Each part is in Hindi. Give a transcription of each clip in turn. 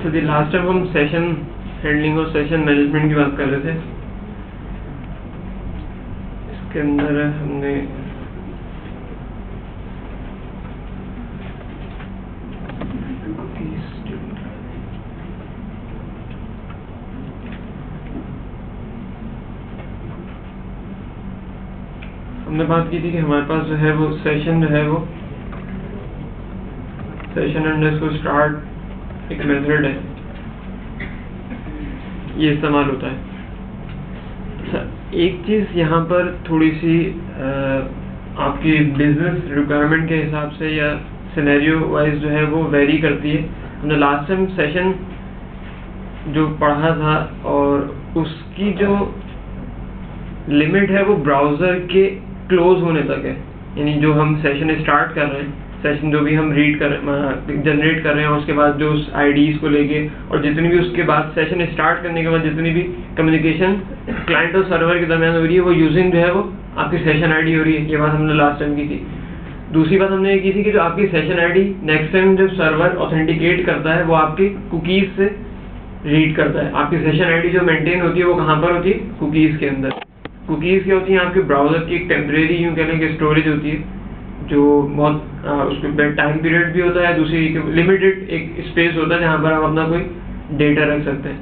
तो दी लास्ट टाइम हम सेशन हैंडलिंग और सेशन मैनेजमेंट की बात कर रहे थे। इसके अंदर हमने बात की थी कि हमारे पास जो है वो सेशन जो है वो सेशन अंडरस्कोर स्टार्ट एक मेथड है, ये इस्तेमाल होता है। अच्छा, एक चीज़ यहाँ पर थोड़ी सी आपकी बिजनेस रिक्वायरमेंट के हिसाब से या सिनेरियो वाइज जो है वो वेरी करती है। हमने लास्ट टाइम सेशन जो पढ़ा था और उसकी जो लिमिट है वो ब्राउज़र के क्लोज होने तक है, यानी जो हम सेशन स्टार्ट कर रहे हैं, सेशन जो भी हम जनरेट कर रहे हैं, उसके बाद जो उस आईडीज को लेके और जितनी भी उसके बाद सेशन स्टार्ट करने के बाद जितनी भी कम्युनिकेशन क्लाइंट और सर्वर के दरमियान हो रही है, वो यूजिंग जो है वो आपकी सेशन आईडी हो रही है। ये बात हमने लास्ट टाइम की थी। दूसरी बात हमने ये की थी कि जो आपकी सेशन आईडी नेक्स्ट टाइम जब सर्वर ऑथेंटिकेट करता है वो आपकी कुकीज से रीड करता है। आपकी सेशन आईडी जो मेंटेन होती है वो कहाँ पर होती है? कुकीज के अंदर। कुकीज़ क्या होती हैं? आपके ब्राउज़र की एक टेम्परेरी यूँ कहने की स्टोरेज होती है, जो बहुत उसके टाइम पीरियड भी होता है, दूसरी लिमिटेड एक स्पेस होता है जहाँ पर आप अपना कोई डेटा रख सकते हैं।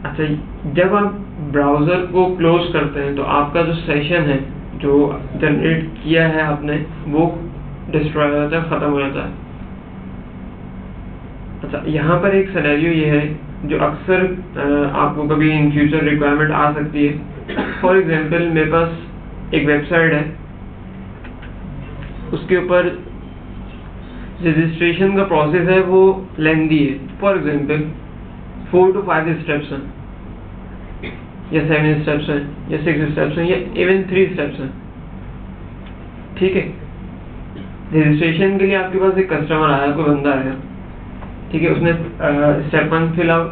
अच्छा, जब आप ब्राउज़र को क्लोज करते हैं तो आपका जो सेशन है जो जनरेट किया है आपने वो डिस्ट्रॉय हो जाता है, ख़त्म हो जाता है। अच्छा, यहाँ पर एक सिनेरियो ये है जो अक्सर आपको कभी इन फ्यूचर रिक्वायरमेंट आ सकती है। फॉर एग्जांपल, मेरे पास एक वेबसाइट है, उसके ऊपर रजिस्ट्रेशन का प्रोसेस है वो लेंदी है। फॉर एग्जांपल 4 to 5 स्टेप्स हैं या 7 स्टेप्स हैं या 6 स्टेप्स हैं या इवन 3 स्टेप्स हैं। ठीक है, रजिस्ट्रेशन के लिए आपके पास एक कस्टमर आया, कोई बंदा आया, ठीक है, उसने स्टेप 1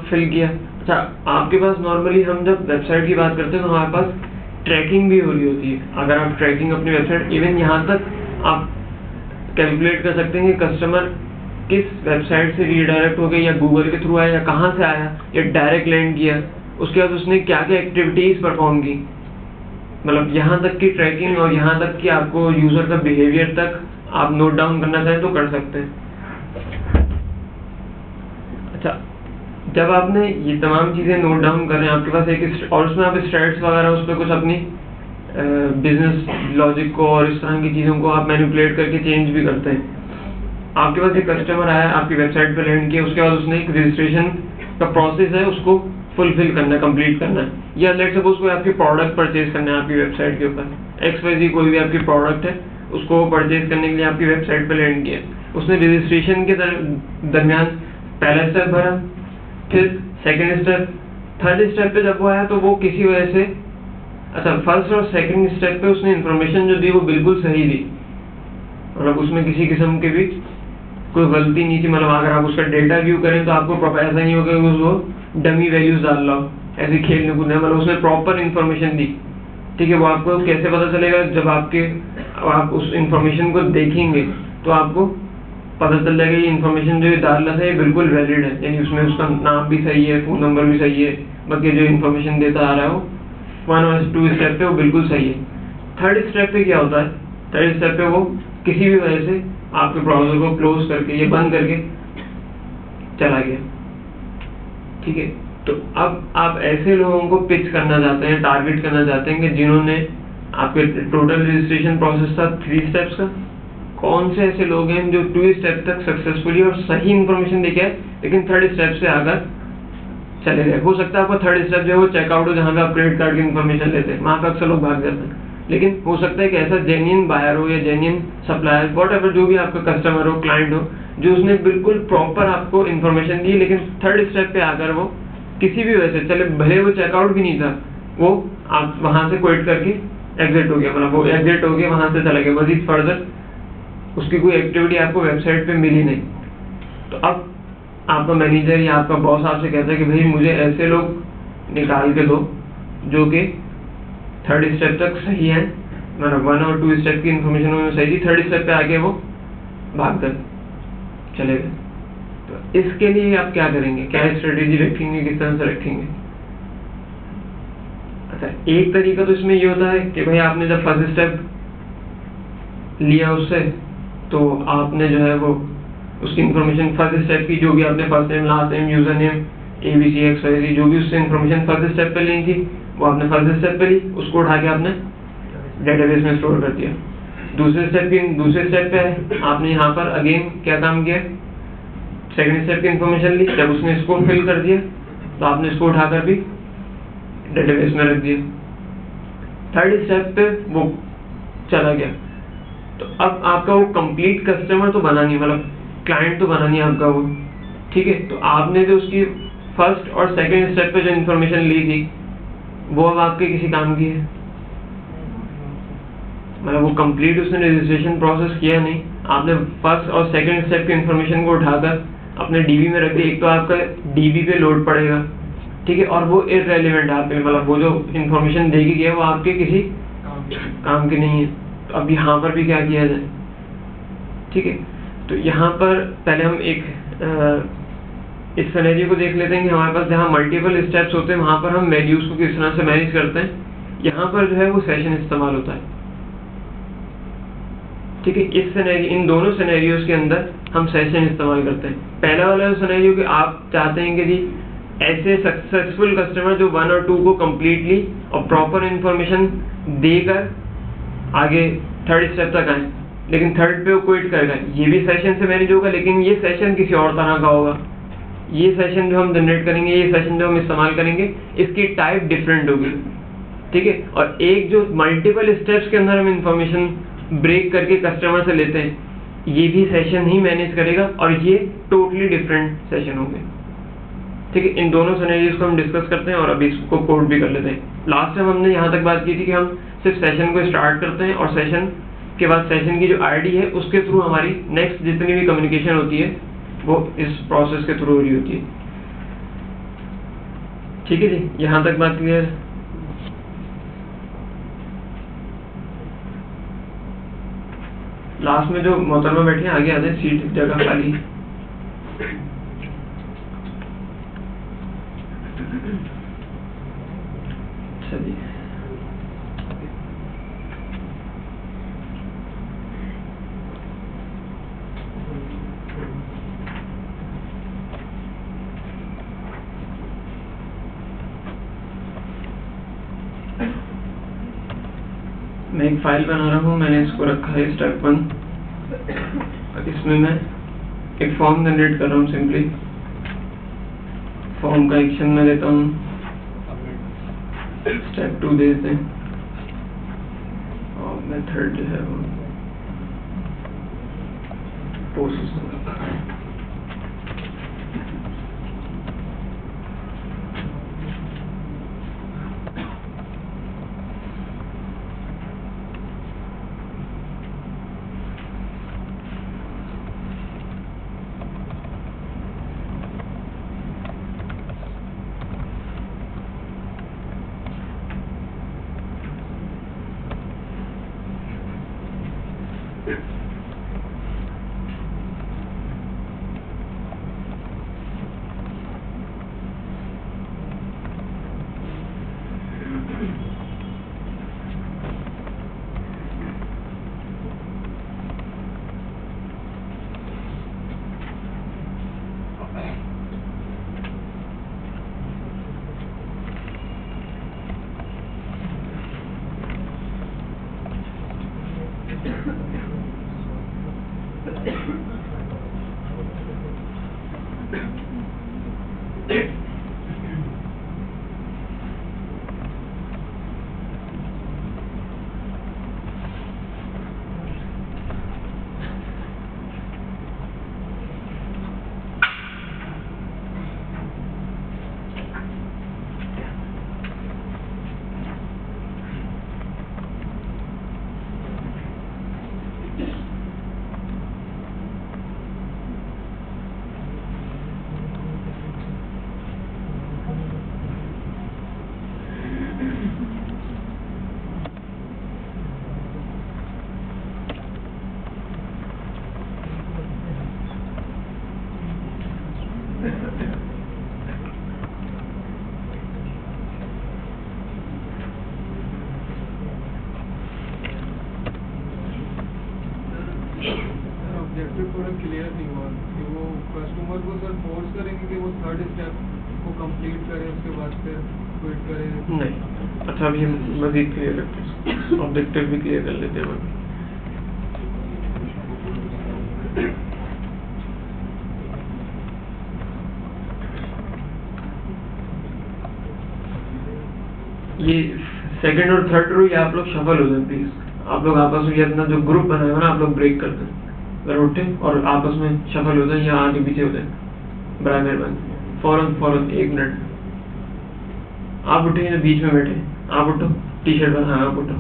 फिल किया। अच्छा, आपके पास नॉर्मली हम जब वेबसाइट की बात करते हैं तो हमारे पास ट्रैकिंग भी हो रही होती है। अगर आप ट्रैकिंग अपनी वेबसाइट, इवन यहाँ तक आप कैलकुलेट कर सकते हैं कि कस्टमर किस वेबसाइट से रीडायरेक्ट हो गया, या गूगल के थ्रू आया या कहाँ से आया या डायरेक्ट लैंड किया, उसके बाद उसने क्या क्या एक्टिविटीज़ परफॉर्म की। मतलब यहाँ तक की ट्रैकिंग और यहाँ तक कि आपको यूज़र का बिहेवियर तक आप नोट डाउन करना चाहें तो कर सकते हैं। अच्छा, जब आपने ये तमाम चीज़ें नोट डाउन कर रहे हैं, आपके पास एक और उसमें आप स्ट्रैट्स वगैरह उस पर कुछ अपनी बिजनेस लॉजिक को और इस तरह की चीज़ों को आप मैनिपुलेट करके चेंज भी करते हैं। आपके पास एक कस्टमर आया, आपकी वेबसाइट पर लैंड किया, उसके बाद उसने एक रजिस्ट्रेशन का प्रोसेस है उसको फुलफिल करना है, कंप्लीट करना है, या लेट्स सपोज कोई आपकी प्रोडक्ट परचेज करना है आपकी वेबसाइट के ऊपर, XYZ कोई भी आपकी प्रोडक्ट है उसको परचेज करने के लिए आपकी वेबसाइट पर लैंड किया। उसने रजिस्ट्रेशन के दरमियान पहला स्टेप भरा, फिर सेकंड स्टेप, थर्ड स्टेप पे जब वो आया तो वो किसी वजह से, अच्छा, फर्स्ट और सेकंड स्टेप पे उसने इन्फॉर्मेशन जो दी वो बिल्कुल सही दी, मतलब उसमें किसी किस्म की भी कोई गलती नहीं थी। मतलब अगर आप उसका डेटा व्यू करें तो आपको ऐसा नहीं होगा कि वो डमी वैल्यूज डाल रहा हो, ऐसे खेलने कूदने, मतलब उसने प्रॉपर इन्फॉर्मेशन दी। ठीक है, वो आपको कैसे पता चलेगा? जब आप उस इन्फॉर्मेशन को देखेंगे तो आपको पता चल जाएगा ये इन्फॉर्मेशन जो डाल रहा था ये बिल्कुल वैलिड है, यानी उसमें उसका नाम भी सही है, फ़ोन नंबर भी सही है, बाकी जो इन्फॉर्मेशन देता आ रहा है वो 1 और 2 स्टेप पे वो बिल्कुल सही है। थर्ड स्टेप पे क्या होता है? थर्ड स्टेप पे वो किसी भी वजह से आपके ब्राउज़र को क्लोज करके या बंद करके चला गया। ठीक है, तो अब आप ऐसे लोगों को पिच करना चाहते हैं, टारगेट करना चाहते हैं कि जिन्होंने आपके टोटल रजिस्ट्रेशन प्रोसेस था 3 स्टेप्स का, कौन से ऐसे लोग हैं जो 2 स्टेप तक सक्सेसफुली और सही इन्फॉर्मेशन देके आए लेकिन थर्ड स्टेप से आकर चले गए। हो सकता है आपका थर्ड स्टेप जो है वो चेकआउट हो, जहाँ पे आप क्रेडिट कार्ड की इन्फॉर्मेशन लेते हैं, वहाँ पे अक्सर लोग भाग जाते हैं। लेकिन हो सकता है कि ऐसा जेन्युइन बायर हो या जेन्युइन सप्लायर, वॉटएवर, जो भी आपका कस्टमर हो, क्लाइंट हो, जो उसने बिल्कुल प्रॉपर आपको इन्फॉर्मेशन दी, लेकिन थर्ड स्टेप पे आकर वो किसी भी वजह से, चले भले वो चेकआउट भी नहीं था, वो आप वहाँ से क्विट करके एग्जिट हो गया, मतलब वो एग्जिट हो गया, वहाँ से चला गया, मजीद फर्दर उसकी कोई एक्टिविटी आपको वेबसाइट पे मिली नहीं। तो अब आपका मैनेजर या आपका बॉस आपसे कहता है कि भाई मुझे ऐसे लोग निकाल के दो जो कि थर्ड स्टेप तक सही है, मतलब 1 और 2 स्टेप की इन्फॉर्मेशन उन्होंने सही थी, थर्ड स्टेप पे आके वो भाग कर चले गए। तो इसके लिए आप क्या करेंगे, क्या स्ट्रेटेजी रखेंगे, किस तरह से रखेंगे? अच्छा, एक तरीका तो इसमें ये होता है कि भाई आपने जब फर्स्ट स्टेप लिया उससे, तो आपने जो है वो उसकी इन्फॉर्मेशन फर्स्ट स्टेप की, जो भी आपने first name, last name, user name, ABCXYZ जो भी उससे इन्फॉर्मेशन फर्स्ट स्टेप पे ली थी, वो आपने फर्स्ट स्टेप पे ली, उसको उठा के आपने डेटाबेस में स्टोर कर दिया। दूसरे स्टेप पे है, आपने यहाँ पर अगेन क्या काम किया, सेकंड स्टेप की इन्फॉर्मेशन ली, जब उसने इसको फिल कर दिया तो आपने इसको उठाकर भी डेटाबेस में रख दिया। थर्ड स्टेप पे वो चला गया, तो अब आपका वो कंप्लीट कस्टमर तो बना नहीं, मतलब क्लाइंट तो बना नहीं आपका वो, ठीक है। तो आपने जो उसकी फर्स्ट और सेकंड स्टेप पे जो इन्फॉर्मेशन ली थी, वो अब आपके किसी काम की है, मतलब वो कंप्लीट उसने रजिस्ट्रेशन प्रोसेस किया नहीं, आपने फर्स्ट और सेकंड स्टेप की इन्फॉर्मेशन को उठाकर अपने डीबी में रख दिया। एक तो आपका डीबी पे लोड पड़ेगा, ठीक है, और वो इररेलेवेंट आपके, मतलब वो जो इन्फॉर्मेशन देगी गया वो आपके किसी काम की नहीं है। तो अब यहाँ पर भी क्या किया जाए, ठीक है। तो यहाँ पर पहले हम एक इस सिनेरियो को देख लेते हैं कि हमारे पास जहाँ मल्टीपल स्टेप्स होते हैं वहाँ पर हम वैल्यूज को किस तरह से मैनेज करते हैं। यहाँ पर जो है वो सेशन इस्तेमाल होता है, ठीक है। इन दोनों सिनेरियोज के अंदर हम सेशन इस्तेमाल करते हैं। पहला वाला सिनेरियो कि आप चाहते हैं कि जी ऐसे सक्सेसफुल कस्टमर जो 1 और 2 को कम्प्लीटली और प्रॉपर इंफॉर्मेशन देकर आगे थर्ड स्टेप तक आए, लेकिन थर्ड पे वो क्विट कर गए, ये भी सेशन से मैनेज होगा, लेकिन ये सेशन किसी और तरह का होगा। ये सेशन जो हम जनरेट करेंगे, ये सेशन जो हम इस्तेमाल करेंगे, इसकी टाइप डिफरेंट होगी, ठीक है। और एक जो मल्टीपल स्टेप्स के अंदर हम इंफॉर्मेशन ब्रेक करके कस्टमर से लेते हैं, ये भी सेशन ही मैनेज करेगा और ये टोटली डिफरेंट सेशन होंगे, ठीक है। इन दोनों सिनेरियोज को हम डिस्कस करते हैं और अभी इसको कोड भी कर लेते हैं। लास्ट टाइम हमने यहाँ तक बात की थी कि हम सिर्फ सेशन को स्टार्ट करते हैं और सेशन के बाद सेशन की जो आईडी है उसके थ्रू हमारी नेक्स्ट जितनी भी कम्युनिकेशन होती है वो इस प्रोसेस के थ्रू हो रही होती है, ठीक है जी। यहाँ तक बात क्लियर है? लास्ट में जो मोहतरमा बैठे हैं आगे आ जाए, सीट जगह खाली। चलिए, मैं एक फाइल बना रहा हूँ, मैंने इसको रखा है स्टेप 1। इसमें मैं एक फॉर्म जनरेट कर रहा हूँ, सिंपली फॉर्म का एक्शन में देता हूँ, स्टेप 2 दे देते हैं और मेथड जो है वो पोस्ट। ऑब्जेक्टिव थोड़ा क्लियर नहीं हुआ कि वो कस्टमर को सर फोर्स करेंगे कि वो थर्ड स्टेप को कंप्लीट करे, उसके बाद फिर क्विट करे? नहीं। अच्छा, अभी हम मजीद क्लियर करते हैं, ऑब्जेक्टिव भी क्लियर कर लेते हैं। ये सेकंड और थर्ड रो, ये आप लोग शफल हो जाए प्लीज। आप लोग आपस में ये अपना जो ग्रुप बनाया ना, आप लोग ब्रेक कर दें। अगर उठे और आपस में शफल हो जाए या आगे पीछे हो जाए, बड़ा मेहरबान, फौरन 1 मिनट। आप उठे जो बीच में बैठे, आप उठो, टी शर्ट पहना, आप उठो।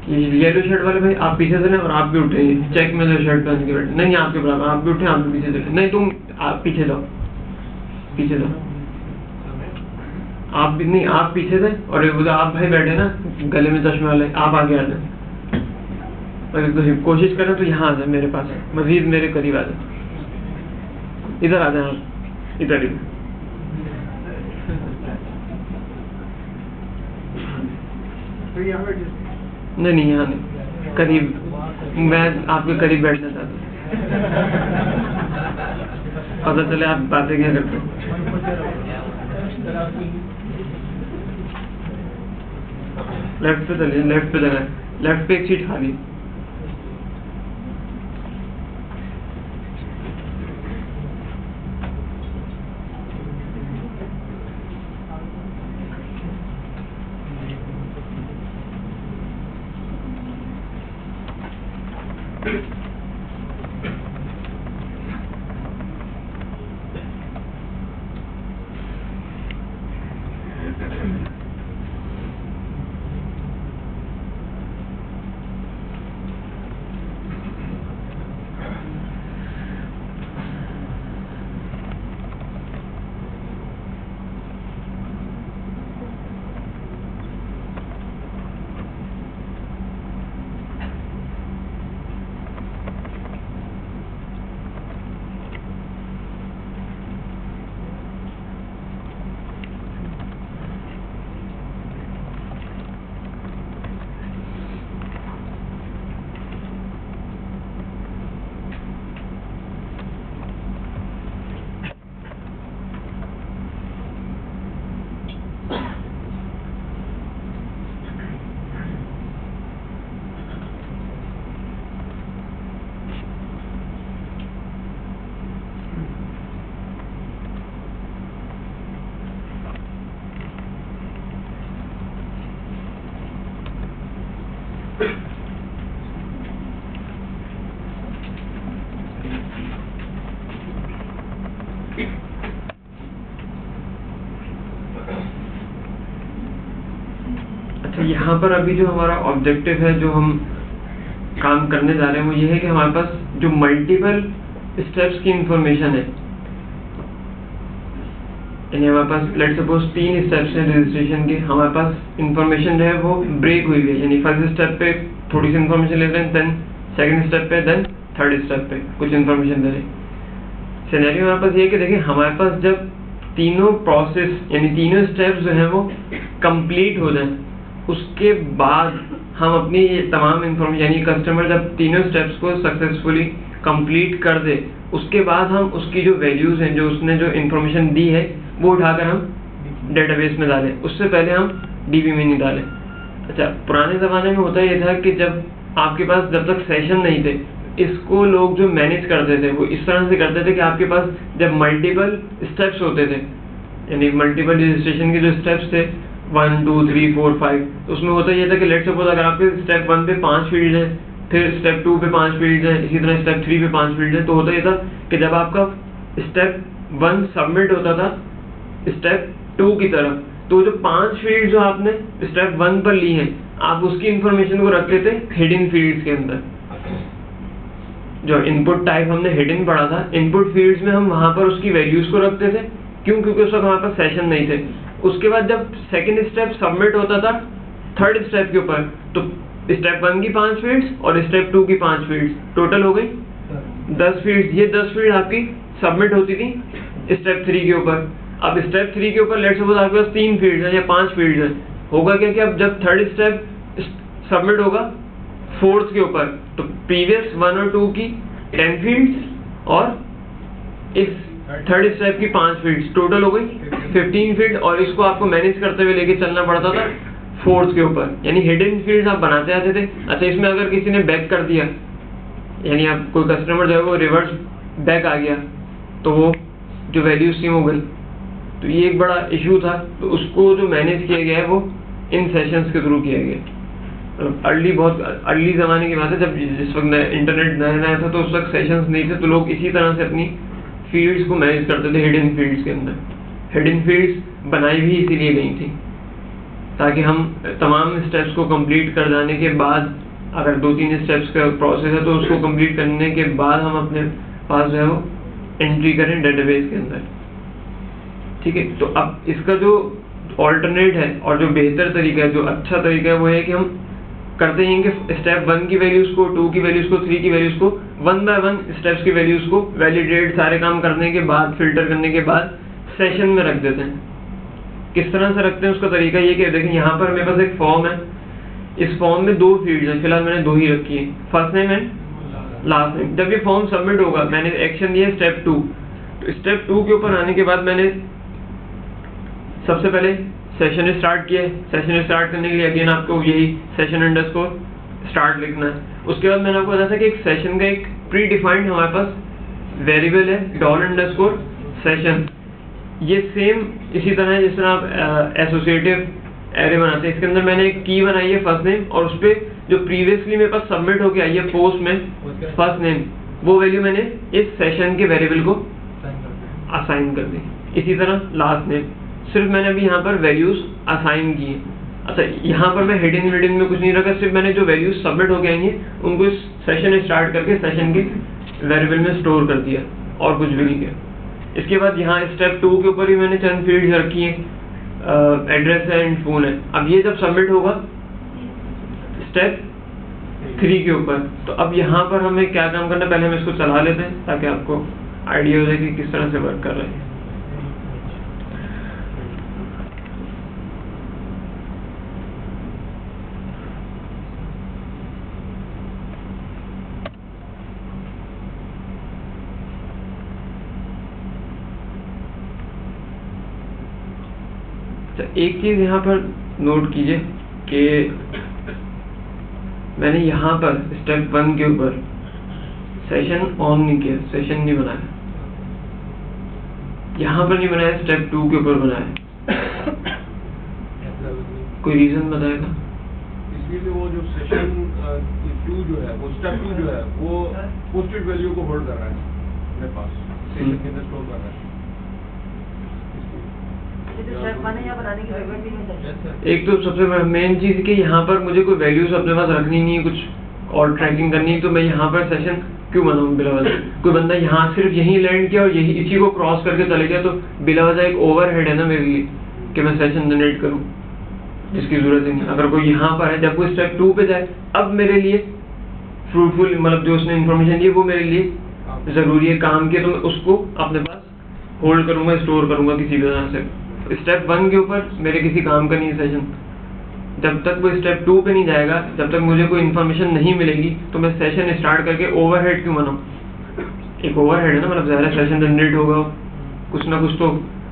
ये येलो शर्ट वाले भाई आप पीछे से, और आप भी उठे, चेक में जो शर्ट पहन के बैठे, नहीं आपके बराबर, आप भी उठे, आप भी पीछे से, नहीं तुम आप पीछे जाओ, पीछे जाओ, आप भी नहीं, आप पीछे थे, और उधर आप भाई बैठे ना गले में चश्मे वाले, आप आगे आ जाए। अगर तो कोशिश करें तो यहाँ आ जाए मेरे पास, मजीद मेरे करीब आ जाए, इधर आ जाए आप, इधर ही। नहीं यहाँ नहीं, करीब, मैं आपके करीब बैठना चाहता हूँ, पता चले आप बातें क्या करते हैं। लेफ्ट पे चलिए, लेफ्ट पे जगह, लेफ्ट पे एक सीट खाली। अच्छा, यहाँ पर अभी जो हमारा ऑब्जेक्टिव है, जो हम काम करने जा रहे हैं, वो ये है कि हमारे पास जो मल्टीपल स्टेप्स की इंफॉर्मेशन है, यानी हमारे पास लेट सपोज 3 स्टेप्स हैं रजिस्ट्रेशन के, हमारे पास इंफॉर्मेशन जो है वो ब्रेक हुई है, यानी फर्स्ट स्टेप पे थोड़ी सी इंफॉर्मेशन ले रहे हैं, देन सेकंड स्टेप पे, देन थर्ड स्टेप पे कुछ इंफॉर्मेशन दे रहे हैं। सिनेरियो हमारे पास ये है कि देखिए, हमारे पास जब तीनों प्रोसेस यानी तीनों स्टेप्स जो हैं वो कंप्लीट हो जाएं, उसके बाद हम अपनी ये तमाम इंफॉर्मेशन, यानी कस्टमर जब तीनों स्टेप्स को सक्सेसफुली कंप्लीट कर दे, उसके बाद हम उसकी जो वैल्यूज हैं, जो उसने जो इंफॉर्मेशन दी है, वो उठाकर हम डेटाबेस में डालें, उससे पहले हम डीबी में नहीं डालें। अच्छा, पुराने ज़माने में होता ये था कि जब आपके पास जब तक सेशन नहीं थे, इसको लोग जो मैनेज करते थे वो इस तरह से करते थे कि आपके पास जब मल्टीपल स्टेप्स होते थे, यानी मल्टीपल रजिस्ट्रेशन के जो स्टेप्स थे 1 2 3 4 5, तो उसमें होता ये था कि लेट सपोज अगर आपके स्टेप 1 पे 5 फील्ड हैं, फिर स्टेप 2 पे 5 फील्ड हैं, इसी तरह स्टेप 3 पे 5 फील्ड हैं, तो होता ये था कि जब आपका स्टेप 1 सबमिट होता था स्टेप 2 की तरफ, तो जो 5 फील्ड जो आपने स्टेप 1 पर ली हैं, आप उसकी इंफॉर्मेशन को रखते थे हिडन फील्ड्स के अंदर। जो इनपुट टाइप हमने हिडन पढ़ा था, इनपुट फील्ड्स में हम वहां पर उसकी वैल्यूज को रखते थे, क्यों? क्योंकि उस वक्त हमारे पास सेशन नहीं थे। उसके बाद जब सेकंड स्टेप सबमिट होता था थर्ड स्टेप के ऊपर, तो स्टेप 1 की 5 फील्ड्स और स्टेप 2 की 5 फील्ड्स टोटल हो गई 10 फील्ड, ये 10 फील्ड आपकी सबमिट होती थी स्टेप 3 के ऊपर। अब स्टेप 3 के ऊपर लेट्स सपोज आपके पास 3 फील्ड है या 5 फील्ड है, होगा क्या कि अब जब थर्ड स्टेप सबमिट होगा फोर्थ के ऊपर, तो प्रीवियस 1 और 2 की 10 फील्ड्स और इस थर्ड स्टेप की 5 फील्ड्स, टोटल हो गई 15 फील्ड, और इसको आपको मैनेज करते हुए लेके चलना पड़ता था फोर्थ के ऊपर, यानी हिडन फील्ड्स आप बनाते आते थे। अच्छा, इसमें अगर किसी ने बैक कर दिया, यानी आप कोई कस्टमर जो है वो रिवर्स बैक आ गया, तो वो जो वैल्यूज थी वो गई, तो ये एक बड़ा इशू था। तो उसको जो मैनेज किया गया है वो इन सेशंस के थ्रू किया गया। बहुत अर्ली ज़माने की बात है, जब जिस वक्त इंटरनेट नया था, तो उस वक्त सेशंस नहीं थे, तो लोग इसी तरह से अपनी फील्ड्स को मैनेज करते थे हिडन फील्ड्स के अंदर। हिडन फील्ड्स बनाई भी इसीलिए गई थी ताकि हम तमाम स्टेप्स को कंप्लीट कर जाने के बाद, अगर 2-3 स्टेप्स का प्रोसेस है तो उसको कंप्लीट करने के बाद हम अपने पास जो है वो एंट्री करें डेटाबेस के अंदर। ठीक है, तो अब इसका जो ऑल्टरनेट है और जो बेहतर तरीका है, जो अच्छा तरीका है, वो है कि हम करते हैं कि स्टेप 1 की वैल्यूज़ को, 2 की वैल्यूज़ को, 3 की वैल्यूज़ को 1 बाय 1 स्टेप्स की वैल्यूज़ को वैलिडेट सारे काम करने के बाद, फिल्टर करने के बाद सेशन में रख देते हैं। किस तरह से रखते हैं उसका तरीका ये कि देखिए यहाँ पर मेरे पास एक फॉर्म है, इस फॉर्म में 2 फील्ड्स हैं, फिलहाल मैंने 2 ही रखी है, first name and last name. जब ये फॉर्म सबमिट होगा, मैंने एक्शन दिया स्टेप 2, तो स्टेप 2 के ऊपर आने के बाद मैंने सबसे पहले सेशन स्टार्ट किया है। सेशन स्टार्ट करने के लिए अगेन आपको यही सेशन अंडरस्कोर स्टार्ट लिखना है। उसके बाद मैंने आपको बताया था कि एक सेशन का एक प्री डिफाइंड हमारे पास वेरिएबल है $_session। ये सेम इसी तरह है जिस तरह आप एसोसिएटिव एरे बनाते हैं। इसके अंदर मैंने एक की बनाई है फर्स्ट नेम, और उस पर जो प्रीवियसली मेरे पास सबमिट होके आई है पोस्ट में फर्स्ट नेम, वो वैल्यू मैंने इस सेशन के वेरिएबल को असाइन कर दी। इसी तरह लास्ट नेम, सिर्फ मैंने अभी यहाँ पर वैल्यूज असाइन की है। अच्छा, यहाँ पर मैं हिडन में कुछ नहीं रखा, सिर्फ मैंने जो वैल्यूज सबमिट होके आई हैं उनको इस सेशन स्टार्ट करके सेशन के वेरिएबल में स्टोर कर दिया, और कुछ भी नहीं किया। इसके बाद यहाँ स्टेप 2 के ऊपर भी मैंने चंद फील्ड्स रखी हैं, एड्रेस है एंड फोन है। अब ये जब सबमिट होगा स्टेप 3 के ऊपर, तो अब यहाँ पर हमें क्या काम करना है, पहले हम इसको चला लेते हैं ताकि आपको आइडिया हो जाए कि किस तरह से वर्क कर रहे हैं। एक चीज यहाँ पर नोट कीजिए कि मैंने यहाँ पर स्टेप 1 के ऊपर सेशन ऑन नहीं किया, सेशन नहीं बनाया, यहाँ पर नहीं बनाया, स्टेप 2 के ऊपर बनाया। कोई रीजन बताएगा? इसलिए वो जो सेशन 2 जो है, वो स्टेप 2 जो है, वो पोस्टेड वैल्यू को होल्ड कर रहा है मेरे पास, सेशन के अंदर स्टोर कर रहा है। एक तो सबसे मेन चीज कि यहाँ पर मुझे कोई वैल्यूज अपने पास रखनी नहीं है, कुछ और ट्रैकिंग करनी है, तो मैं यहाँ पर सेशन क्यों बनाऊँ बिला वजह? कोई बंदा यहाँ सिर्फ यहीं लैंड किया और यही इसी को क्रॉस करके चले गया, तो बिला वजह एक ओवरहेड है ना मेरे लिए कि मैं सेशन जनरेट करूँ, जिसकी जरूरत ही नहीं। अगर कोई यहाँ पर है, जब कोई स्टेप 2 पे जाए, अब मेरे लिए फ्रूटफुल, मतलब जो उसने इन्फॉर्मेशन दी वो मेरे लिए जरूरी है काम के, तो मैं उसको अपने पास होल्ड करूंगा, स्टोर करूंगा किसी भी तरह से। स्टेप 1 के ऊपर मेरे किसी काम का नहीं सेशन, जब तक वो स्टेप 2 पे नहीं जाएगा, जब तक मुझे कोई इन्फॉर्मेशन नहीं मिलेगी, तो मैं सेशन स्टार्ट करके ओवरहेड क्यों बनाऊँ? एक ओवरहेड है ना, मतलब ज़्यादा सेशन जनरेट होगा, कुछ ना कुछ तो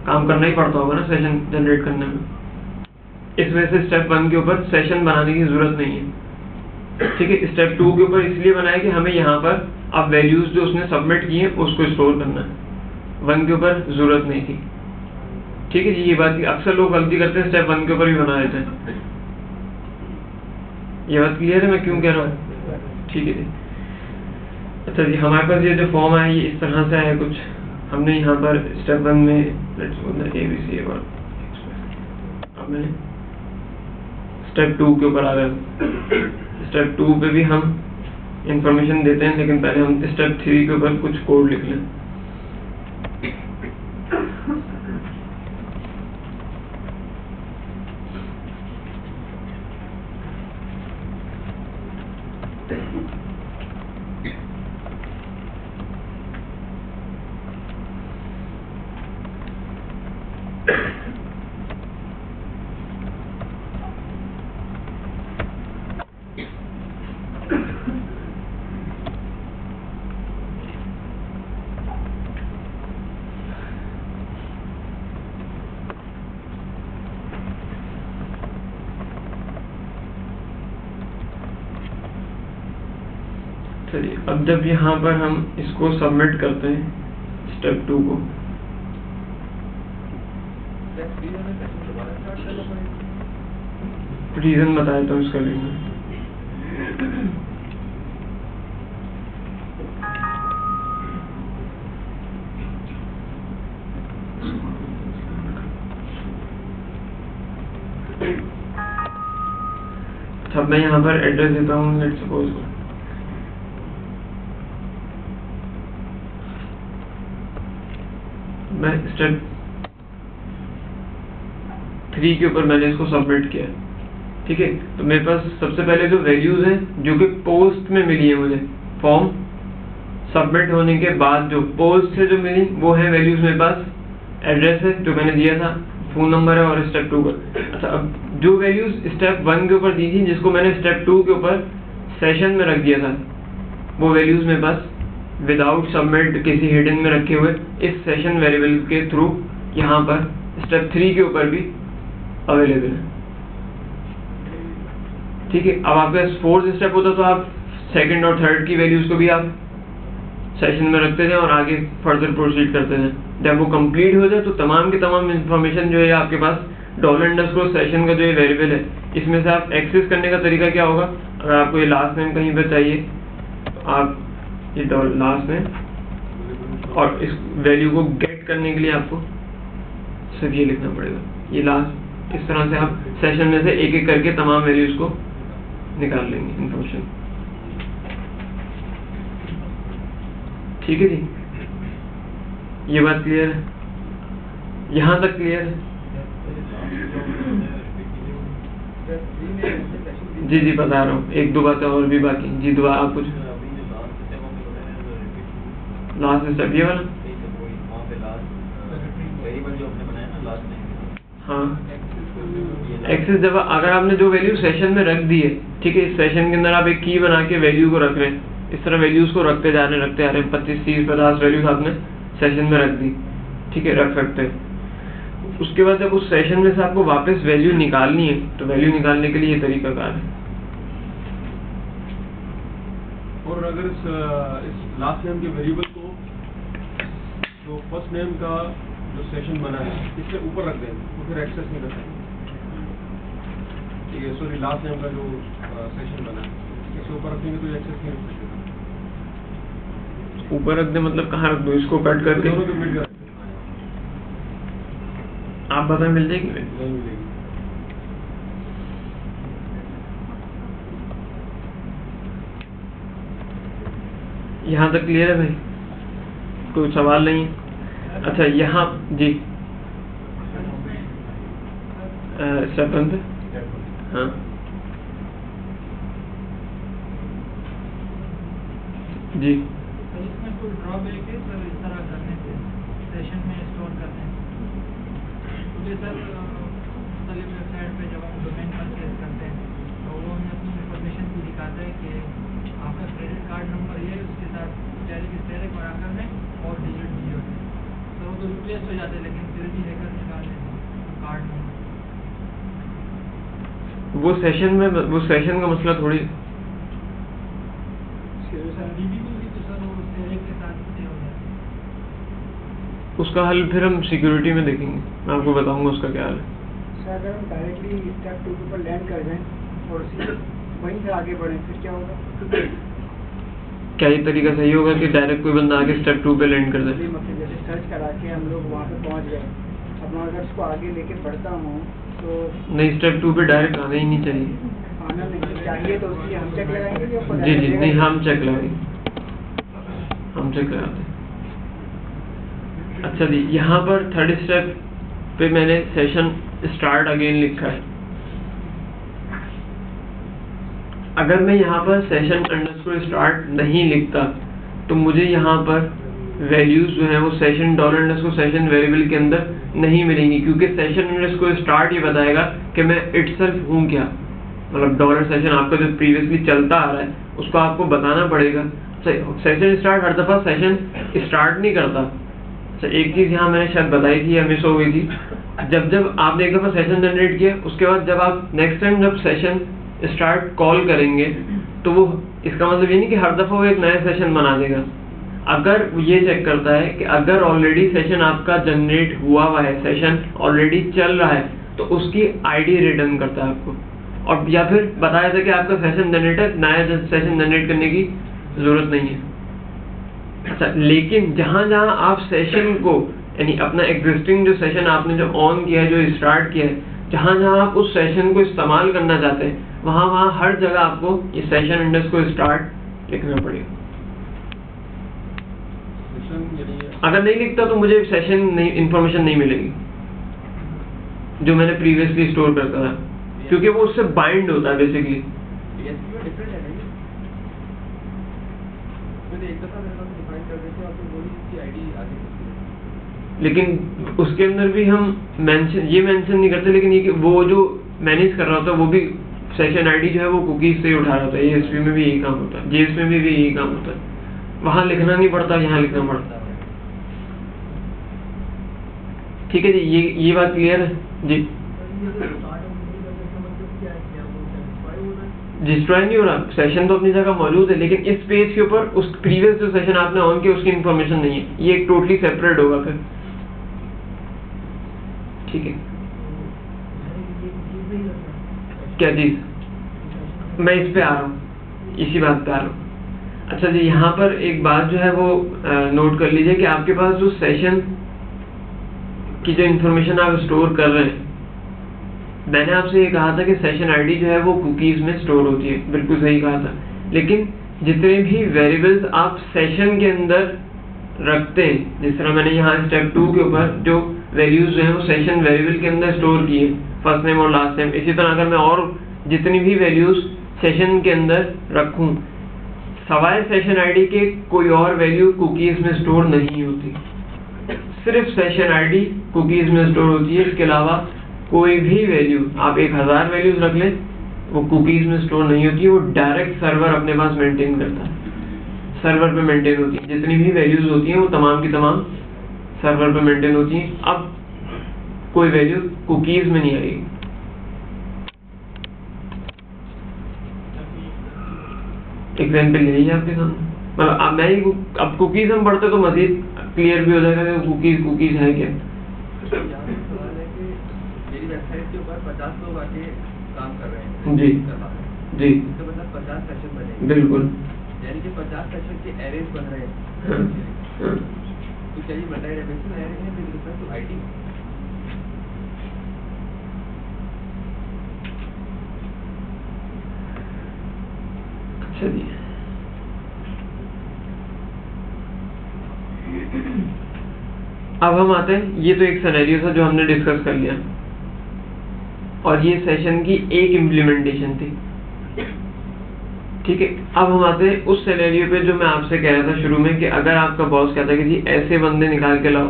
काम करना ही पड़ता होगा ना सेशन जनरेट करने में। इस वजह से स्टेप 1 के ऊपर सेशन बनाने की जरूरत नहीं है। ठीक है, स्टेप 2 के ऊपर इसलिए बनाया कि हमें यहाँ पर अब वैल्यूज जो उसने सबमिट की है उसको स्टोर करना है, 1 के ऊपर जरूरत नहीं थी। ठीक है जी, ये बात अक्सर लोग गलती करते हैं, स्टेप 1 के ऊपर भी बना देते हैं। ये बात क्लियर है मैं क्यों कह रहा हूँ? ठीक है जी। अच्छा जी, हमारे पास ये जो फॉर्म है ये इस तरह से है कुछ। हमने यहाँ पर स्टेप 1 में ABC और अब मैंने स्टेप 2 के ऊपर आ गए। स्टेप 2 पे भी हम इंफॉर्मेशन देते हैं, लेकिन पहले हम स्टेप 3 के ऊपर कुछ कोड लिख लें। चलिए, अब जब यहाँ पर हम इसको सबमिट करते हैं स्टेप 2 को, रीजन बताया तो इसका लेना अब मैं यहाँ पर एड्रेस देता हूँ, लेट्स सपोज मैं स्टेप 3 के ऊपर मैंने इसको सबमिट किया, ठीक है। तो मेरे पास सबसे पहले जो वैल्यूज हैं जो कि पोस्ट में मिली है मुझे, फॉर्म सबमिट होने के बाद जो पोस्ट से जो मिली वो है वैल्यूज। मेरे पास एड्रेस है जो मैंने दिया था, फोन नंबर है और स्टेप 2 का। अच्छा, अब जो वैल्यूज स्टेप 1 के ऊपर दी थी, जिसको मैंने स्टेप 2 के ऊपर सेशन में रख दिया था, वो वैल्यूज मेरे पास विदाउट सबमिट किसी हिडन में रखे हुए इस सेशन वेरिएबल के थ्रू यहाँ पर स्टेप 3 के ऊपर भी अवेलेबल है, ठीक है। अब आपका 4th स्टेप होता तो आप 2nd और 3rd की वैल्यूज को भी आप सेशन में रखते थे और आगे फर्दर प्रोसीड करते थे। जब वो कंप्लीट हो जाए तो तमाम की तमाम इंफॉर्मेशन जो है आपके पास $_ सेशन का जो ये वेरिएबल है, इसमें से आप एक्सेस करने का तरीका क्या होगा। अगर आपको ये लास्ट नेम कहीं पर चाहिए तो आप ये लास्ट नेम और इस वैल्यू को गेट करने के लिए आपको सिर्फ ये लिखना पड़ेगा, ये लास्ट। इस तरह से आप सेशन में से एक एक करके तमाम वैल्यूज को निकाल लेंगे इन्फॉर्मेशन, ठीक है जी। ये बात क्लियर है, यहाँ तक क्लियर है? जी जी बता रहा हूँ, 1-2 बातें और भी बाकी। जी दुआ आप कुछ लास्ट स्टेप ये वाला, हाँ एक्सेस। जब अगर आपने जो वैल्यू सेशन में रख दी है, ठीक है, इस सेशन के अंदर आप एक की बना के वैल्यू को रख रहे हैं, इस तरह वैल्यूज को रखते जा रहे हैं 25, 30, 50 वैल्यूज आपने सेशन में रख दी, ठीक है, रख सकते हैं। उसके बाद जब उस सेशन में से आपको वापस वैल्यू निकालनी है तो वैल्यू निकालने के लिए ये तरीका कार है। और अगर इस लास्ट नेम के वेरिएबल को जो फर्स्ट नेम का जो सेशन बना है इससे ऊपर रख दें तो फिर एक्सेस नहीं कर सकते, ठीक है। सॉरी, लास्ट नेम का जो सेशन बना है इससे ऊपर रखेंगे तो एक्सेस नहीं कर सकते। ऊपर रख दे मतलब कहाँ रख दो, इसको कट करके दोनों को मिल जाए, आप बताएं मिल जाएगी? नहीं मिलेगी। यहाँ तक क्लियर है भाई? कोई सवाल नहीं है? अच्छा यहाँ जी स्टेप 1 हाँ जी। इसमें कोई ड्रॉबैक है सर इस तरह करने से, सेशन में स्टोर करने से? क्योंकि सर मुख्तलिफ वेबसाइट पे जब हम डोमेन परचेज करते हैं तो वो हमें अपनी इंफॉर्मेशन भी दिखाता है कि आपका क्रेडिट कार्ड नंबर ये उसके साथ डायरेक्ट और आकर में और डिजिट भी होते हैं, तो वो तो रिप्लेस हो जाते हैं, लेकिन फिर भी हैकर निकाल लेते हैं कार्ड नंबर। वो सेशन का मसला थोड़ी उसका हल फिर हम सिक्योरिटी में देखेंगे, मैं आपको बताऊंगा उसका क्या हल है। सर अगर हम डायरेक्टली स्टेप 2 के ऊपर लैंड कर जाएं और वहीं से आगे बढ़ें फिर क्या होगा? क्या ये तरीका सही होगा कि डायरेक्ट कोई बंदा आगे स्टेप 2 पे लैंड कर दे? मतलब जैसे सर्च करा के हम लोग वहाँ पे पहुँच गए, अब मैं अगर उसको आगे लेके बढ़ता हूँ तो नहीं, स्टेप 2 पे डायरेक्ट आना ही नहीं चाहिए। आना नहीं चाहिए तो उसकी हम चेक लगाएंगे कि ऊपर जी जी नहीं, हम चेक लगाएंगे, हम चेक लगाते हैं। अच्छा जी, यहाँ पर 3rd स्टेप पे मैंने सेशन स्टार्ट अगेन लिखा है। अगर मैं यहाँ पर सेशन अंडरस्कोर स्टार्ट नहीं लिखता तो मुझे यहाँ पर वैल्यूज जो है वो सेशन $_ वेरिएबल के अंदर नहीं मिलेंगी, क्योंकि सेशन अंडरस्कोर स्टार्ट ये बताएगा कि मैं इटसेल्फ हूँ क्या, मतलब $_ आपका जो प्रीवियसली चलता आ रहा है उसको आपको बताना पड़ेगा। सेशन स्टार्ट हर दफ़ा सेशन स्टार्ट नहीं करता। अच्छा, एक चीज़ यहाँ मैंने शायद बताई थी या मिस हो गई थी, जब आपने एक दफ़ा सेशन जनरेट किया, उसके बाद जब आप नेक्स्ट टाइम जब सेशन स्टार्ट कॉल करेंगे तो वो, इसका मतलब ये नहीं कि हर दफ़ा वो एक नया सेशन बना देगा। अगर ये चेक करता है कि अगर ऑलरेडी सेशन आपका जनरेट हुआ है, सेशन ऑलरेडी चल रहा है, तो उसकी आईडी रिटर्न करता है आपको, और या फिर बताया था कि आपका सेशन जनरेटर, नया सेशन जनरेट करने की ज़रूरत नहीं है। अच्छा, लेकिन जहाँ जहाँ आप सेशन को, यानी अपना एग्जिस्टिंग जो सेशन आपने जो ऑन किया है, जो स्टार्ट किया है, जहाँ जहाँ आप उस सेशन को इस्तेमाल करना चाहते हैं, वहाँ हर जगह आपको ये सेशन अंडरस्कोर स्टार्ट लिखना पड़ेगा। अगर नहीं लिखता तो मुझे सेशन नहीं, इंफॉर्मेशन नहीं मिलेगी जो मैंने प्रीवियसली स्टोर करता था, क्योंकि वो उससे बाइंड होता है बेसिकली। लेकिन उसके अंदर भी हम ये मेंशन नहीं करते, लेकिन ये कि वो जो मैनेज कर रहा होता है वो भी सेशन आईडी जो है वो कुकीज से ही उठा रहा होता है। ASP में भी यही काम होता है, JS में भी यही काम होता है। वहाँ लिखना नहीं पड़ता, यहाँ लिखना पड़ता है। ठीक है जी, ये बात क्लियर है जी। डिस्ट्रॉय नहीं हो रहा, सेशन तो अपनी जगह मौजूद है, लेकिन इस पेज के ऊपर उस प्रीवियस जो सेशन आपने ऑन किया उसकी इंफॉर्मेशन नहीं है, ये एक टोटली सेपरेट होगा फिर। ठीक है, क्या चीज, मैं इस पे आ रहा हूँ, इसी बात पे आ रहा हूँ। अच्छा जी, यहाँ पर एक बात जो है वो नोट कर लीजिए कि आपके पास जो सेशन की जो इंफॉर्मेशन आप स्टोर कर रहे हैं, मैंने आपसे ये कहा था कि सेशन आईडी जो है वो कुकीज में स्टोर होती है, बिल्कुल सही कहा था। लेकिन जितने भी वेरिएबल्स आप सेशन के अंदर रखते हैं, जिस तरह मैंने यहाँ स्टेप 2 के ऊपर जो वैल्यूज जो है वो सेशन वेरिएबल के अंदर स्टोर किए, फर्स्ट नेम और लास्ट नेम, इसी तरह अगर मैं और जितनी भी वैल्यूज सेशन के अंदर रखूं, सवाए सेशन आईडी के कोई और वैल्यू कुकीज में स्टोर नहीं होती, सिर्फ सेशन आईडी कुकीज में स्टोर होती है। इसके अलावा कोई भी वैल्यू आप 1000 वैल्यूज रख लें, वो कुकीज में स्टोर नहीं होती है, वो डायरेक्ट सर्वर अपने पास मेंटेन करता है, सर्वर पे मेंटेन होती है। जितनी भी वैल्यूज होती हैं वो तमाम की तमाम सर्वर पे मेंटेन होती हैं। अब कोई वैल्यू कुकीज में नहीं आएगी। एग्जाम्पल यही है आपके सामने, मतलब अब कुकीज हम पढ़ते तो मजीद क्लियर भी हो जाएगा कि कुकीज है क्या। मेरी वेबसाइट के ऊपर 50 लोग आके काम कर रहे हैं जी जी, इसका मतलब 50 सेशन बने, बिल्कुल, यानी कि 50 सेशन के एरेज बन रहे हैं। हाँ, तो क्या ये मल्टी डायमेंशनल एरे है विद रिस्पेक्ट टू आईडी? अच्छा जी, अब हम आते हैं, ये तो एक सिनेरियो था जो हमने डिस्कस कर लिया, और ये सेशन की एक इम्प्लीमेंटेशन थी। ठीक है, अब हम आते हैं उस सिनेरियो पे जो मैं आपसे कह रहा था शुरू में, कि अगर आपका बॉस कहता है कि जी ऐसे बंदे निकाल के लाओ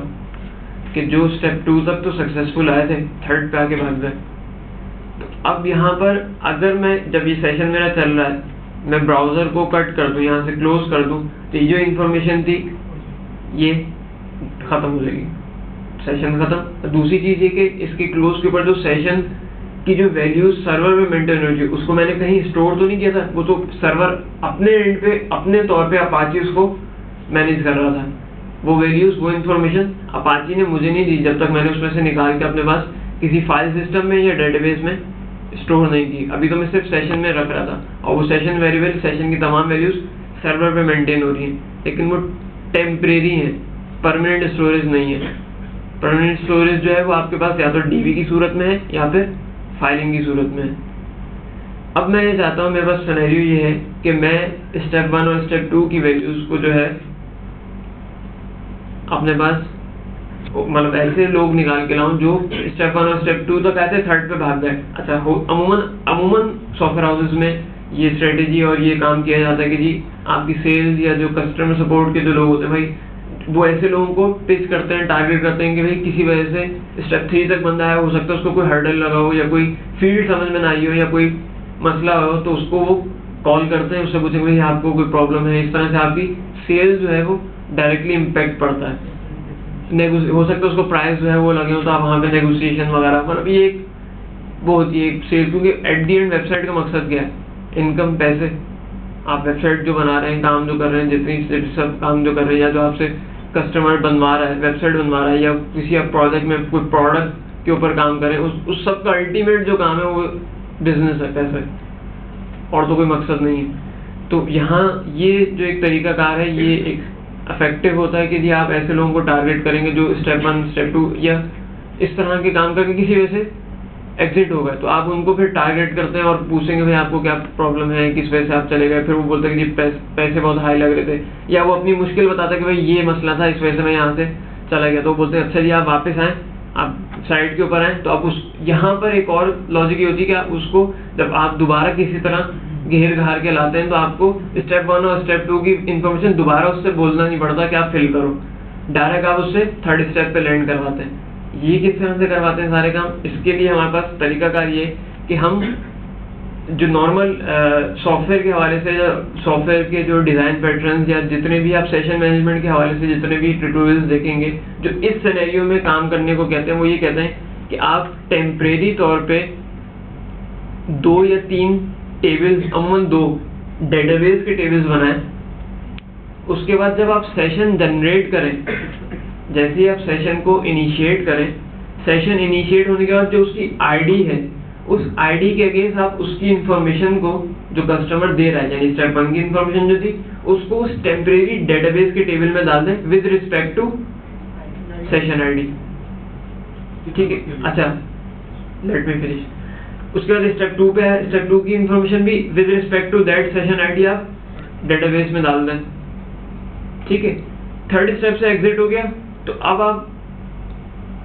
कि जो स्टेप 2 तक तो सक्सेसफुल आए थे, 3rd पे आके भाग गए। तो अब यहाँ पर अगर मैं, जब ये सेशन मेरा चल रहा है, मैं ब्राउजर को कट कर दूं, यहाँ से क्लोज कर दूं, तो ये जो इंफॉर्मेशन थी ये खत्म हो जाएगी, सेशन खत्म। दूसरी चीज ये कि इसके क्लोज के ऊपर जो सेशन की जो वैल्यूज सर्वर में मेंटेन हो रही, उसको मैंने कहीं स्टोर तो नहीं किया था, वो तो सर्वर अपने एंड पे अपने तौर पे अपाची उसको मैनेज कर रहा था। वो वैल्यूज, वो इंफॉर्मेशन अपाची ने मुझे नहीं दी जब तक मैंने उसमें से निकाल के अपने पास किसी फाइल सिस्टम में या डेटाबेस में स्टोर नहीं की। अभी तो मैं सिर्फ सेशन में रख रहा था, और वो सेशन वेरिएबल, सेशन की तमाम वैल्यूज सर्वर पे मेंटेन हो रही हैं, लेकिन वो टेम्परेरी है, परमानेंट स्टोरेज नहीं है। परमानेंट स्टोरेज जो है वो आपके पास या तो DB की सूरत में है या फिर फाइलिंग की सूरत में है। अब मैं ये चाहता हूँ, मेरे पास सिनेरियो ये है कि मैं स्टेप 1 और स्टेप 2 की वैल्यूज को जो है अपने पास, मतलब ऐसे लोग निकाल के लाऊं जो स्टेप 1 और स्टेप 2 तक आए थे, 3rd पे भाग गए। अच्छा, अमूमन सॉफ्टवेयर हाउसेज में ये स्ट्रेटेजी और ये काम किया जाता है कि जी आपकी सेल्स या जो कस्टमर सपोर्ट के जो लोग होते हैं भाई, वो ऐसे लोगों को पिच करते हैं, टारगेट करते हैं कि भाई किसी वजह से स्टेप 3 तक बंदा है, हो सकता है उसको कोई हर्डल लगा हो या कोई फील्ड समझ में ना आई हो या कोई मसला हो, तो उसको वो कॉल करते हैं, उससे पूछेंगे भाई आपको कोई प्रॉब्लम है। इस तरह से आपकी सेल्स जो है वो डायरेक्टली इम्पैक्ट पड़ता है। हो सकता है उसको प्राइस जो है वो लगे हो तो आप वहाँ पे नेगोशिएशन वगैरह, मतलब ये एक वो होती है सेल, क्योंकि एट दी एंड वेबसाइट का मकसद क्या है? इनकम, पैसे। आप वेबसाइट जो बना रहे हैं, काम जो कर रहे हैं, जितनी सब काम जो कर रहे हैं, या जो आपसे कस्टमर बनवा रहा है, वेबसाइट बनवा रहा है, या किसी आप प्रोजेक्ट में कोई प्रोडक्ट के ऊपर काम करें, उस सब का अल्टीमेट जो काम है वो बिजनेस है, पैसा है, और तो कोई मकसद नहीं है। तो यहाँ ये जो एक तरीकाकार है ये एक इफेक्टिव होता है कि जी आप ऐसे लोगों को टारगेट करेंगे जो स्टेप 1 स्टेप 2 या इस तरह के काम करके किसी वजह से एग्जिट हो गए, तो आप उनको फिर टारगेट करते हैं और पूछेंगे भाई आपको क्या प्रॉब्लम है, किस वजह से आप चले गए। फिर वो बोलते हैं कि जी पैसे बहुत हाई लग रहे थे, या वो अपनी मुश्किल बताता है कि भाई ये मसला था, इस वजह से मैं यहाँ से चला गया। तो वो बोलते हैं अच्छा जी आप वापस आएँ, आप साइट के ऊपर आएँ। तो आप उस यहाँ पर एक और लॉजिक ये होती है कि आप उसको जब आप दोबारा किसी तरह घेर घार के लाते हैं तो आपको स्टेप 1 और स्टेप 2 की इन्फॉर्मेशन दोबारा उससे बोलना नहीं पड़ता कि आप फिल करो, डायरेक्ट आप उससे 3rd स्टेप पे लैंड करवाते हैं। ये किस तरह से करवाते हैं सारे काम? इसके लिए हमारे पास तरीकाकार ये कि हम जो नॉर्मल सॉफ्टवेयर के हवाले से या सॉफ्टवेयर के जो डिज़ाइन पैटर्न्स या जितने भी आप सेशन मैनेजमेंट के हवाले से जितने भी ट्यूटोरियल्स देखेंगे जो इस सिनेरियो में काम करने को कहते हैं, वो ये कहते हैं कि आप टेम्परेरी तौर पे 2 या 3 टेबल्स, अमूमन 2 डेटाबेस के टेबल्स बनाएं। उसके बाद जब आप सेशन जनरेट करें, जैसे ही आप सेशन को इनिशिएट करें, सेशन इनिशिएट होने के बाद जो उसकी आईडी है, उस आईडी के अगेंस्ट आप उसकी इंफॉर्मेशन को जो कस्टमर दे रहा है, यानी स्टेप 1 की इंफॉर्मेशन जो थी उसको उस टेम्परेरी डेटाबेस के टेबल में डाल दें with respect to session ID. ठीक है, अच्छा लेट मी फिनिश। उसके बाद स्टेप 2 पे है, स्टेप 2 की इंफॉर्मेशन भी with respect to that session ID आप डेटाबेस में डाल दें। ठीक है, 3rd स्टेप से एग्जिट हो गया, तो अब आप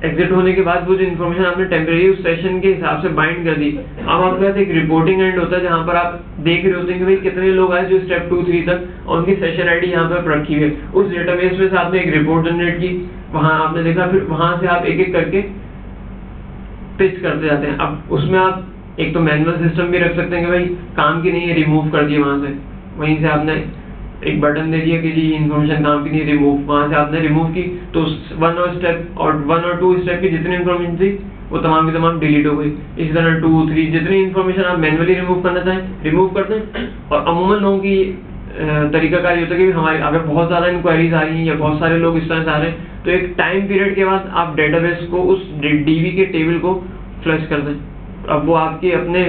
एग्जिट होने के बाद वो जो इन्फॉर्मेशन आपने टेम्परेरी उस सेशन के हिसाब से बाइंड कर दी, अब आपके पास एक रिपोर्टिंग एंड होता है जहाँ पर आप देख रहे होते हैं कि भाई कितने लोग आए जो स्टेप 2, 3 तक, और उनकी सेशन आईडी यहाँ पर रखी हुई है। उस डेटाबेस में से आपने एक रिपोर्ट जनरेट की, वहाँ आपने देखा, फिर वहाँ से आप एक एक करके पिच करते जाते हैं। अब उसमें आप एक तो मैनुअल सिस्टम भी रख सकते हैं कि भाई काम की नहीं है, रिमूव कर दिए वहाँ से, वहीं से आपने एक बटन दे दिया कि जी इन्फॉर्मेशन काम की नहीं, रिमूव, वहाँ से आपने रिमूव की, तो 1 और 2 स्टेप की जितनी इन्फॉर्मेशन थी वो तमाम की तमाम डिलीट हो गई। इसी तरह 2, 3 जितनी इन्फॉर्मेशन आप मैनुअली रिमूव करना चाहें रिमूव करते हैं। और अमूमन लोगों की तरीकाकार ये होता है कि हमारे अगर बहुत ज़्यादा इंक्वायरीज आ रही हैं या बहुत सारे लोग इस तरह से आ रहे हैं, तो एक टाइम पीरियड के बाद आप डेटाबेस को उस डीबी के टेबल को फ्लश कर दें। अब वो आपके अपने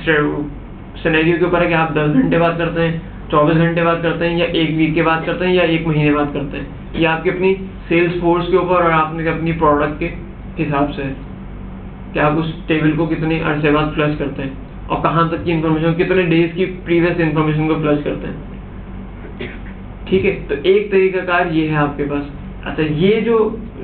सिनेरियो के ऊपर है कि आप 10 घंटे बाद करते हैं, 24 घंटे बाद करते हैं, या 1 वीक के बाद करते हैं, या 1 महीने बाद करते हैं। ये आपकी अपनी सेल्स फोर्स के ऊपर और आपने अपनी प्रोडक्ट के हिसाब से है कि आप उस टेबल को कितने अरसे बाद फ्लश करते हैं और कहाँ तक की इन्फॉर्मेशन, कितने डेज की प्रीवियस इन्फॉर्मेशन को फ्लश करते हैं। ठीक है, तो एक तरीकाकार ये है आपके पास। अच्छा, ये जो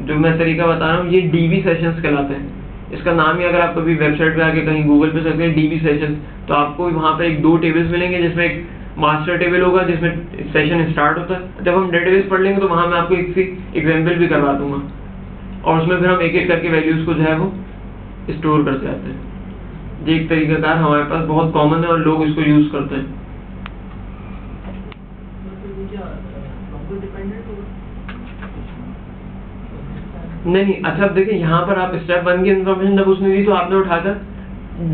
मैं तरीका बता रहा हूँ ये डीबी सेशंस कहलाते हैं। इसका नाम ही अगर आप कभी वेबसाइट पे आके कहीं गूगल पे सर्च करें डीबी सेशन, तो आपको वहाँ पे 2 टेबल्स मिलेंगे जिसमें एक मास्टर टेबल होगा जिसमें सेशन स्टार्ट होता है। जब हम डेटाबेस पढ़ लेंगे तो वहाँ मैं आपको एक एग्जाम्पल भी करवा दूंगा, और उसमें फिर हम एक एक करके वैल्यूज को जो है वो स्टोर करते जाते हैं। ये एक तरीकाकार हमारे पास बहुत कॉमन है और लोग इसको यूज करते हैं। नहीं, अच्छा अब देखिए यहाँ पर आप स्टेप 1 की इन्फॉर्मेशन जब उसने दी तो आपने उठाकर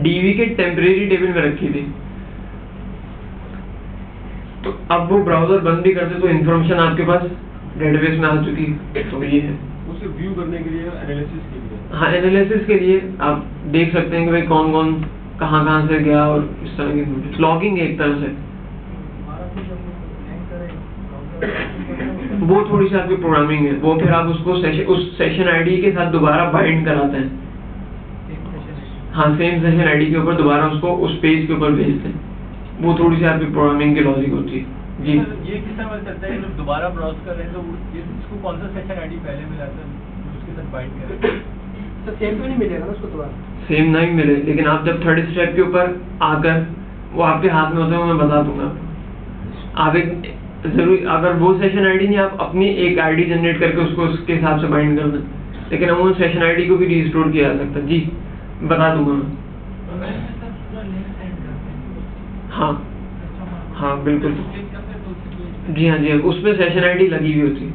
डीवी के टेम्परेरी टेबल में रखी थी, तो अब वो ब्राउजर बंद भी करते तो इन्फॉर्मेशन आपके पास डेटाबेस में आ चुकी है। तो ये है उसे व्यू करने के लिए, एनालिसिस के लिए। हाँ, एनालिसिस के लिए आप देख सकते हैं कि भाई कौन कौन कहाँ से गया और इस तरह की लॉगिंग है एक तरह से। वो थोड़ी सी आपकी प्रोग्रामिंग है, वो फिर आप उसको उस सेशन आईडी के साथ दोबारा बाइंड कराते हैं। हाँ, सेम सेशन आईडी के ऊपर दोबारा उसको उस पेज के ऊपर भेजते हैं। वो थोड़ी सी आपकी प्रोग्रामिंग की लॉजिक होती है। जी, ये किस तरह चलता है जब दोबारा ब्राउज कर रहे हैं तो इसको कौन सा सेशन आईडी पहले मिला था उसके साथ बाइंड करें? तो सेम तो नहीं मिलेगा ना उसको दोबारा? सेम नहीं मिले, लेकिन आप जब 3rd स्टेप के ऊपर आकर वो आपके हाथ में होते हैं, मैं बता दूंगा। आप एक जरूर अगर वो सेशन आईडी नहीं, आप अपनी एक आईडी जनरेट करके उसको उसके हिसाब से बाइंड कर दें, लेकिन हम उस सेशन आईडी को भी रिस्टोर किया जा सकता है। जी, बता दूंगा मैं। हाँ, हाँ बिल्कुल। क्लिक करते हैं तो उससे कोई जी हाँ जी हाँ, उसमें सेशन आईडी लगी हुई होती है।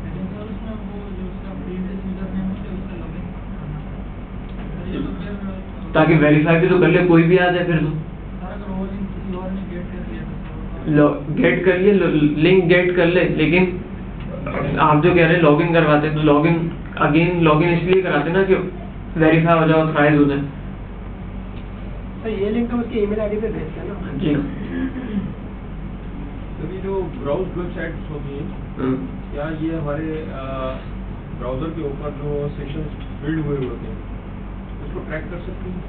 लेकिन सर उसमें वो जो उसका प्रीवियस यूजर नेम होता है उससे लॉगिन करना पड़ता है। ये तो फिर ताकि वेरीफाई भी तो कर ले, कोई भी आ जाए फिर तो। सर अगर वो लिंक किसी और ने गेट कर लिया तो गेट कर लिए, लिंक गेट कर ले, लेकिन आप जो कह रहे हैं लॉगिन करवाते हैं, तो लॉगिन अगेन लॉगिन इसलिए कराते हैं ना कि वेरीफाई हो जाए, ऑथराइज हो जाए। तो ये लिंक तो उसकी ईमेल आईडी पे भेजते हैं ना। जी अभी जो ब्राउज वेबसाइट्स होती हैं, हाँ। क्या ये हमारे ब्राउजर के ऊपर जो सेशंस बिल्ड हुए होते हैं उसको ट्रैक कर सकती हैं,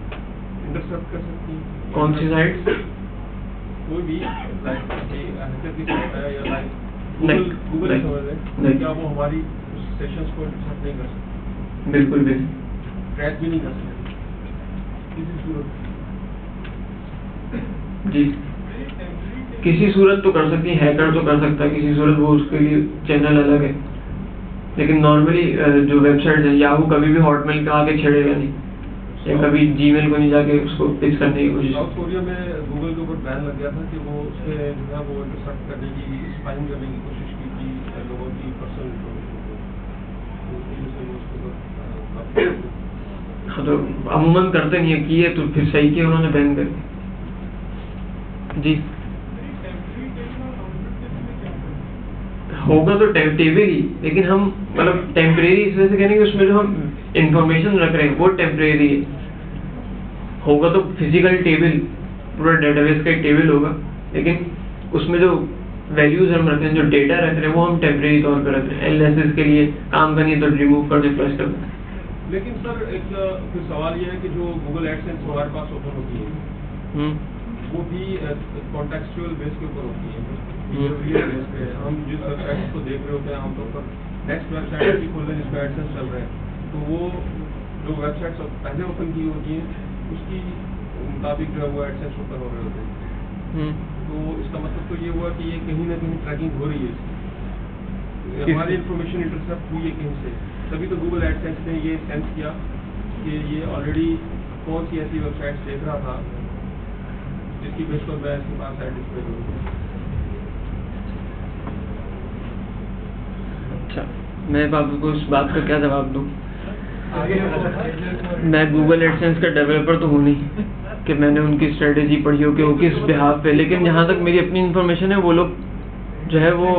इंटरसेप्ट कर सकती हैं? कौन सी साइट? कोई भी लाइक हैकर की साइट है या लाइक नहीं, गूगल नहीं, समझ नहीं। लें, क्या वो हमारी सेशंस को इंटरसेप्ट नहीं कर सकती, बिल्कुल भी। ट्रैक भी नहीं कर सकती किसी सूरत? जी किसी सूरत तो कर सकती है, हैकर तो कर सकता है किसी सूरत, वो उसके लिए चैनल अलग है। लेकिन नॉर्मली जो वेबसाइट है, याहू कभी भी हॉटमेल पे आके छेड़ेगा नहीं, या कभी जीमेल को नहीं जाके उसको पिच करने की कोशिश। साउथ कोरिया में गूगल के ऊपर बैन लग गया था कि वो उसके जो है वो इंटरसेप्ट करने की, स्पाइंग करने की कोशिश की थी लोगों की पर्सनल इन्फॉर्मेशन को, तो इस वजह से वो उसके ऊपर हाँ तो अमूमन करते नहीं है, किए तो फिर सही किया उन्होंने बैन कर दिया। जी होगा तो टेबल ही, लेकिन हम मतलब टेम्परेरी इस वजह से कहेंगे कि उसमें जो हम इंफॉर्मेशन रख रहे हैं वो टेम्परेरी है। होगा तो फिजिकल टेबल, पूरा डेटाबेस का एक टेबल होगा, लेकिन उसमें जो वैल्यूज हम रख रहे हैं, जो डेटा रख रहे हैं, वो हम टेम्परेरी तौर पर रख रहे हैं। एनालिसिस के लिए काम करनी है तो रिमूव कर दे, फ्लश कर दे। लेकिन सर एक फिर सवाल ये है कि जो गूगल एडसेंस हमारे पास ओपन होती है वो भी कॉन्टेक्चुअल बेस के ऊपर होती है, बिहेवियर बेस पे। हम जिस वेबसाइट को देख रहे होते हैं आमतौर पर नेक्स्ट वेबसाइट ऐसी खोल रहे हैं जिसमें एडसेंस चल रहे हैं, तो वो जो वेबसाइट्स पहले ओपन की होती हैं उसकी मुताबिक जो है वो एडसेंस ओपन हो रहे होते हैं। तो इसका मतलब तो ये हुआ कि ये कहीं ना कहीं ट्रैकिंग हो रही है इसकी, हमारी इन्फॉर्मेशन इंटरसेप्ट हुई है कहीं से, तभी तो गूगल एडसेंस ने ये सेंस किया कि ये ऑलरेडी कौन सी ऐसी वेबसाइट्स देख रहा था जिसकी बेस पर मैं इसके पास ऐड डिस्प्ले करूँ। अच्छा, मैं बाबू को इस बात का क्या जवाब दूं? मैं गूगल एडसेंस का डेवलपर तो हूँ नहीं कि मैंने उनकी स्ट्रेटेजी पढ़ी हो कि वो किस बिहाफ पे, लेकिन जहाँ तक मेरी अपनी इन्फॉर्मेशन है, वो लोग जो है वो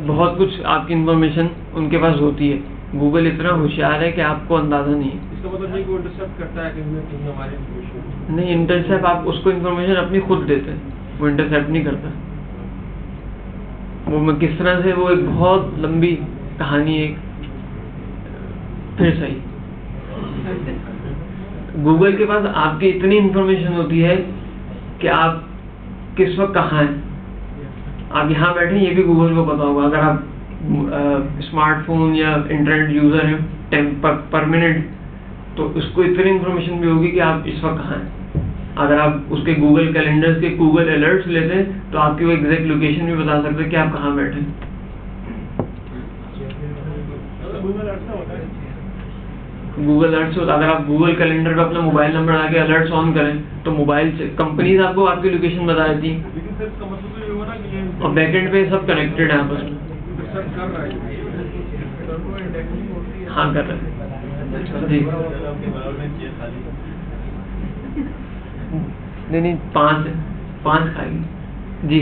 बहुत कुछ आपकी इन्फॉर्मेशन उनके पास होती है। गूगल इतना होशियार है कि आपको अंदाजा नहीं है। इसका मतलब नहीं कि वो इंटरसेप्ट करता है कहीं ना कहीं हमारी इन्फॉर्मेशन? नहीं, इंटरसेप्ट आप उसको इन्फॉर्मेशन अपनी खुद देते हैं, वो इंटरसेप्ट नहीं करता। वो मैं किस तरह से, वो एक बहुत लंबी कहानी है। फिर सही, गूगल के पास आपकी इतनी इन्फॉर्मेशन होती है कि आप किस वक्त कहाँ हैं। आप यहाँ बैठे ये भी गूगल को पता होगा। अगर आप स्मार्टफोन या इंटरनेट यूजर हैं परमानेंट, तो उसको इतनी इन्फॉर्मेशन भी होगी कि आप इस वक्त कहाँ हैं। अगर आप उसके गूगल कैलेंडर्स के गूगल अलर्ट्स लेते हैं तो आपकी वो एग्जैक्ट लोकेशन भी बता सकते हैं कि आप कहाँ बैठे हैं। गूगल अलर्ट्स होता है, अगर आप गूगल कैलेंडर पे अपना मोबाइल नंबर आके अलर्ट्स ऑन करें तो मोबाइल से कंपनीज आपको आपकी लोकेशन बता देती हैं। लेकिन सर इसका मतलब तो ये हुआ ना कि ये और बैकएंड पे सब कनेक्टेड है आपस में। इंटरसेप्ट कर रहा है। हाँ कर रहे हैं जी। नहीं, पाँच खाएगी जी।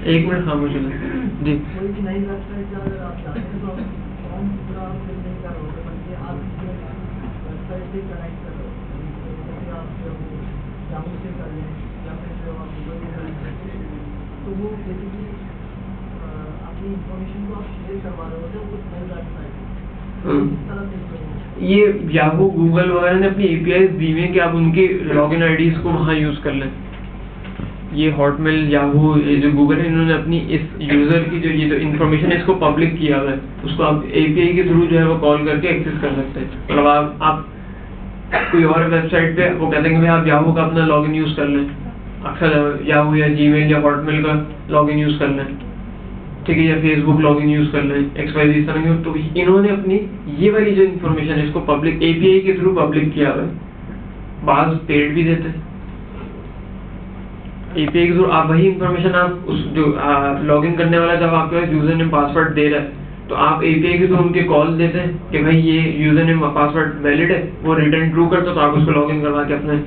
एक मिनट खामोश हो जी। तो वो बेसिकली अपनी इंफॉर्मेशन को आप शेयर करवा रहे होते हैं कुछ नई वेबसाइट इस तरह से। ये याहू गूगल वगैरह ने अपनी एपीआई दी हुई है कि आप उनकी लॉगिन आईडीज को वहाँ यूज कर लें। ये हॉटमेल, याहू, ये जो गूगल है, इन्होंने अपनी इस यूजर की जो ये जो इन्फॉर्मेशन है इसको पब्लिक किया हुआ है, उसको आप एपीआई के थ्रू जो है वो कॉल करके एक्सेस कर सकते हैं। मतलब आप कोई और वेबसाइट पे वो कहते हैं कि भाई आप याहू का अपना लॉगिन यूज कर लें, अक्सर याहू या जीमेल या हॉटमेल का लॉगिन यूज कर लें, ठीक है, या फेसबुक लॉगिन यूज कर लें, XYZ इस तरह की, तो इन्होंने अपनी ये वाली जो इन्फॉर्मेशन है इसको पब्लिक API के थ्रू पब्लिक किया हुआ है। बाज पेड भी देते हैं API के थ्रू। आप वही इन्फॉर्मेशन आप उस जो लॉगिन करने वाला जब आपके पास यूजर नेम पासवर्ड दे रहा है तो आप API के थ्रू उनके कॉल देते हैं कि भाई ये यूजर नेम पासवर्ड वैलिड है, वो रिटर्न ट्रू करते तो आप उसको लॉगिन करवा के अपने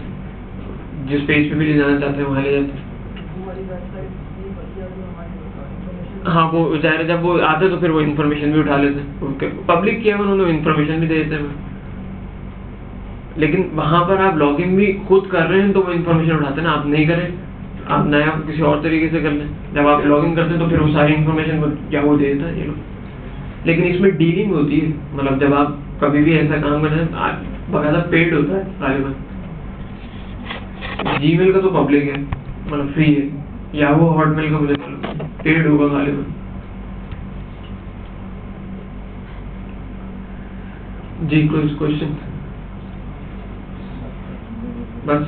जिस पेज पे भी ले जाना चाहते हैं वहाँ ले जाते हैं। हमारी वेबसाइट नहीं बल्कि अभी हमारी इन्फॉर्मेशन हाँ, वो ज़ाहिर है जब वो आते तो फिर वो इन्फॉर्मेशन भी उठा लेते हैं, पब्लिक किया उन्होंने इन्फॉर्मेशन भी दे देते हैं। लेकिन वहाँ पर आप लॉगिन भी खुद कर रहे हैं तो वो इन्फॉर्मेशन उठाते हैं ना, आप नहीं करें, आप नया किसी और तरीके से कर लें। जब आप लॉगिन करते हैं तो फिर वो सारी इन्फॉर्मेशन को क्या वो दे देता है ये लोग। लेकिन इसमें डीलिंग होती है, मतलब जब आप कभी भी ऐसा काम कर रहे हैं बकायदा पेड होता है गालिबन। जीमेल का तो पब्लिक है, मतलब फ्री है, या वो हॉटमेल का मुझे पेड होगा गालिबन। जी कोई क्वेश्चन? बस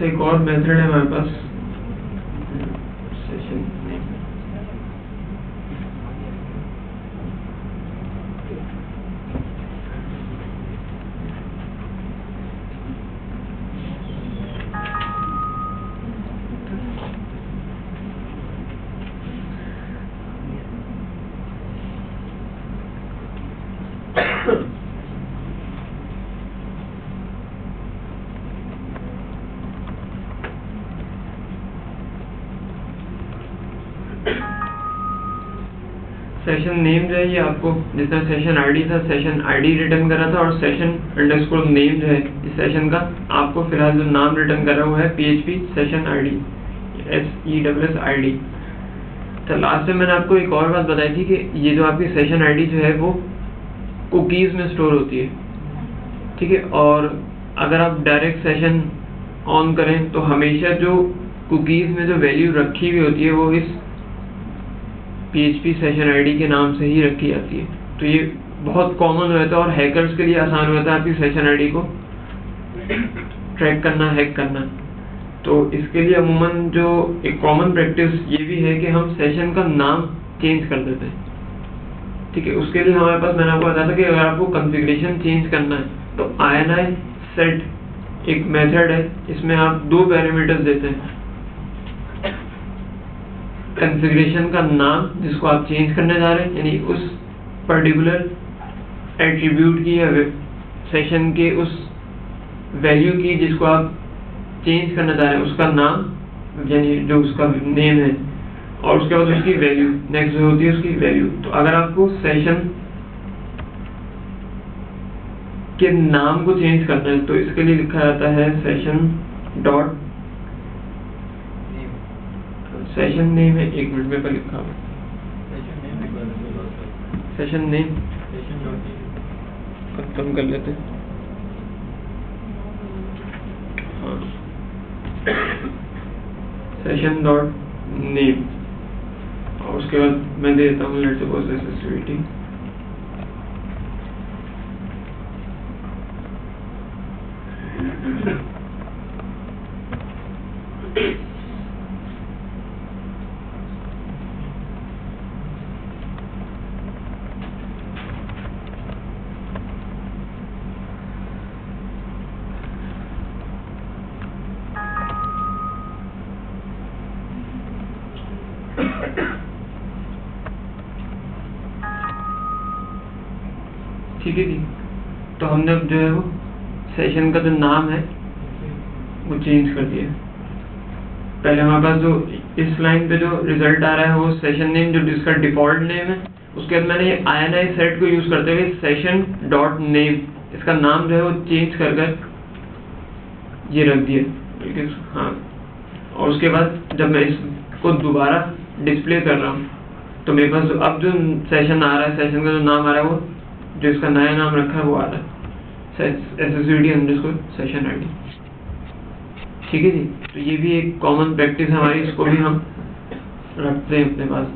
एक और मेथड है हमारे पास सेशन सेशन नेम जो है ये आपको जितना सेशन आईडी था सेशन आईडी रिटर्न करा था, और सेशन अंडरस्कोर नेम जो है इस सेशन का आपको फिलहाल जो नाम रिटर्न करा हुआ है PHP सेशन आईडी SESSID। तो लास्ट में मैंने आपको एक और बात बताई थी कि ये जो आपकी सेशन आईडी जो है वो कुकीज़ में स्टोर होती है, ठीक है। और अगर आप डायरेक्ट सेशन ऑन करें तो हमेशा जो कुकीज़ में जो वैल्यू रखी हुई होती है वो इस PHP सेशन आईडी के नाम से ही रखी जाती है। तो ये बहुत कॉमन हो जाता है और हैकर्स के लिए आसान हो जाता है आपकी सेशन आईडी को ट्रैक करना, हैक करना। तो इसके लिए अमूमन जो एक कॉमन प्रैक्टिस ये भी है कि हम सेशन का नाम चेंज कर देते हैं, ठीक है। उसके लिए हमारे पास मैंने आपको बताया था कि अगर आपको कॉन्फ़िगरेशन चेंज करना है तो INI सेट एक मेथड है, इसमें आप 2 पैरामीटर्स देते हैं, कॉन्फ़िगरेशन का नाम जिसको आप चेंज करने जा रहे हैं, यानी उस पर्टिकुलर एट्रीब्यूट की या सेशन के उस वैल्यू की जिसको आप चेंज करना चाह रहे हैं उसका नाम, यानी जो उसका नेम है, और उसके बाद उसकी वैल्यू नेक्स्ट जो होती है उसकी वैल्यू। तो अगर आपको सेशन के नाम को चेंज करना है तो इसके लिए लिखा जाता है सेशन नेम है, 1 मिनट में पर लिखा हुआ सेशन नेम कंफर्म कर लेते हैं। हाँ, सेशन डॉट नेम, और उसके बाद मैं देता हूँ लेट्स सपोज SSVT। ठीक है जी। तो हमने अब जो है वो सेशन का जो नाम है वो चेंज कर दिया। पहले हमारे पास जो इस लाइन पे जो रिजल्ट आ रहा है वो सेशन नेम जो जिसका डिफॉल्ट नेम है, उसके बाद मैंने ये INI सेट को यूज करते हुए सेशन डॉट नेम इसका नाम जो है वो चेंज कर ये रख दिया, बल्कि हाँ। और उसके बाद जब मैं इसको दोबारा डिस्प्ले कर रहा हूँ तो मेरे पास अब जो सेशन आ रहा है, सेशन का जो नाम आ रहा है वो जो इसका नया नाम रखा है वो आ रहा है SSVT_session ID। ठीक है जी। तो ये भी एक कॉमन प्रैक्टिस है हमारी, इसको भी हम रखते हैं अपने पास।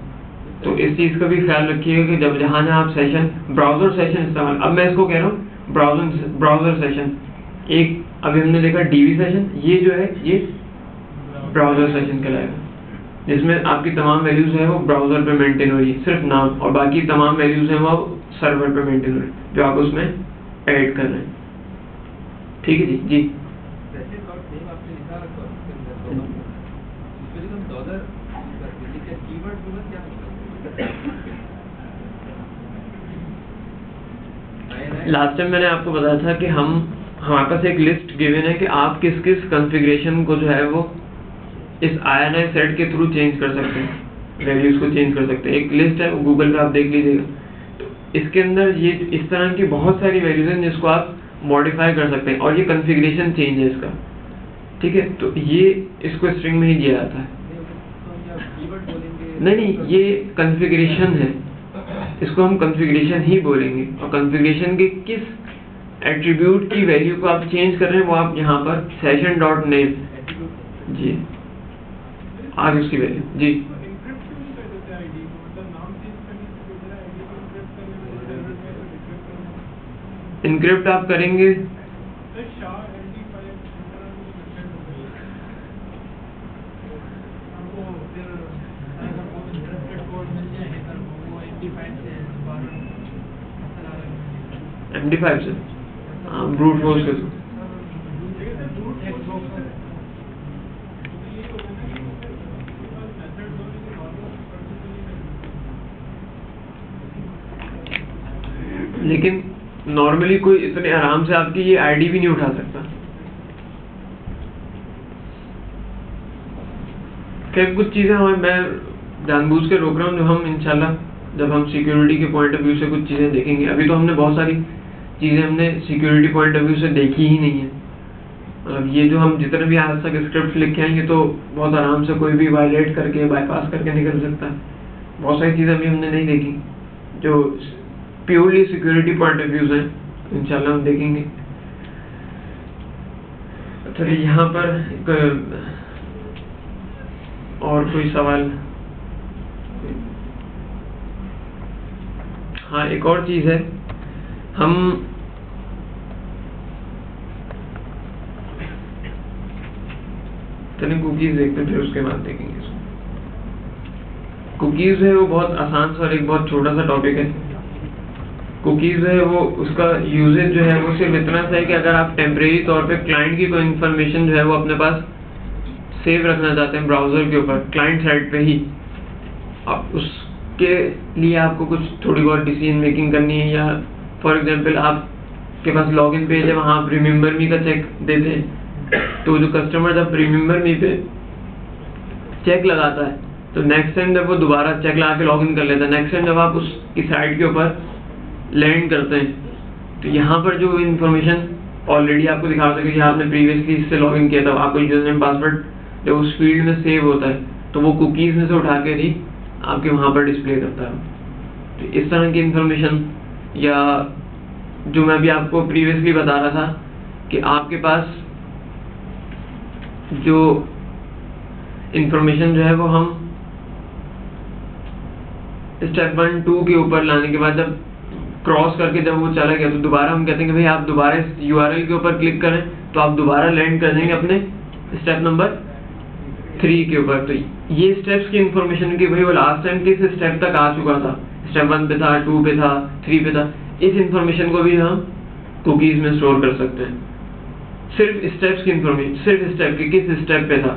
तो इस चीज़ का भी ख्याल रखिएगा कि जब जहाँ आप सेशन ब्राउज़र सेशन इस्तेमाल, अब मैं इसको कह रहा हूँ ब्राउज़र सेशन, एक अभी हमने देखा डीवी सेशन, ये जो है ये ब्राउज़र सेशन कहलाएगा, जिसमें आपकी तमाम वैल्यूज है वो ब्राउज़र पे मेंटेन हो रही है, सिर्फ नाम, और बाकी तमाम वैल्यूज हैं वो सर्वर पे मेंटेन हो रही है जो आप उसमें ऐड कर रहे हैं। ठीक है जी। जी लास्ट टाइम मैंने आपको बताया था कि हमारे पास एक लिस्ट गिवन है कि आप किस किस कॉन्फ़िगरेशन को जो है वो इस INI सेट के थ्रू चेंज कर सकते हैं, वैल्यूज को चेंज कर सकते हैं। एक लिस्ट है, वो गूगल पे आप देख लीजिएगा। तो इसके अंदर ये इस तरह की बहुत सारी वैल्यूज हैं जिसको आप मॉडिफाई कर सकते हैं, और ये कॉन्फ़िगरेशन चेंज है इसका। ठीक है, तो ये इसको स्ट्रिंग में ही दिया जाता है। नहीं, ये कॉन्फ़िगरेशन है, इसको हम कॉन्फ़िगरेशन ही बोलेंगे, और कॉन्फ़िगरेशन के किस एट्रीब्यूट की वैल्यू को आप चेंज कर रहे हैं वो आप यहाँ पर session.name, जी आज उसकी वैल्यू। जी इनक्रिप्ट आप करेंगे MD5 से, हाँ ब्रूट फोर्स के थ्रू। लेकिन नॉर्मली कोई इतने आराम से आपकी ये आईडी भी नहीं उठा सकता। खैर कुछ चीज़ें मैं जानबूझ के रोक रहा हूँ, जो हम इंशाल्लाह जब हम सिक्योरिटी के पॉइंट ऑफ व्यू से कुछ चीज़ें देखेंगे। अभी तो हमने बहुत सारी चीज़ें हमने सिक्योरिटी पॉइंट ऑफ व्यू से देखी ही नहीं है। मतलब ये जो हम जितने भी आज तक स्क्रिप्ट लिखे हैं, ये तो बहुत आराम से कोई भी वायलेट करके बाईपास करके निकल सकता है। बहुत सारी चीज़ें अभी हमने नहीं देखी जो purely security point of views हैं, इंशाल्लाह हम देखेंगे। अच्छा, यहाँ पर एक और कोई सवाल? हाँ, एक और चीज़ है, हम चलिए कुकीज़ देखते हैं, फिर उसके बाद देखेंगे इसको। कुकीज़ है वो बहुत आसान सा और एक बहुत छोटा सा टॉपिक है। कुकीज़ है वो उसका यूजेज जो है वो सिर्फ इतना सा है कि अगर आप टेम्परेरी तौर पे क्लाइंट की कोई इन्फॉर्मेशन जो है वो अपने पास सेव रखना चाहते हैं ब्राउज़र के ऊपर, क्लाइंट साइड पे ही, आप उसके लिए आपको कुछ थोड़ी बहुत डिसीजन मेकिंग करनी है, या फॉर एग्जांपल आपके पास लॉगिन पेज है, वहाँ आप रिमेंबर मी का चेक देते हैं, तो जो कस्टमर जब रिमेंबर मी पे चेक लगाता है तो नेक्स्ट टाइम जब वो दोबारा चेक लगा के लॉगिन कर लेता है, नेक्स्ट टाइम जब आप उसकी साइट के ऊपर लैंड करते हैं तो यहाँ पर जो इन्फॉर्मेशन ऑलरेडी आपको दिखा सकते हैं कि आपने प्रीवियसली इससे लॉगिन किया था, आपको यूजर नेम पासवर्ड जब उस फील्ड में सेव होता है तो वो कुकीज़ में से उठा के ही आपके वहाँ पर डिस्प्ले करता है। तो इस तरह की इन्फॉर्मेशन, या जो मैं भी आपको प्रीवियसली बता रहा था कि आपके पास जो इन्फॉर्मेशन जो है वो हम स्टेप 1 2 के ऊपर लाने के बाद जब क्रॉस करके जब वो चला गया तो दोबारा हम कहते हैं कि भाई आप दोबारा इस URL के ऊपर क्लिक करें तो आप दोबारा लैंड कर देंगे अपने स्टेप नंबर 3 के ऊपर। तो ये स्टेप्स की इन्फॉर्मेशन कि भाई वो लास्ट टाइम किस स्टेप तक आ चुका था, स्टेप 1 पे था, 2 पे था, 3 पे था, इस इन्फॉर्मेशन को भी हम कुकीज़ में स्टोर कर सकते हैं। सिर्फ स्टेप्स की इन्फॉर्मेशन, सिर्फ स्टेप के किस स्टेप पे था,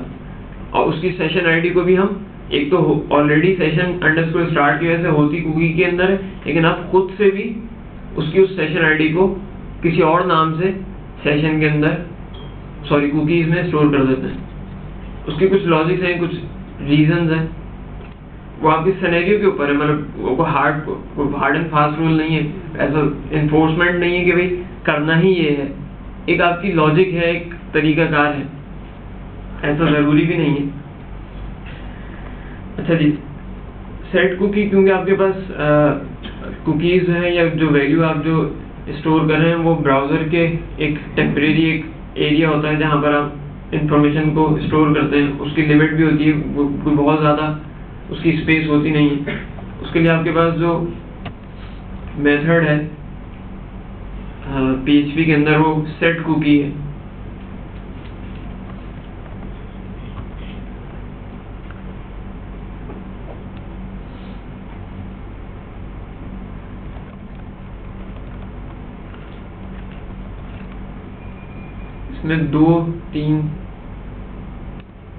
और उसकी सेशन आईडी को भी हम, एक तो ऑलरेडी सेशन अंडरस्कोर स्टार्ट की वजह से होती कुकी के अंदर है, लेकिन आप खुद से भी उसकी उस सेशन आईडी को किसी और नाम से सेशन के अंदर कुकीज़ में स्टोर कर देते हैं। उसके कुछ लॉजिक्स हैं, कुछ रीजंस हैं, वो आपके सिनेरियो के ऊपर है। मतलब वो हार्ड एंड फास्ट रूल नहीं है, ऐसा इन्फोर्समेंट नहीं है कि भाई करना ही ये है। एक आपकी लॉजिक है, एक तरीकाकार है, ऐसा ज़रूरी भी नहीं है। अच्छा जी, सेट कुकी, क्योंकि आपके पास कुकीज़ हैं या जो वैल्यू आप जो स्टोर कर रहे हैं वो ब्राउज़र के एक टेम्परेरी एक एरिया होता है जहाँ पर आप इंफॉर्मेशन को स्टोर करते हैं, उसकी लिमिट भी होती है, वो बहुत ज़्यादा उसकी स्पेस होती नहीं है। उसके लिए आपके पास जो मेथड है PHP के अंदर वो सेट कुकी है। इसमें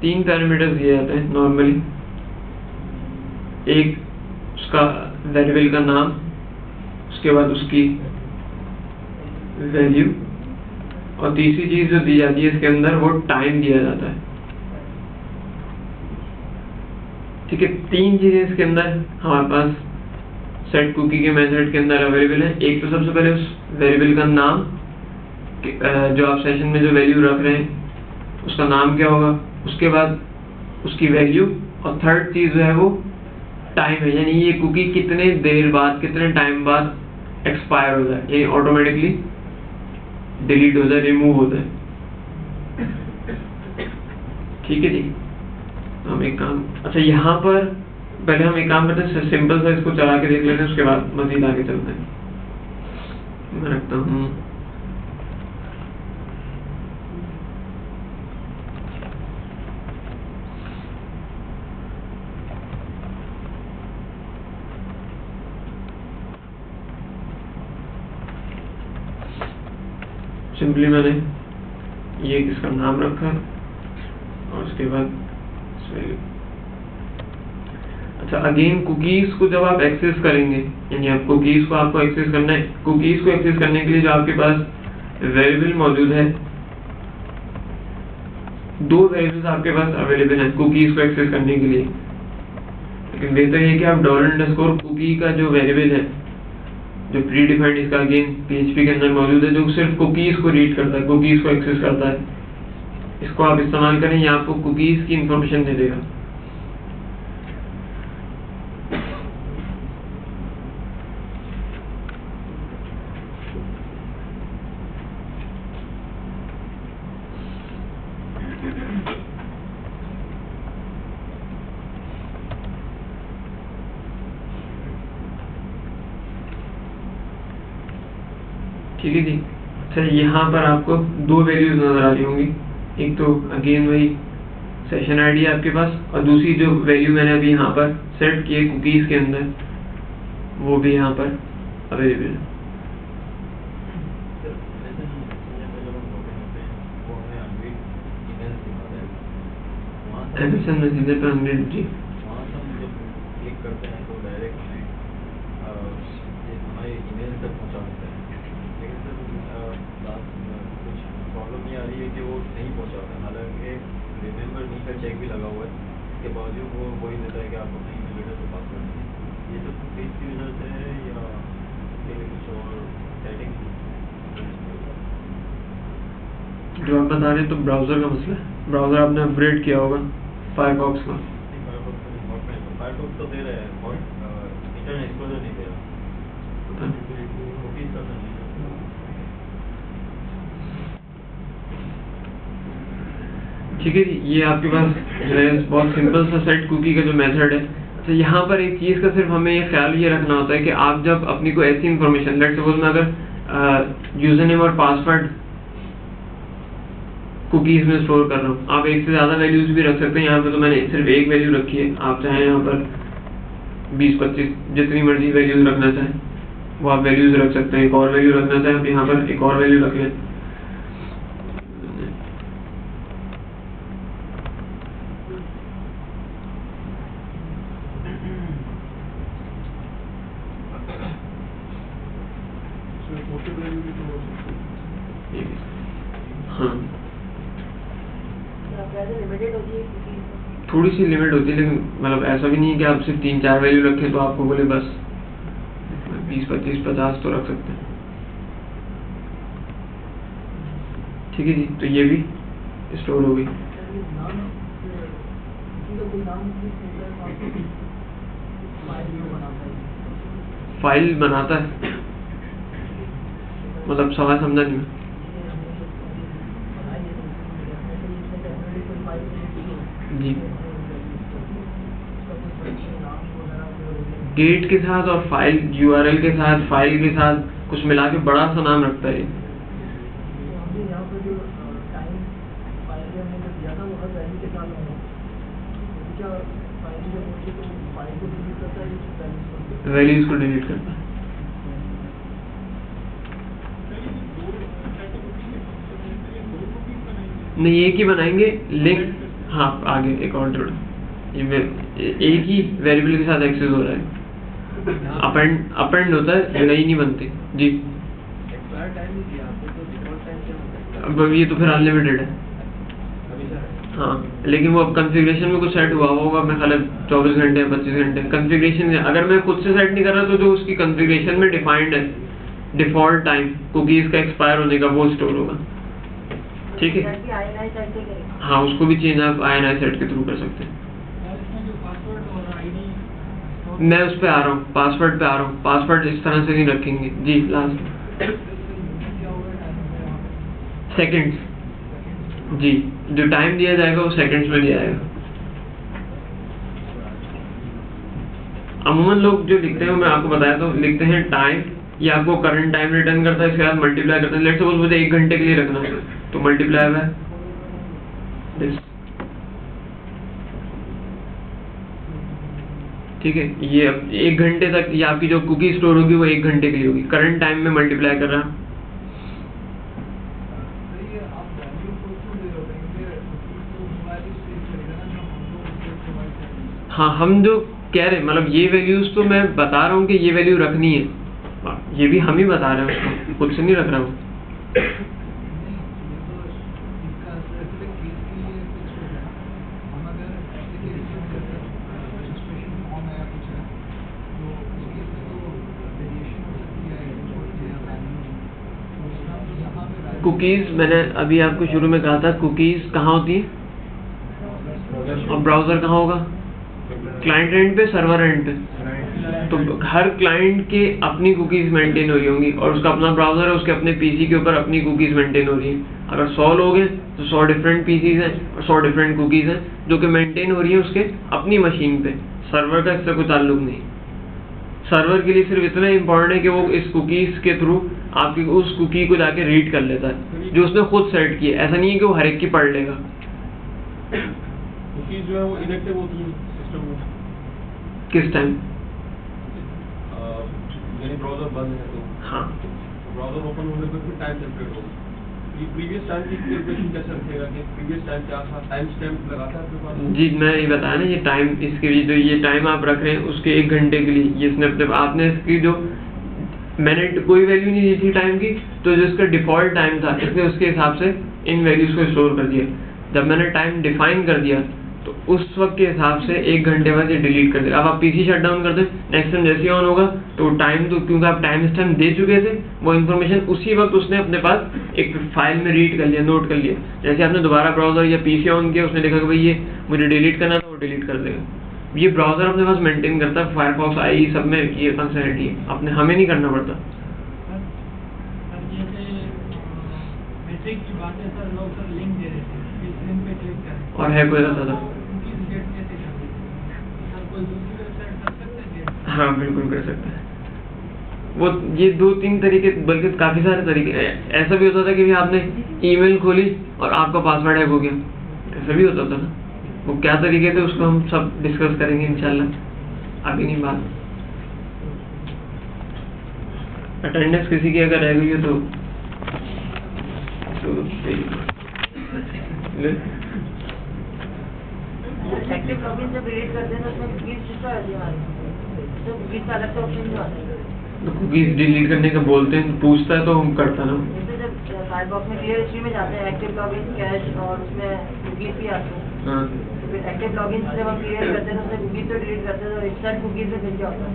तीन पैरामीटर्स दिए जाते हैं नॉर्मली। एक उसका वेरिएबल का नाम, उसके बाद उसकी वैल्यू, और तीसरी चीज जो दी जाती है इसके अंदर वो टाइम दिया जाता है। ठीक है, तीन चीजें इसके अंदर हमारे पास सेट कुकी के मेथड के अंदर अवेलेबल है। एक तो सबसे पहले उस वेरिएबल का नाम, जो आप सेशन में जो वैल्यू रख रहे हैं उसका नाम क्या होगा, उसके बाद उसकी वैल्यू, और थर्ड चीज जो है वो टाइम है, यानी ये कुकी कितने देर बाद, कितने टाइम बाद एक्सपायर हो जाए, ये ऑटोमेटिकली डिलीट हो जाए, रिमूव हो जाए। ठीक है जी। हम एक काम, अच्छा यहाँ पर पहले हम एक काम करते हैं, सिंपल सा इसको चला के देख लेते हैं, उसके बाद मजीद आगे चलते हैं। मैं रखता हूँ सिंपली, मैंने ये इसका नाम रखा और उसके बाद अच्छा, अगेन कुकीज को जब आप एक्सेस करेंगे, यानी आप कुकीज को आपको एक्सेस करना है, कुकीज को एक्सेस करने के लिए जो आपके पास वेरिएबल मौजूद है, दो वेरिएबल्स आपके पास अवेलेबल है कुकीज को एक्सेस करने के लिए। लेकिन बेहतर है कि आप $_cookie का जो वेरिएबल है, जो प्री डिफाइंड इसका अगेन PHP के अंदर मौजूद है, जो सिर्फ कुकीज को रीड करता है, कुकीज को एक्सेस करता है, इसको आप इस्तेमाल करें, ये आपको कुकीज की इंफॉर्मेशन दे देगा। ठीक है जी। अच्छा, यहाँ पर आपको दो वैल्यूज नजर आ रही होंगी, एक तो अगेन वही सेशन आईडी है आपके पास, और दूसरी जो वैल्यू मैंने अभी यहाँ पर सेट की है कुकीज के अंदर, वो भी यहाँ पर अवेलेबल है। एमएसएन मैसेंजर पर अनग्रीड जी, क्लिक करते हैं तो डायरेक्ट हमारे ईमेल तक पहुंचा देते हैं। लेकिन सर कुछ प्रॉब्लम ये आ रही है कि वो नहीं पहुंचाता, हालांकि रिमेंबर नहीं का चेक भी लगा हुआ है, इसके बावजूद वो वही देता है कि आप अपना ईमेल एड्रेस और पासवर्ड दीजिए। ये सब पेज की वजह से है या कुछ और सेटिंग जो आप बता रहे हैं तो ब्राउजर का मसला है। ब्राउजर आपने अपग्रेड किया होगा फायरफॉक्स का। फायरफॉक्स तो दे रहे हैं और इंटरनेट एक्सप्लोरर नहीं दे रहा। ठीक है जी, ये आपके पास जो है बहुत सिंपल सा सेट कुकी का जो मेथड है। तो यहाँ पर एक चीज़ का सिर्फ हमें ये ख्याल ये रखना होता है कि आप जब अपनी कोई ऐसी इंफॉर्मेशन, लेट्स सपोज मैं अगर यूजर नेम और पासवर्ड कुकीज में स्टोर कर रहा हूँ, आप एक से ज़्यादा वैल्यूज भी रख सकते हैं। यहाँ पे तो मैंने सिर्फ एक वैल्यू रखी है, आप चाहें यहाँ पर 20-25 जितनी मर्जी वैल्यूज रखना चाहें वो आप वैल्यूज रख सकते हैं। एक और वैल्यू रखना चाहें आप यहाँ पर एक और वैल्यू रख लें। हाँ, थोड़ी सी लिमिट होती है, लेकिन मतलब ऐसा भी नहीं है कि आप सिर्फ 3-4 वैल्यू रखें तो आपको बोले बस 20-25-50 तो रख सकते हैं। ठीक है जी, तो ये भी स्टोर हो गई। फाइल बनाता है, मतलब सवाल समझा नहीं मैं। जी गेट के साथ और फाइल URL के साथ, फाइल के साथ कुछ मिला के बड़ा सा नाम रखता है। हमने यहाँ पर जो टाइम फाइल में हमने जो दिया था वो हर वैल्यू के साथ होगा, तो क्या फाइल जब होगी तो फाइल को डिलीट करता है या वैल्यूज को डिलीट करता है। नहीं, एक ही बनाएंगे, लिंक, हाँ आगे एक और जोड़, ये एक ही वेरिएबल के साथ एक्सेस हो रहा है, अपेंड होता है, नई नहीं बनती जी। अब ये तो फिर अनलिमिटेड है, हाँ, लेकिन वो अब कॉन्फ़िगरेशन में कुछ सेट हुआ होगा, मैं ख्याल 24 घंटे या 25 घंटे कॉन्फ़िगरेशन। अगर मैं खुद से सेट नहीं कर रहा तो जो उसकी कॉन्फ़िगरेशन में डिफाइंड है डिफ़ॉल्ट टाइम कुकीज़ का एक्सपायर होने का, वो स्टोर होगा, ठीक है। हाँ, उसको भी चेंज आप INI सेट के थ्रू कर सकते हैं। मैं उस पे आ रहा हूँ, पासवर्ड पे आ रहा हूँ। पासवर्ड इस तरह से नहीं रखेंगे जी। लास्ट सेकंड्स जी, जो टाइम दिया जाएगा वो सेकंड्स में दिया जाएगा। अमूमन लोग जो लिखते हैं, मैं आपको बताया तो लिखते हैं टाइम, ये आपको करंट टाइम रिटर्न करता है, इसके बाद मल्टीप्लाई करता है। लेट्स सपोज मुझे 1 घंटे के लिए रखना है तो मल्टीप्लाई हुआ है दिस, ठीक है। ये अब 1 घंटे तक ये आपकी जो कुकी स्टोर होगी वो 1 घंटे के लिए होगी, करंट टाइम में मल्टीप्लाई कर रहा। हाँ, हम जो कह रहे हैं मतलब ये वैल्यूज तो मैं बता रहा हूँ कि ये वैल्यू रखनी है, ये भी हम ही बता रहे हैं, उसको खुद से नहीं रख रहा हूँ। कुकीज़ मैंने अभी आपको शुरू में कहा था, कुकीज़ कहाँ होती है और ब्राउज़र कहाँ होगा? क्लाइंट एंड पे, सर्वर एंड पे। तो हर क्लाइंट के अपनी कुकीज़ मेंटेन हो रही होंगी और उसका अपना ब्राउज़र है, उसके अपने पीसी के ऊपर अपनी कुकीज़ मेंटेन हो रही हैं। अगर 100 लोग हैं तो 100 डिफरेंट पीसीज हैं और 100 डिफरेंट कुकीज़ हैं जो कि मेंटेन हो रही हैं उसके अपनी मशीन पे। सर्वर का इससे कोई ताल्लुक नहीं। सर्वर के लिए सिर्फ इतना इम्पोर्टेंट है कि वो इस कुकीज़ के थ्रू आपकी उस कुकी को जाके रीड कर लेता है जो उसने खुद सेट की है। ऐसा नहीं है कि वो हर एक की पढ़ लेगा। कुकीज़ जो है वो इनएक्टिव होती है सिस्टम में किस टाइम? यानी ब्राउज़र बंद है तो हाँ, ब्राउज़र ओपन होने पर फिर टाइम कैलकुलेट होगा। ये प्रीवियस टाइम की कैलकुलेशन कैसे रखेगा कि प्रीवियस टाइम क्या था? टाइम स्टैम्प लगाता है आपके पास? जी, मैं ये बताया ना, ये टाइम, इसके लिए जो ये टाइम आप रख रहे हैं उसके 1 घंटे के लिए ये इसने अपने आपने इसकी जो मैंने कोई वैल्यू नहीं दी थी टाइम की, तो जो इसका डिफ़ॉल्ट टाइम था इसने उसके हिसाब से इन वैल्यूज़ को स्टोर कर दिया। जब मैंने टाइम डिफाइन कर दिया तो उस वक्त के हिसाब से 1 घंटे बाद ये डिलीट कर दे। अब आप पीसी शट डाउन कर दें, नेक्स्ट टाइम जैसे ही ऑन होगा तो टाइम, तो क्योंकि आप टाइम स्टैम्प दे चुके थे, वो इन्फॉर्मेशन उसी वक्त उसने अपने पास एक फाइल में रीड कर लिया, नोट कर लिया। जैसे आपने दोबारा ब्राउज़र या पीसी ऑन किया, उसने देखा कि भाई ये मुझे डिलीट करना था, वो डिलीट कर देगा। ये ब्राउज़र अपने पास मेंटेन करता है, फायरफॉक्स आई सब में ये फंक्शनलिटी है, अपने हमें नहीं करना पड़ता। की बात है सर, लोग सर लिंक दे देते हैं, इस लिंक पे क्लिक करें और है कोई रहता था सर, कोई दूसरी वेबसाइट कर सकते हैं? हाँ बिल्कुल कर सकते हैं। वो ये 2-3 तरीके, बल्कि काफ़ी सारे तरीके। ऐसा भी होता था कि भी आपने ईमेल खोली और आपका पासवर्ड हैक हो गया, ऐसा भी होता था ना। वो क्या तरीके थे उसको हम सब डिस्कस करेंगे इंशाल्लाह, अभी नहीं बात। अटेंडेंस किसी की अगर रह गई है तो एक्टिव लॉगिन जब डिलीट करते हैं तो उसमें कुकीज़ किसका आती है? तो कुकीज़ का अलग से ऑप्शन जो आता है, तो कुकीज़ डिलीट करने का बोलते हैं, पूछता है तो हम करता ना। जैसे जब फायरफॉक्स में क्लियर हिस्ट्री में जाते हैं एक्टिव लॉगिन कैश और उसमें कुकीज़ भी आते हैं। हाँ, तो फिर एक्टिव लॉगिन जब हम क्लियर करते हैं तो उसमें कुकीज़ तो डिलीट करते हैं, तो इंस्टेंट कुकीज़ में फिर क्या होता है?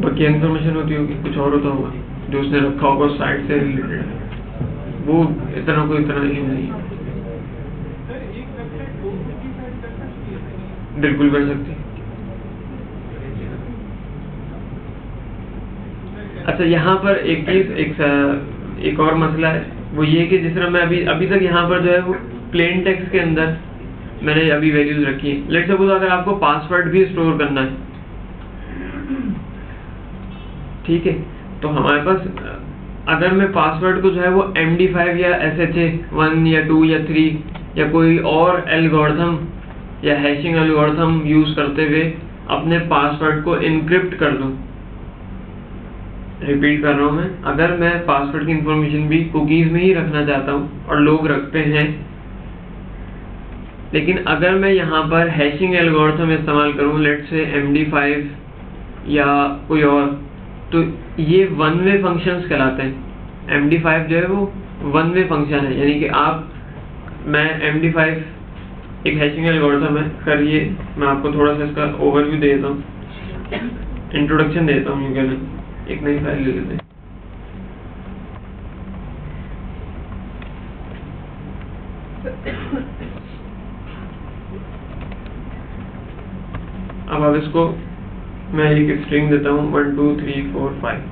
बाकी इन्फॉर्मेशन होती होगी, कुछ और होता होगा जो उसने रखा होगा साइट से रिलेटेड, वो इतना कोई इतना इशू नहीं है। बिल्कुल कर सकती है। अच्छा, यहाँ पर एक चीज़, एक और मसला है, वो ये कि जिस तरह मैं अभी तक यहाँ पर जो है वो प्लेन टेक्स्ट के अंदर मैंने अभी वैल्यूज रखी है। लेट्स सपोज अगर आपको पासवर्ड भी स्टोर करना है ठीक है, तो हमारे पास अगर मैं पासवर्ड को जो है वो MD5 या SHA 1 या 2 या 3 या कोई और एल्गोरिथम या हैशिंग एल्गोरिथम यूज करते हुए अपने पासवर्ड को इनक्रिप्ट कर दूं, रिपीट कर रहा हूं मैं, अगर मैं पासवर्ड की इंफॉर्मेशन भी कुकीज में ही रखना चाहता हूं और लोग रखते हैं, लेकिन अगर मैं यहाँ पर हैशिंग एल्गोरिथम इस्तेमाल करूँ, लेट्स से MD5 या कोई और, तो ये वन वे फंक्शंस कहलाते हैं। MD5 जो है वो वन वे फंक्शन है, यानी कि मैं MD5 एक हैशिंग एल्गोरिथम है, करिए मैं आपको थोड़ा सा इसका ओवरव्यू दे देता हूँ, इंट्रोडक्शन देता हूँ, यूँ कहना एक नई फाइल ले लेते हैं। अब इसको मैं एक स्ट्रिंग देता हूँ 1 2 3 4 5।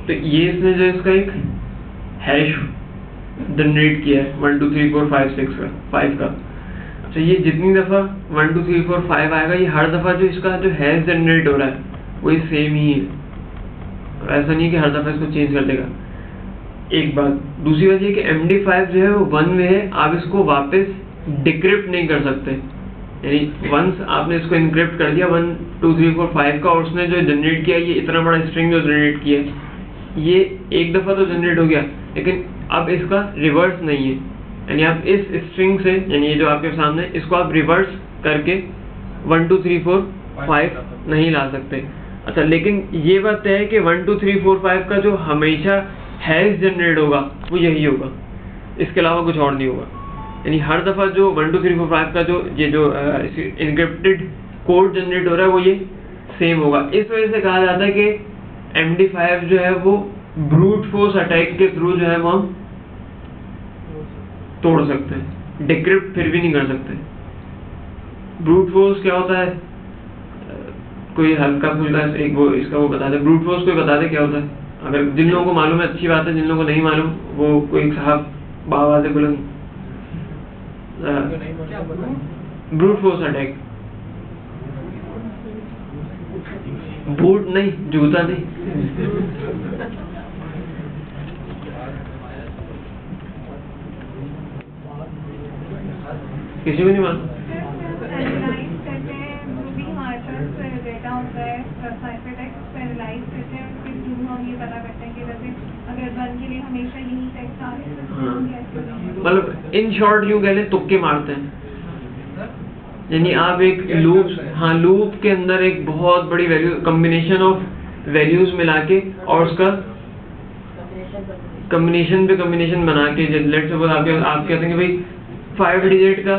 तो ये इसने जो इसका एक हैश जनरेट किया है 1 2 3 4 5 6 का 5 का। अच्छा, ये जितनी दफ़ा 1 2 3 4 5 आएगा, ये हर दफ़ा जो इसका जो हैश जनरेट हो रहा है वही सेम ही है, ऐसा नहीं है कि हर दफ़ा इसको चेंज कर देगा। एक बात, दूसरी बात ये कि MD5 जो है वो वन वे है, आप इसको वापस डिक्रिप्ट नहीं कर सकते, यानी वंस आपने इसको इनक्रिप्ट कर दिया 1 2 3 4 5 का, और उसने जो जनरेट किया, ये इतना बड़ा स्ट्रिंग जो जनरेट किया है, ये एक दफ़ा तो जनरेट हो गया, लेकिन अब इसका रिवर्स नहीं है, यानी आप इस स्ट्रिंग से, यानी ये जो आपके सामने, इसको आप रिवर्स करके 1 2 3 4 5 नहीं ला सकते। अच्छा, लेकिन ये बात है कि 1 2 3 4 5 का जो हमेशा हैश जनरेट होगा वो यही होगा, इसके अलावा कुछ और नहीं होगा, यानी हर दफ़ा जो 1 2 3 4 5 का जो ये जो इनक्रिप्टेड कोड जनरेट हो रहा है वो ये सेम होगा। इस वजह से कहा जाता है कि MD5 जो है वो ब्रूट फोर्स अटैक के थ्रू जो है वो हम तोड़ सकते हैं, डिक्रिप्ट फिर भी नहीं कर सकते। ब्रूट फोर्स क्या होता है, कोई हल्का फुल्का एक वो इसका वो बता दे, ब्रूट फोर्स कोई बता दे क्या होता है, अगर जिन लोगों को मालूम है अच्छी बात है, जिन लोगों को नहीं मालूम वो कोई साहब बाबा से बुलंद। ब्रूट फोर्स अटैक, बूट नहीं, जूता नहीं, किसी को नहीं मालूम। डेटा होता है साइफरटेक्स्ट पैरालाइज करते हैं, फिर जो हम ये पता करते हैं कि जैसे अगर वन के लिए हमेशा यही टेक्स्ट आ रहे हैं, मतलब इन शॉर्ट यूं कह लें तुक्के मारते हैं, यानी आप एक लूप, हाँ लूप के अंदर एक बहुत बड़ी वैल्यू, कम्बिनेशन ऑफ वैल्यूज मिला के और उसका कम्बिनेशन पे कम्बिनेशन बना के, लेट्स सपोज आप कहते हैं कि भाई 5 डिजिट का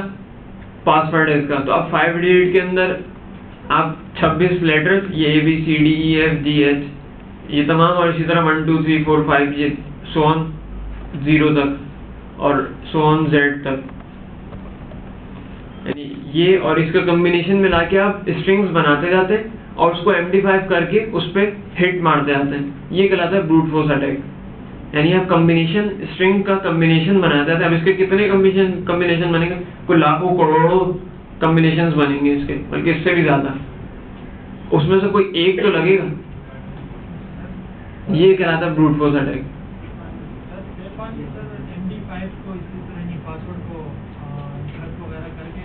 पासवर्ड है इसका, तो आप 5 डिजिट के अंदर आप 26 लेटर्स, ये ABCDEFGH ये तमाम, और इसी तरह 1 2 3 4 5 ये सो ऑन 0 तक और सो ऑन Z तक, यानी ये और इसका कम्बिनेशन मिला के आप स्ट्रिंग्स बनाते जाते हैं और उसको MD5 करके उस पर हिट मारते जाते हैं, ये कहलाता है ब्रूट फोर्स अटैक। यानी आप कम्बिनेशन, स्ट्रिंग का कम्बिनेशन बनाते जाते हैं। अब इसके कितने कम्बिनेशन बनेंगे, कोई लाखों करोड़ों कम्बिनेशंस बनेंगे इसके, बल्कि इससे भी ज्यादा, उसमें से कोई एक तो लगेगा, ये कहलाता है ब्रूट फोर्स अटैक। MD5 को इसी तरह नहीं पासवर्ड को वगैरह करके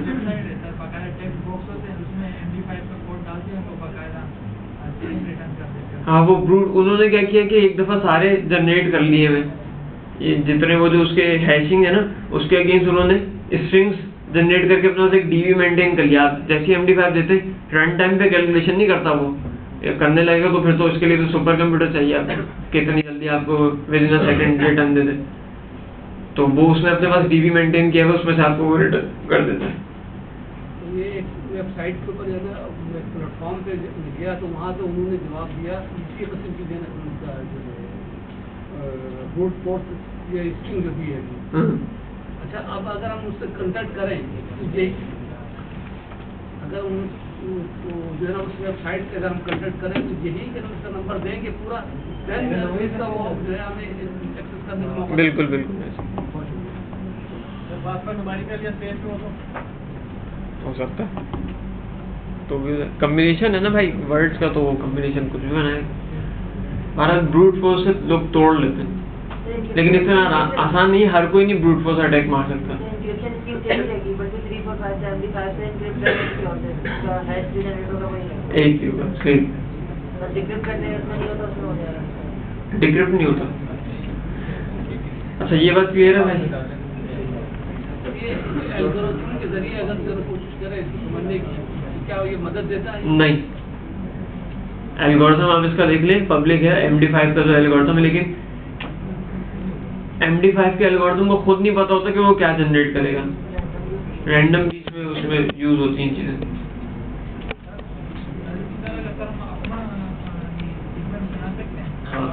वेबसाइट है सर, बकायदा टेक्स्ट बॉक्स होते हैं, उसमें MD5 का कोड डालते हैं तो बकायदा रिटर्न कर देते हैं। हाँ, वो ब्रूट उन्होंने क्या किया कि एक दफा सारे जनरेट कर लिए हुए, ये जितने वो जो उसके हैशिंग है ना, उसके अगेंस्ट उन्होंने स्ट्रिंग्स जनरेट करके अपने एक DB मेंटेन कर लिया। आप जैसे MD5 देते रन टाइम पे कैलकुलेशन नहीं करता वो, करने लगेगा तो फिर तो इसके लिए तो सुपर कंप्यूटर चाहिए आपको, कितनी जल्दी आपको within a second return दे दे, तो वो उसने अपने पास DB मेंटेन किया है, उसमें से आपको वो रिटर्न कर देता है। ये वेबसाइट के ऊपर ज़्यादा प्लेटफॉर्म पे गया तो वहाँ से उन्होंने जवाब दिया इसी किस्म की देना ब्रूट फोर्स ये स्ट्रिंग जो दी है। अच्छा, अब अगर हम उससे कंटेक्ट करें तो ये अगर जो है ना उस वेबसाइट से अगर हम कंटेक्ट करें तो यही कि उसका नंबर देंगे पूरा, देन इसका वो जो है हमें एक्सेस करने का मौका। बिल्कुल बिल्कुल बात पर न्यूमेरिकल या स्पेस हो सकता है। तो कम्बिनेशन है ना भाई वर्ड्स का, तो वो कम्बिनेशन कुछ भी बनाएगा। हमारा ब्रूट फोर्स से लोग तोड़ लेते हैं, लेकिन इतना आसान नहीं, हर कोई नहीं ब्रूट फोर्स अटैक मार सकता। एक ही होगा, सही। डिक्रिप्ट नहीं होता। अच्छा, ये बात क्लियर है भाई? ये एल्गोरिथम के जरिए अगर जरा कोशिश करें इसको समझने की, तो क्या ये मदद देता है? नहीं, एल्गोरिथम आप इसका देख लें, पब्लिक है MD5 का जो एल्गोरिथम है, लेकिन MD5 के एल्गोरिथम को खुद नहीं पता होता कि वो क्या जनरेट करेगा। रैंडम बीच में उसमें यूज होती हैं चीजें। हाँ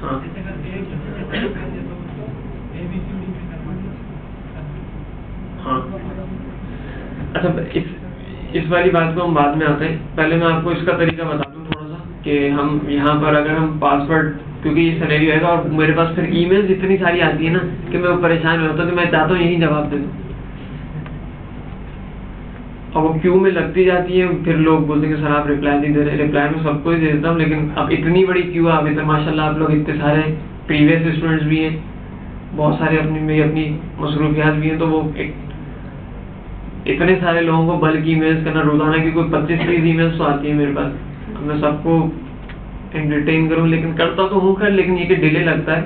हाँ हाँ। अच्छा, इस वाली बात को हम बाद में आते हैं। पहले मैं आपको इसका तरीका बता दूं थोड़ा सा कि हम यहाँ पर अगर हम पासवर्ड, क्योंकि ये सिनेरियो आएगा और मेरे पास फिर ईमेल्स इतनी सारी आती है ना कि मैं परेशान हो जाता हूँ कि मैं चाहता हूँ यही जवाब दे दूँ, और वो क्यू में लगती जाती है। फिर लोग बोलते हैं कि सर आप रिप्लाई नहीं दे रहे। रिप्लाई में सबको ही दे देता हूँ, लेकिन अब इतनी बड़ी क्यू आ गई, तो माशाल्लाह आप लोग इतने सारे प्रीवियस स्टूडेंट्स भी हैं, बहुत सारे अपनी मसरूफियात भी हैं, तो वो इतने सारे लोगों को बल्कि ईमेल्स करना रोजाना की कोई 25-30 ईमेल्स तो आती है मेरे पास। अब मैं सबको एंटरटेन करूँ, लेकिन करता तो हूँ खैर, लेकिन ये कि डिले लगता है,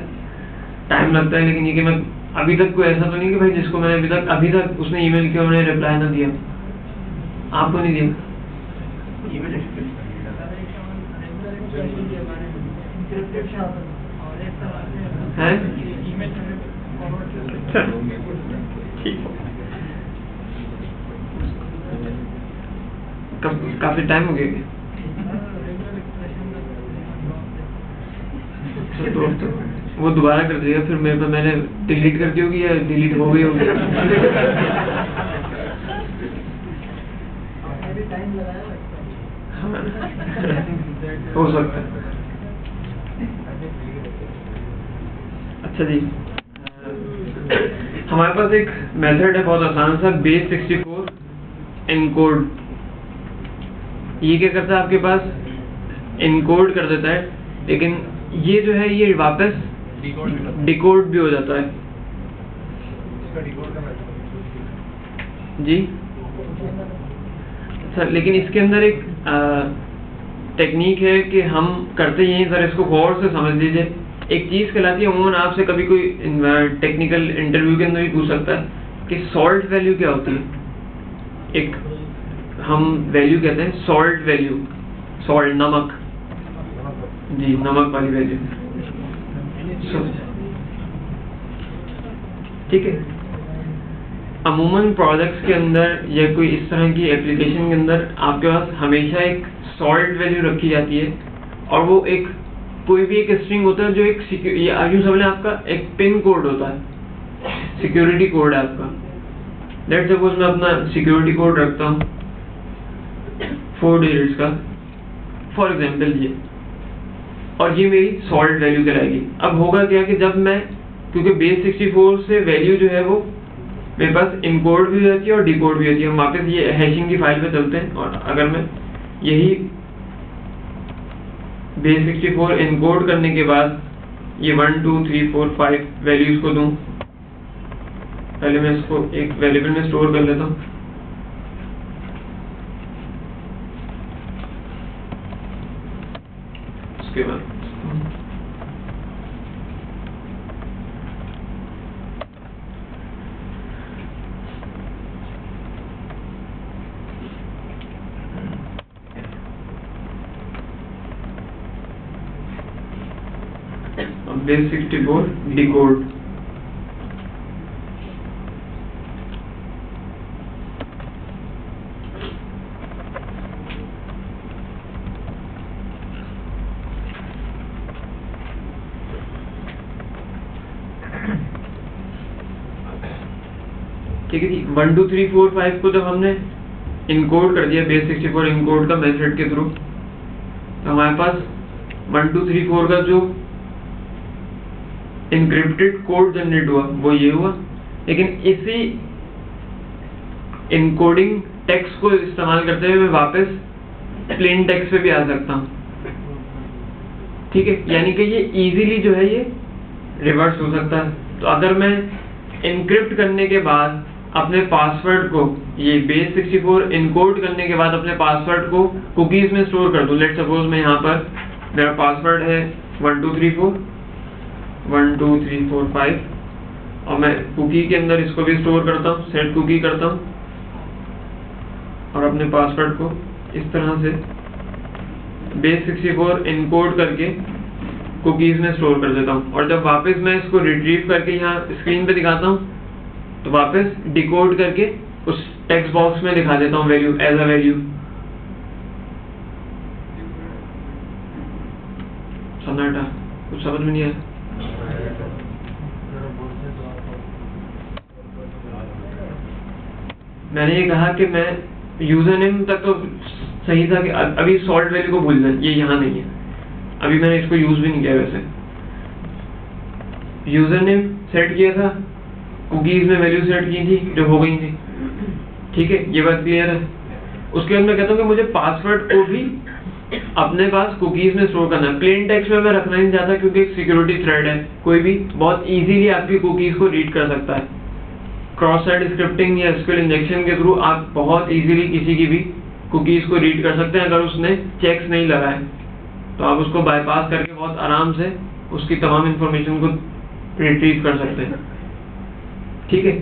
टाइम लगता है। लेकिन ये कि मैं अभी तक कोई ऐसा तो नहीं कि भाई जिसको मैंने अभी तक उसने ईमेल किया उन्हें रिप्लाई ना दिया। आपको नहीं दिया? है? अच्छा, ठीक। काफी टाइम हो गया। तो वो दोबारा कर दिया, फिर मेरे पे मैंने डिलीट कर दी होगी या डिलीट हो गई होगी। हाँ, हो सकता है। अच्छा जी, हमारे पास एक मेथड है बहुत आसान सा, बेस 64 एनकोड। ये क्या करता है, आपके पास एनकोड कर देता है, लेकिन ये जो है ये वापस डिकोड भी हो जाता है। जी सर, लेकिन इसके अंदर एक टेक्निक है कि हम करते यही, सर इसको गौर से समझ लीजिए। एक चीज़ कहलाती है, अमूमन आपसे कभी कोई टेक्निकल इंटरव्यू के अंदर भी पूछ सकता है कि सॉल्ट वैल्यू क्या होती है। एक हम वैल्यू कहते हैं सॉल्ट वैल्यू, सॉल्ट नमक, जी नमक वाली वैल्यू, ठीक है। अमूमन प्रोजेक्ट्स के अंदर या कोई इस तरह की एप्लीकेशन के अंदर आपके पास हमेशा एक सॉल्ट वैल्यू रखी जाती है, और वो एक कोई भी एक स्ट्रिंग होता है जो एक यूं समझ लें आपका एक पिन कोड होता है, सिक्योरिटी कोड है आपका। लेट्स सपोज मैं अपना सिक्योरिटी कोड रखता हूँ 4 डिजिट्स का फॉर एग्जाम्पल ये, और ये मेरी सॉल्ट वैल्यू कहलाएगी। अब होगा क्या कि जब मैं, क्योंकि बेस 64 से वैल्यू जो है वो मेरे पास इनकोड भी हो जाती है और डिकोड भी होती है। हम वापस ये हैशिंग की फाइल पे चलते हैं, और अगर मैं यही बेस 64 इनकोड करने के बाद ये 1 2 3 4 5 वैल्यूज को दूं, पहले मैं इसको एक वेरिएबल में स्टोर कर लेता हूँ। उसके बाद बेस 64 डिकोड, ठीक है जी। 1 2 3 4 5 को जब हमने इनकोड कर दिया बेस 64 इनकोड का मेथड के थ्रू, तो हमारे पास 1 2 3 4 का जो इनक्रिप्टेड कोड जनरेट हुआ वो ये हुआ। लेकिन इसी इनकोडिंग टेक्स्ट को इस्तेमाल करते हुए मैं वापस प्लेन टेक्स्ट पे भी आ सकता हूँ। ठीक है, यानी कि ये इजीली जो है ये रिवर्स हो सकता है। तो अगर मैं इनक्रिप्ट करने के बाद अपने पासवर्ड को, ये बेस 64 इनकोड करने के बाद अपने पासवर्ड को कुकीज में स्टोर कर दूं, लेट सपोज मैं यहाँ पर मेरा पासवर्ड है 1 2 3 4 5 और मैं कुकी के अंदर इसको भी स्टोर करता हूँ, सेट कुकी करता हूँ और अपने पासवर्ड को इस तरह से बेस 64 इनकोड करके कुकीज में स्टोर कर देता हूँ। और जब वापस मैं इसको रिट्रीव करके यहाँ स्क्रीन पे दिखाता हूँ तो वापस डिकोड करके उस टेक्स्ट बॉक्स में दिखा देता हूँ वैल्यू एज अ वैल्यू। सन्नाटा, कुछ समझ में नहीं आया। मैंने ये कहा कि मैं यूजर नेम तक तो सही था कि अभी सॉल्ट वैल्यू को भूल जाए, ये यहाँ नहीं है, अभी मैंने इसको यूज भी नहीं किया। वैसे यूजर नेम सेट किया था, कुकीज में वैल्यू सेट की थी जो हो गई थी। ठीक है, ये बात क्लियर है। उसके बाद मैं कहता हूँ कि मुझे पासवर्ड को भी अपने पास कुकीज में स्टोर करना है। प्लेन टेक्स्ट में मैं रखना नहीं चाहता क्योंकि एक सिक्योरिटी थ्रेड है, कोई भी बहुत इजीली आपकी कुकीज को रीड कर सकता है। क्रॉस साइट स्क्रिप्टिंग या एसक्यूएल इंजेक्शन के थ्रू आप बहुत इजीली किसी की भी कुकीज को रीड कर सकते हैं। अगर उसने चेक्स नहीं लगाए तो आप उसको बाईपास करके बहुत आराम से उसकी तमाम इंफॉर्मेशन को रिट्रीव कर सकते हैं। ठीक है,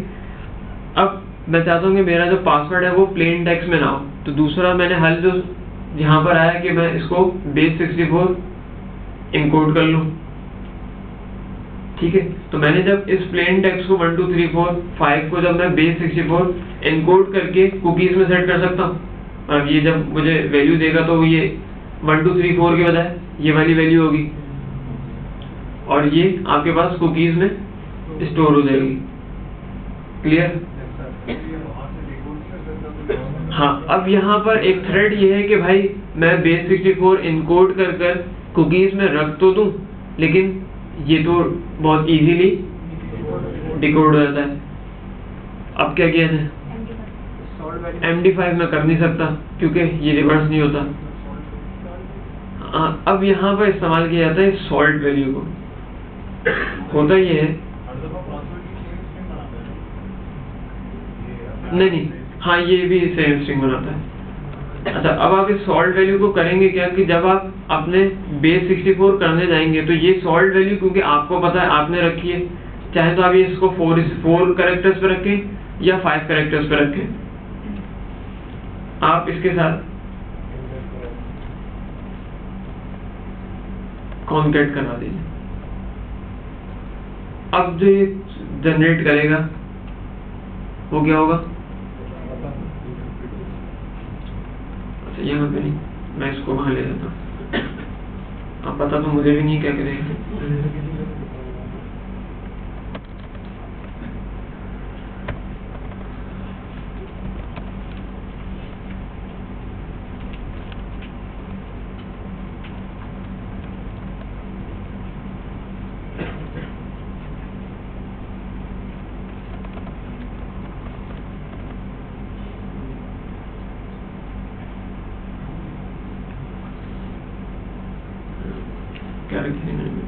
अब मैं चाहता हूँ कि मेरा जो पासवर्ड है वो प्लेन टेक्स्ट में ना हो, तो दूसरा मैंने हल जो यहाँ पर आया कि मैं इसको बेस 64 इनकोड कर लूँ। ठीक है, तो मैंने जब इस प्लेन टेक्स्ट को 1 2 3 4 5 को जब मैं बेस 64 इनकोड करके कुकीज में सेट कर सकता हूँ। अब ये जब मुझे वैल्यू देगा तो ये 1 2 3 4 के बजाय ये वाली वैल्यू होगी और ये आपके पास कुकीज में स्टोर हो जाएगी। क्लियर? हाँ, अब यहाँ पर एक थ्रेड ये है कि भाई मैं बेस 64 इनकोड कर कर कुकीज में रख तो दूं, लेकिन ये तो बहुत इजीली डिकोड हो जाता है। अब क्या किया जाए? MD5 में कर नहीं सकता क्योंकि ये रिवर्स नहीं होता। अब यहाँ पर इस्तेमाल किया जाता है सॉल्ट वैल्यू को। होता ये है, नहीं, हाँ ये भी सेम स्ट्रिंग बनाता है। अच्छा, अब आप इस सॉल्ट वैल्यू को करेंगे क्या कि जब आप अपने बेस 64 करने जाएंगे तो ये सॉल्ट वैल्यू क्योंकि आपको पता है आपने रखी है, चाहे तो आप ये इसको 4 कैरेक्टर्स पे रखें या 5 कैरेक्टर्स पे रखें, आप इसके साथ कॉन्कैट करवा दीजिए। अब जो ये जनरेट करेगा वो क्या होगा? अच्छा, यहाँ पे नहीं, मैं इसको वहां ले जाता हूँ। अब पता तो मुझे भी नहीं क्या करेगा। क्या रखें मैंने?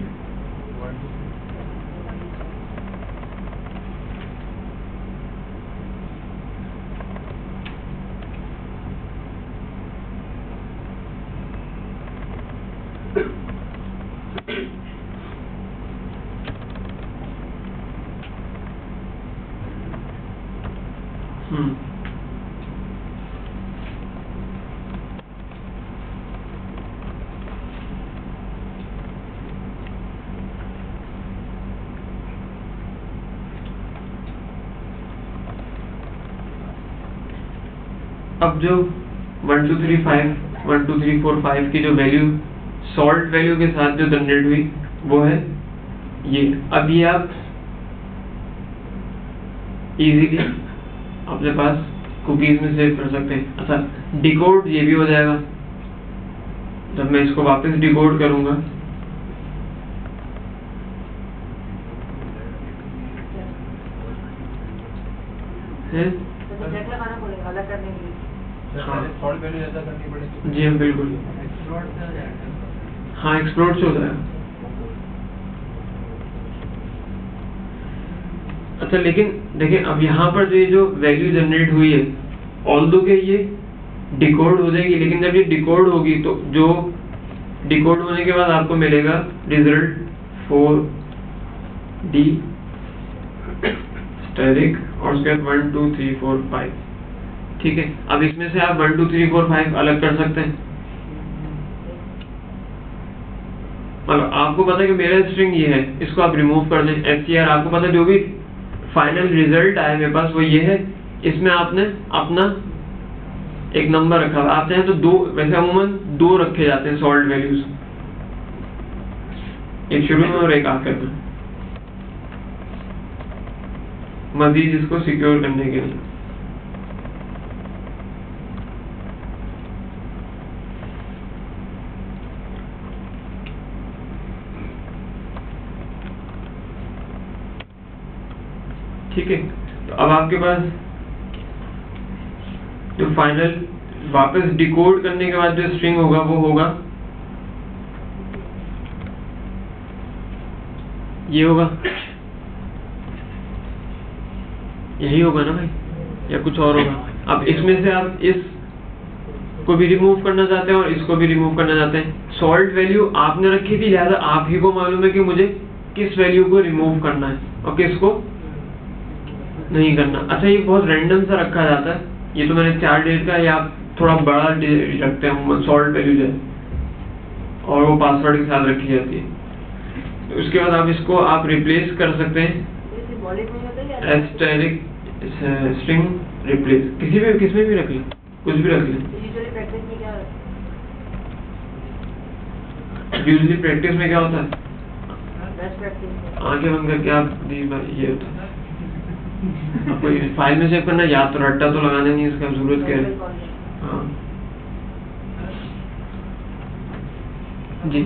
अब जो 1 2 3 4 5 की जो वैल्यू सॉल्ट वैल्यू के साथ जो जनरेट हुई वो है ये। अब ये आप इजीली अपने पास कुकीज में सेव कर सकते हैं। अच्छा, डिकोड ये भी हो जाएगा जब मैं इसको वापस डिकोड करूंगा। अलग करने के लिए हाँ फॉल्ट वैल्यू ऐसा करनी पड़ेगी। जी हाँ बिल्कुल, हाँ एक्सप्लोर से हो जाएगा। अच्छा, लेकिन देखिए अब यहाँ पर जो वैल्यू जनरेट हुई है, ऑल्दो के ये डिकोड हो जाएगी, लेकिन जब ये डिकोड होगी तो जो डिकोड होने के बाद आपको मिलेगा रिजल्ट 4D स्टैटिक और उसके बाद 1 2 3 4 5। ठीक है, अब इसमें से आप 1 2 3 4 5 अलग कर सकते हैं। मतलब आपको पता है कि मेरा स्ट्रिंग ये है, इसको आप रिमूव कर दें। str आपको पता है जो भी फाइनल रिजल्ट आया मेरे पास वो ये है, इसमें आपने अपना एक नंबर रखा हुआ। आप चाहें तो दो, वैसे अमूमन 2 रखे जाते हैं सॉल्ट वैल्यूज, एक शुरू में और एक आखिर में, मजीद इसको सिक्योर करने के लिए। ठीक है, तो अब आपके पास जो फाइनल वापस डिकोड करने के बाद जो स्ट्रिंग होगा वो होगा ये होगा, यही होगा ना भाई, या कुछ और होगा। अब इसमें से आप इस को भी रिमूव करना चाहते हैं और इसको भी रिमूव करना चाहते हैं। सॉल्ट वैल्यू आपने रखी थी, लिहाजा आप ही को मालूम है कि मुझे किस वैल्यू को रिमूव करना है और किसको नहीं करना। अच्छा, ये बहुत रैंडम सा रखा जाता है, ये तो मैंने 4 डिजिट का, या आप थोड़ा बड़ा रखते हैं सॉल्ट वैल्यू जो है, और वो पासवर्ड के साथ रखी जाती है। तो उसके बाद आप इसको आप रिप्लेस कर सकते हैं, एस्टेरिक स्ट्रिंग रिप्लेस, किसमें भी रख लें, कुछ भी रख लें। यूजुअली प्रैक्टिस में क्या होता है, आंखें बंद करके आप ये होता है, आपको फाइल में सेव करना, याद तो रट्टा तो लगाना नहीं, इसका जरूरत क्या है। हाँ जी,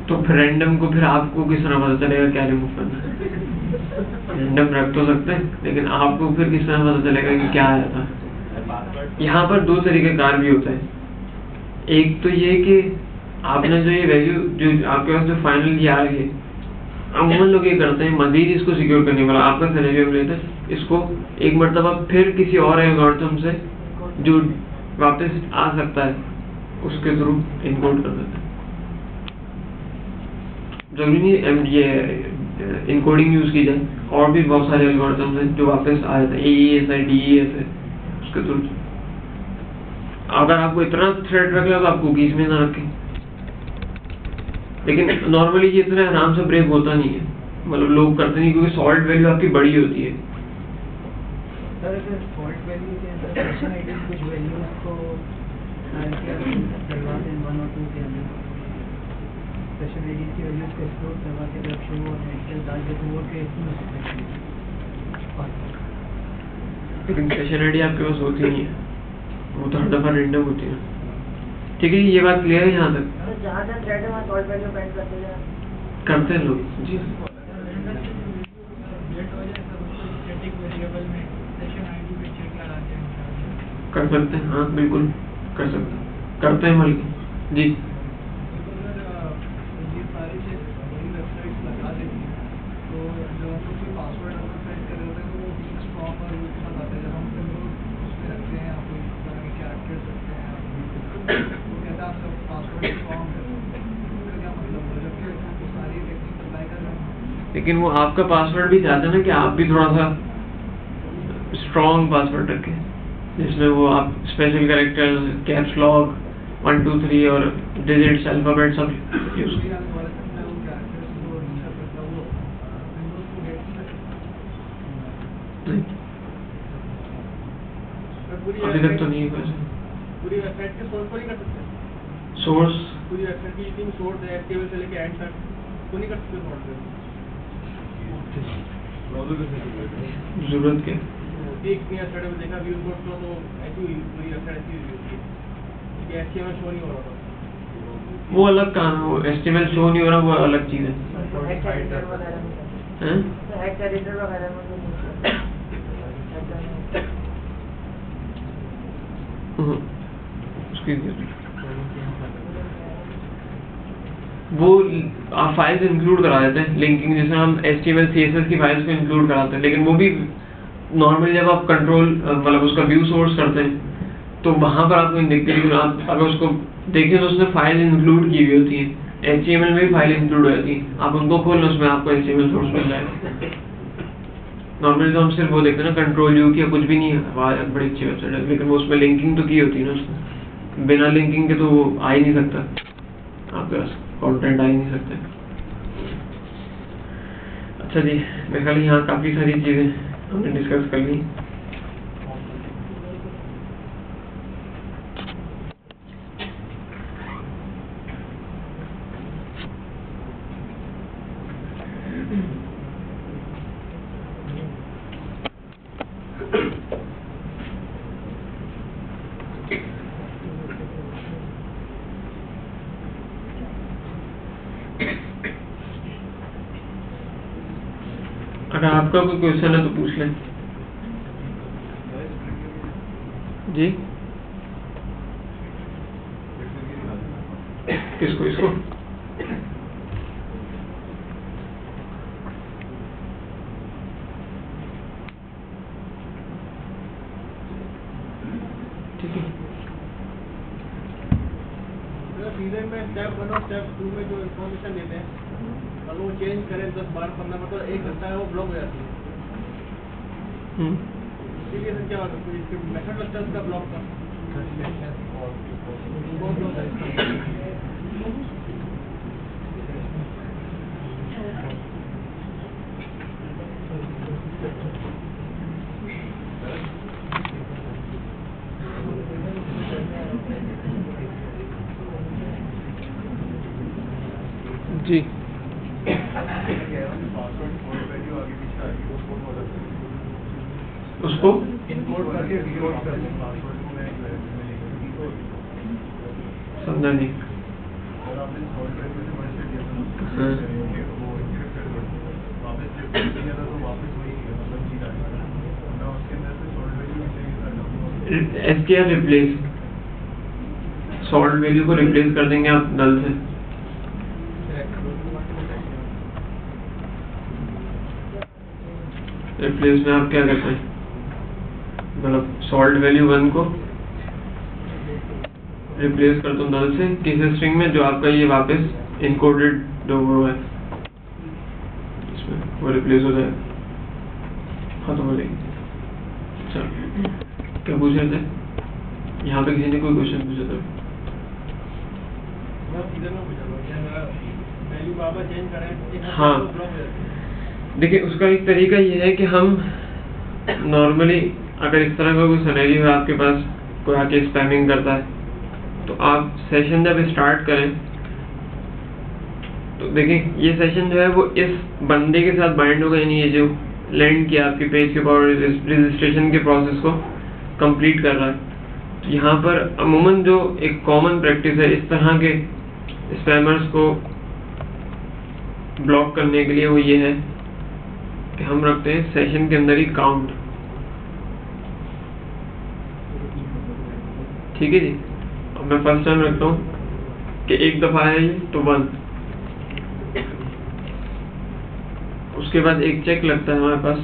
तो फिर रैंडम को फिर आपको किस तरह पता चलेगा क्या रिमूव करना है? रैंडम रख तो सकते हैं, लेकिन आपको फिर किस तरह पता चलेगा कि क्या आया था? यहाँ पर 2 तरीके कार भी होता है। एक तो ये कि आपने जो ये वैल्यू जो आपके पास जो फाइनल ये आ रही है, अमूमन लोग ये करते हैं मजीद इसको सिक्योर करने वाला आपका सिनेरियो लेते हैं, इसको एक मरतबा फिर किसी और एल्गोरिथम से जो वापस आ सकता है उसके थ्रू इनकोड कर देते हैं। जरूरी नहीं ये इनकोडिंग यूज की जाए, और भी बहुत सारे एल्गोरिथम्स हैं जो वापस आ जाते हैं, AES है, DES है, उसके थ्रू। अगर आपको इतना थ्रेड रखना तो आप कुकीज में ना रखें, लेकिन नॉर्मली ये इतना आराम से ब्रेक होता नहीं है, मतलब लोग करते नहीं क्योंकि सॉल्ट वैल्यू आपकी बड़ी होती है। सर अगर सॉल्ट वैल्यू के अंदर सेशन आईडी कुछ वैल्यूज को डलवा दें 1 और 2 के अंदर, सेशन आईडी की वैल्यूज को एक्सप्लोर करवा के जब शुरू और एंटर डाल के तो वो केस में लेकिन सेशन आईडी आपके पास होती नहीं है, वो तो हर दफा रैंडम होती है। ठीक है, ये बात क्लियर है यहाँ तक? जहाँ जहाँ थ्रेड है वहाँ सॉल्ट वैल्यू पेंट करते हैं लोग जी। कर सकते हैं, हाँ बिल्कुल कर सकते हैं, करते हैं मलिक जी। लेकिन वो आपका पासवर्ड भी चाहते हैं ना कि आप भी थोड़ा सा स्ट्रॉन्ग पासवर्ड रखें, जिसमें वो आप स्पेशल कैरेक्टर्स, कैप्स लॉक, 1 2 3 और डिजिट्स, अल्फाबेट सब यूज अभी तक तो नहीं है। पूरी वेबसाइट के सोर्स को नहीं कर सकते। सोर्स पूरी वेबसाइट की जितनी सोर्स है HTML से लेके एंड तक तो नहीं कर सकते सोर्स पे। जरूरत क्या? एक नया वेबसाइट में देखा व्यूज कोड तो ऐसी पूरी वेबसाइट ऐसी हुई थी कि HTML शो नहीं हो रहा था। वो अलग काम है, वो HTML शो नहीं हो रहा, वो अलग चीज है। हैं? उसकी वो आप फाइल्स इंक्लूड करा देते हैं, लिंकिंग, जैसे हम HTML CSS की फाइल्स को इंक्लूड कराते हैं, लेकिन वो भी नॉर्मली जब आप कंट्रोल मतलब उसका व्यू सोर्स करते हैं तो वहाँ पर आपको दिखती है। आप अगर उसको देखें तो उसमें फाइल इंक्लूड की हुई होती है, HTML में भी फाइल इंक्लूड हो जाती है, आप उनको खोलें उसमें आपको HTML सोर्स मिल जाएगा। नॉर्मली तो हम सिर्फ वो देखते हैं ना, कंट्रोल यू किया कुछ भी नहीं है, बड़ी अच्छी वेबसाइट है, लेकिन वो उसमें लिंकिंग तो की होती है ना, उसमें बिना लिंकिंग के तो वो आ ही नहीं सकता आपके पास, कंटेंट आ ही नहीं सकते। अच्छा जी, मेरे ख्याल यहाँ काफ़ी सारी चीज़ें हमने डिस्कस कर ली। अगर आपका कोई क्वेश्चन है तो पूछ लें। जी किसको? इसको? ठीक है। सीजन में स्टेप 1 और स्टेप 2 में जो इन्फॉर्मेशन देते हैं अगर वो चेंज करें 10-12-15 में तो 1 घंटा है वो ब्लॉक हो जाती है। इसीलिए सर क्या होता है, इसके मेथड लगता है उसका ब्लॉक का। जी उसको समझा नहीं। SQL रिप्लेस, सॉल्ट वैल्यू को रिप्लेस कर देंगे आप नल से। रिप्लेस में आप क्या करते हैं, मतलब सॉल्ट वैल्यू 1 को रिप्लेस कर दो नल से किसी स्ट्रिंग में जो आपका ये वापस इनकोडेड जो वो है इसमें वो रिप्लेस हो जाए, खत्म हो जाएगी। चलो क्या पूछ रहे थे? यहाँ पे किसी ने कोई क्वेश्चन पूछा था? हाँ देखिए, उसका एक तरीका ये है कि हम नॉर्मली अगर इस तरह का कोई सिनेरियो है आपके पास, कोई आके स्पैमिंग करता है, तो आप सेशन जब स्टार्ट करें तो देखिए ये सेशन जो है वो इस बंदे के साथ बाइंड होगा, यानी ये जो लैंड किया आपके पेज के ऊपर रजिस्ट्रेशन के प्रोसेस को कंप्लीट कर रहा है। तो यहाँ पर अमूमन जो एक कॉमन प्रैक्टिस है इस तरह के स्पैमर्स को ब्लॉक करने के लिए, वो ये है कि हम रखते हैं सेशन के अंदर ही काउंट। ठीक है जी, अब मैं फर्स्ट टाइम रखता हूँ कि एक दफ़ा है ये तो 1, उसके बाद एक चेक लगता है हमारे पास,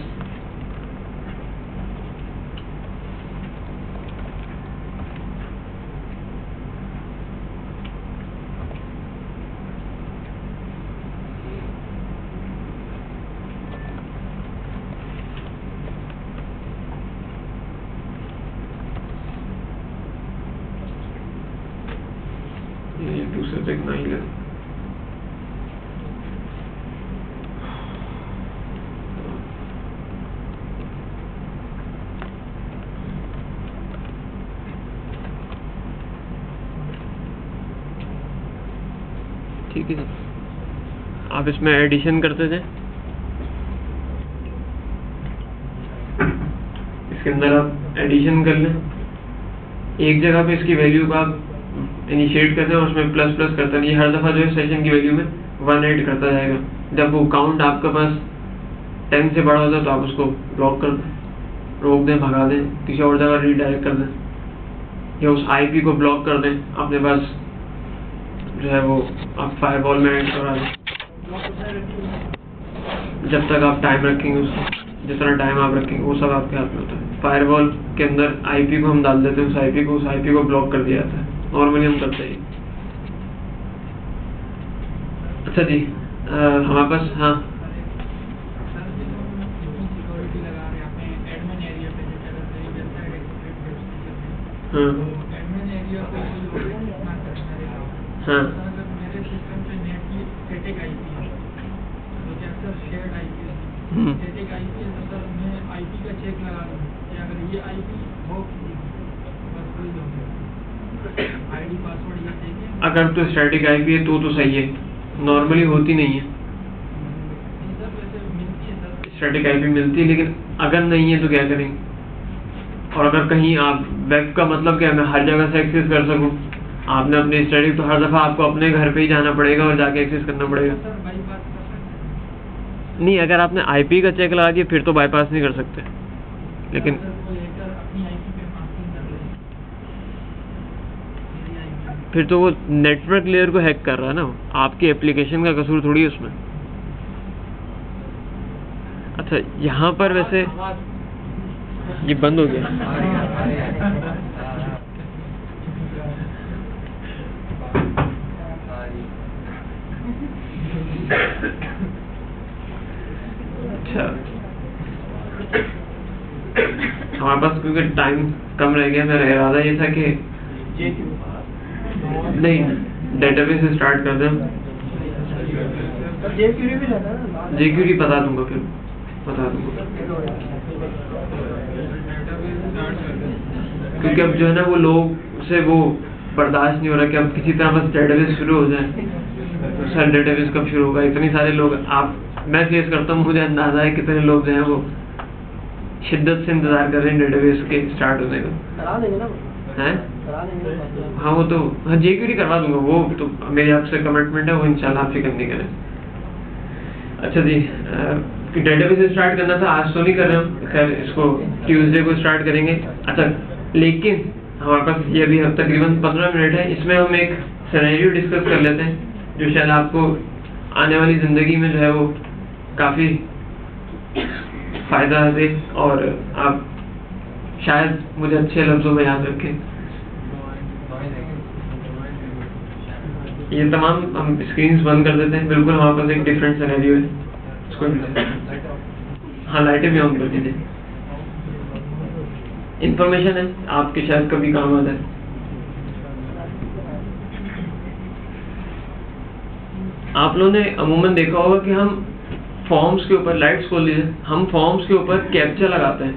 ये दूसरे चेक नहीं लगा। ठीक है सर, आप इसमें एडिशन करते थे, इसके अंदर आप एडिशन कर लें, एक जगह पे इसकी वैल्यू का आप इनिशिएट करते हैं और उसमें प्लस प्लस करते हैं, ये हर दफ़ा जो है सेशन की वैल्यू में 1 ऐड करता जाएगा। जब वो काउंट आपके पास 10 से बड़ा होता है तो आप उसको ब्लॉक कर दें, रोक दें, भगा दें, किसी और जगह रीडायरेक्ट कर दें, या उस आईपी को ब्लॉक कर दें, अपने पास जो है वो आप फायरवॉल में ऐड करा दें, जब तक आप टाइम रखेंगे उसको, जितना टाइम आप रखेंगे वो सब आपके हाथ में होता है। फायरवॉल के अंदर आईपी को हम डाल देते हैं, उस आईपी को ब्लॉक कर दिया जाता है, नॉर्मली हम करते हैं। अच्छा जी, हमारे पास, हाँ सिक्योरिटी लगा रहे हैं अपने एडमिन एरिया पे, जैसे अगर मेरी वेबसाइट एक्टिवेट हाँ एडमिन एरिया पे कितना करना रहेगा। हाँ अगर मेरे सिस्टम पे नेट की स्टैटिक आईपी है तो क्या सर शेयर्ड आईपी है, स्टैटिक आईपी है तो सर मैं आईपी का चेक लगा दूँ कि अगर ये आईपी हो बस कोई आईडी पासवर्ड ये चाहिए। अगर तो स्टैटिक आईपी है तो सही है, नॉर्मली होती नहीं है सर वैसे मिलती है सर, स्टैटिक आईपी मिलती है, लेकिन अगर नहीं है तो क्या करेंगे? और अगर कहीं आप वेब का मतलब क्या है, मैं हर जगह से एक्सेस कर सकूं, आपने अपनी स्टैटिक तो हर दफ़ा आपको अपने घर पे ही जाना पड़ेगा और जाके एक्सेस करना पड़ेगा। सर बाईपास कर सकते हैं। नहीं, अगर आपने आईपी का चेक लगा दिया फिर तो बाईपास नहीं कर सकते, लेकिन सर कोई हैकर अपनी आईपी पे मास्किंग कर ले, मेरी आईपी फिर तो वो नेटवर्क लेयर को हैक कर रहा है ना, आपकी एप्लीकेशन का कसूर थोड़ी है उसमें। अच्छा, यहाँ पर वैसे ये बंद हो गया। अच्छा, हमारे पास क्योंकि टाइम कम रह गया, मेरा इरादा ये था कि नहीं, डेटाबेस से स्टार्ट कर दें। जेक्यूरी भी रहता है ना, जेक्यूरी बता दूंगा, फिर बता दूंगा, क्योंकि अब जो है ना वो लोग से वो बर्दाश्त नहीं हो रहा कि अब किसी तरह बस डेटाबेस शुरू हो जाए। सर डेटाबेस कब शुरू होगा? इतनी सारे लोग मैं फेस करता हूँ, मुझे अंदाजा है कितने लोग जो हैं वो शिद्दत से इंतजार कर रहे हैं डेटाबेस के स्टार्ट होने का। करा देंगे ना, हैं? करा देंगे। हाँ, वो तो हाँ जेक्यूरी करवा दूंगा, वो तो मेरी आपसे कमिटमेंट है, वो इंशाल्लाह आप फिक्र नहीं करें। अच्छा जी, डेटाबेस स्टार्ट करना था, आज तो नहीं कर रहे हम, खैर इसको ट्यूसडे को स्टार्ट करेंगे। अच्छा, लेकिन हमारे पास ये अभी तकरीबन 15 मिनट है, इसमें हम एक सिनेरियो डिस्कस कर लेते हैं जो शायद आपको आने वाली ज़िंदगी में जो है वो काफ़ी फ़ायदा दे और आप शायद मुझे अच्छे लफ्ज़ों में याद रखें। ये तमाम हम स्क्रीन्स बंद कर देते हैं, बिल्कुल हमारे पास एक डिफरेंट सिनेरियो है, इसको हाँ लाइटें भी ऑन कर दीजिए। इंफॉर्मेशन है आपके शायद कभी काम आता है। आप लोगों ने अमूमन देखा होगा कि हम फॉर्म्स के ऊपर, लाइट्स खोल लीजिए, हम फॉर्म्स के ऊपर कैप्चा लगाते हैं।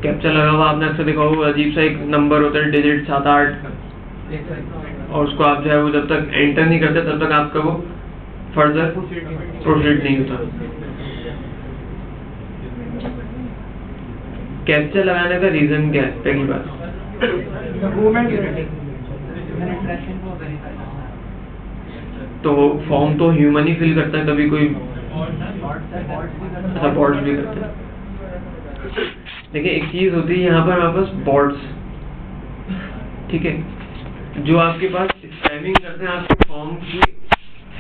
कैप्चा लगा हुआ आपने अक्सर देखा होगा, अजीब सा एक नंबर होता है, डिजिट 7-8, और उसको आप जो है वो जब तक एंटर नहीं करते तब तक आपका वो फर्दर प्रोसीड नहीं होता। कैप्चा लगाने का रीजन क्या है? पहली बात तो फॉर्म तो ह्यूमन ही फिल करता है, कभी कोई अच्छा बॉट्स भी करते हैं। देखिए एक चीज होती है यहाँ पर हमारे पास बॉट्स, ठीक है, जो आपके पास स्पैमिंग करते हैं आपके फॉर्म की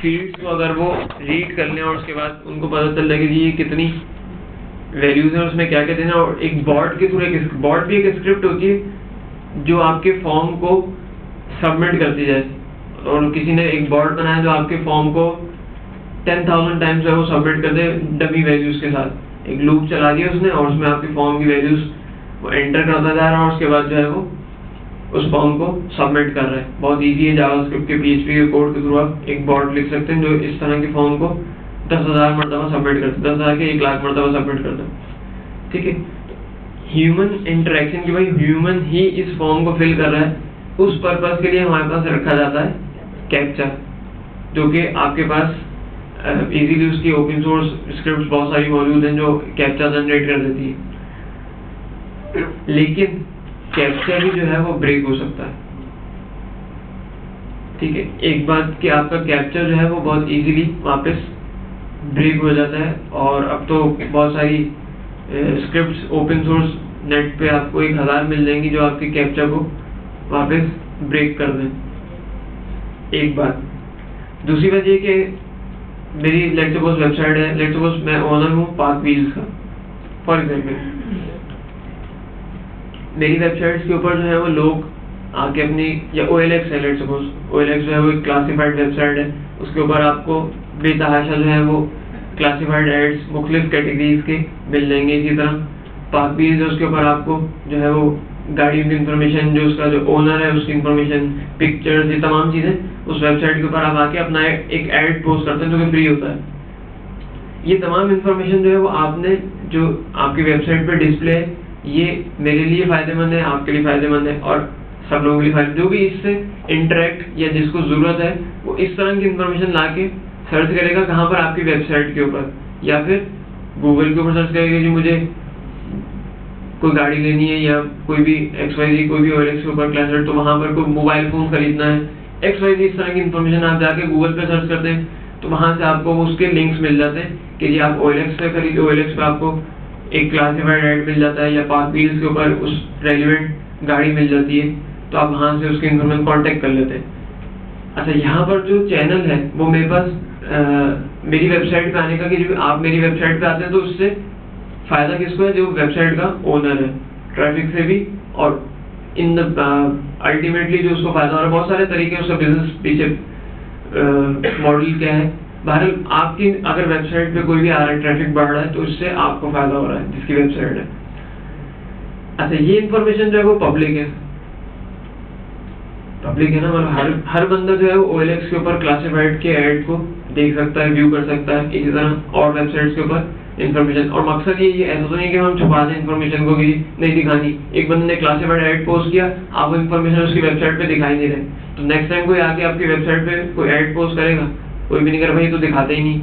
फील्ड्स को, अगर वो रीड कर लें और उसके बाद उनको पता चल जाए कि जी ये कितनी वैल्यूज हैं, उसमें क्या क्या देना, और एक बॉट के थ्रू, एक बॉट भी एक स्क्रिप्ट होती है जो आपके फॉर्म को सबमिट करती जाए, और किसी ने एक बॉट बनाया जो आपके फॉर्म को 10,000 टाइम्स जो है वो सबमिट कर दे डमी वैल्यूज के साथ। एक लूप चला दिया उसने और उसमें आपके फॉर्म की वैल्यूज वो एंटर करता जा रहा है और उसके बाद जो है वो उस फॉर्म को सबमिट कर रहा है। बहुत इजी है, जावास्क्रिप्ट के PHP के कोड के थ्रू आप एक बॉट लिख सकते हैं जो इस तरह के फॉर्म को 10,000 मरतबा सबमिट करते, 10,000 के 1,00,000 मरतबा सबमिट करते हैं, ठीक है। ह्यूमन इंटरेक्शन की भाई ह्यूमन ही इस फॉर्म को फिल कर रहा है, उस पर्पस के लिए हमारे पास रखा जाता है कैप्चा, जो कि आपके पास इजीली उसकी ओपन सोर्स स्क्रिप्ट्स बहुत सारी मौजूद हैं जो कैप्चा जनरेट कर देती है, लेकिन कैप्चा भी जो है वो ब्रेक हो सकता है। ठीक है, एक बात कि आपका कैप्चा जो है वो बहुत इजीली वापस ब्रेक हो जाता है, और अब तो बहुत सारी स्क्रिप्ट्स ओपन सोर्स नेट पे आपको 1000 मिल जाएंगी जो आपके कैप्चा को वापस ब्रेक कर दें। एक बात। दूसरी बात ये कि मेरी लेट्स सपोज वेबसाइट है, लेट्स सपोज मैं ओनर हूँ पार्क व्हील्स का, फॉर एग्जाम्पल मेरी वेबसाइट्स के ऊपर जो है वो लोग आके अपनी, या OLX है, लेट्स सपोज OLX जो है वो एक क्लासिफाइड वेबसाइट है, उसके ऊपर आपको बेतहाशा जो है वो क्लासिफाइड एड्स मुख्तलिफ कैटेगरीज के मिल जाएंगे। इसी तरह पार्क व्हील्स है, उसके ऊपर आपको जो है वो गाड़ियों की इंफॉर्मेशन, जो उसका जो ओनर है उसकी इंफॉर्मेशन, पिक्चर्स, ये तमाम चीज़ें उस वेबसाइट के ऊपर आप आके अपना एक ऐड पोस्ट करते हैं जो कि फ्री होता है। ये तमाम इंफॉर्मेशन जो है वो आपने जो आपकी वेबसाइट पे डिस्प्ले है, ये मेरे लिए फ़ायदेमंद है, आपके लिए फ़ायदेमंद है, और सब लोगों के लिए फ़ायदेमंद। जो भी इससे इंटरेक्ट या जिसको ज़रूरत है वो इस तरह की इंफॉर्मेशन ला के सर्च करेगा कहाँ पर, आपकी वेबसाइट के ऊपर, या फिर गूगल के ऊपर सर्च करेगा कि मुझे कोई गाड़ी लेनी है या कोई भी XYZ कोई भी OLX के ऊपर क्लास है, तो वहाँ पर कोई मोबाइल फ़ोन खरीदना है, XYZ इस तरह की इंफॉर्मेशन आप जाके गूगल पे सर्च करते हैं तो वहाँ से आपको उसके लिंक्स मिल जाते हैं कि जी आप OLX से खरीदे, OLX पे आपको एक क्लासिफाइड ऐड मिल जाता है, या पार्क व्हील्स के ऊपर उस रेलिवेंट गाड़ी मिल जाती है, तो आप वहाँ से उसकी इंफॉर्मेशन कॉन्टेक्ट कर लेते हैं। अच्छा, यहाँ पर जो चैनल है वो मेरे पास मेरी वेबसाइट पे आने का, कि जो आप मेरी वेबसाइट पे आते हैं तो उससे फ़ायदा किसको है, जो वेबसाइट का ओनर है, ट्रैफिक से भी, और इन द अल्टीमेटली जो उसको फ़ायदा हो रहा है। बहुत सारे तरीके उसका बिजनेस पीछे मॉडल क्या है। बहरहाल आपकी अगर वेबसाइट पे कोई भी आ रहा है, ट्रैफिक बढ़ रहा है, तो इससे आपको फ़ायदा हो रहा है जिसकी वेबसाइट है। अच्छा, ये इंफॉर्मेशन जो है वो पब्लिक है, पब्लिक है ना, मतलब हर बंदा जो है वो OLX के ऊपर क्लासिफाइड के ऐड को देख सकता है, व्यू कर सकता है। इसी तरह और वेबसाइट्स के ऊपर इन्फॉर्मेशन, और मकसद ये ऐसा तो नहीं कि हम छुपा दें इन्फॉर्मेशन को, कि नहीं दिखानी। एक बंदे ने क्लासिफाइड ऐड पोस्ट किया, आप वो इन्फॉर्मेशन उसकी वेबसाइट पे दिखाई नहीं रहे, तो नेक्स्ट टाइम कोई आके आपकी वेबसाइट पे कोई ऐड पोस्ट करेगा, कोई भी नहीं कर भाई तो दिखाते ही नहीं,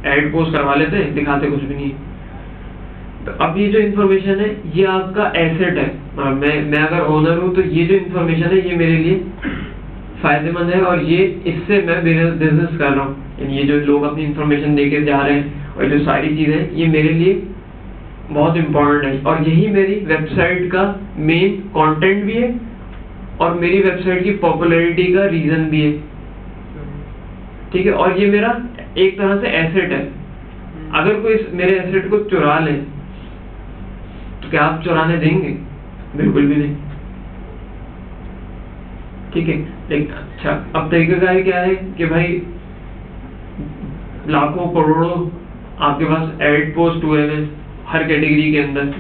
ऐड पोस्ट करवा लेते हैं, दिखाते कुछ भी नहीं। तो अब ये जो इन्फॉर्मेशन है ये आपका एसेट है, मैं अगर ओनर हूँ तो ये जो इन्फॉर्मेशन है ये मेरे लिए फायदेमंद है, और ये इससे मैं बिजनेस कर रहा हूँ। यानी ये जो लोग अपनी इन्फॉर्मेशन देके जा रहे हैं और जो सारी चीज़ें, ये मेरे लिए बहुत इम्पोर्टेंट है, और यही मेरी वेबसाइट का मेन कंटेंट भी है और मेरी वेबसाइट की पॉपुलैरिटी का रीज़न भी है। ठीक है, और ये मेरा एक तरह से एसेट है। अगर कोई मेरे एसेट को चुरा ले तो क्या आप चुराने देंगे? बिल्कुल भी नहीं। ठीक है, लेकिन अच्छा, अब तरीका क्या है कि भाई लाखों करोड़ों आपके पास ऐड पोस्ट हुए हैं हर कैटेगरी के अंदर,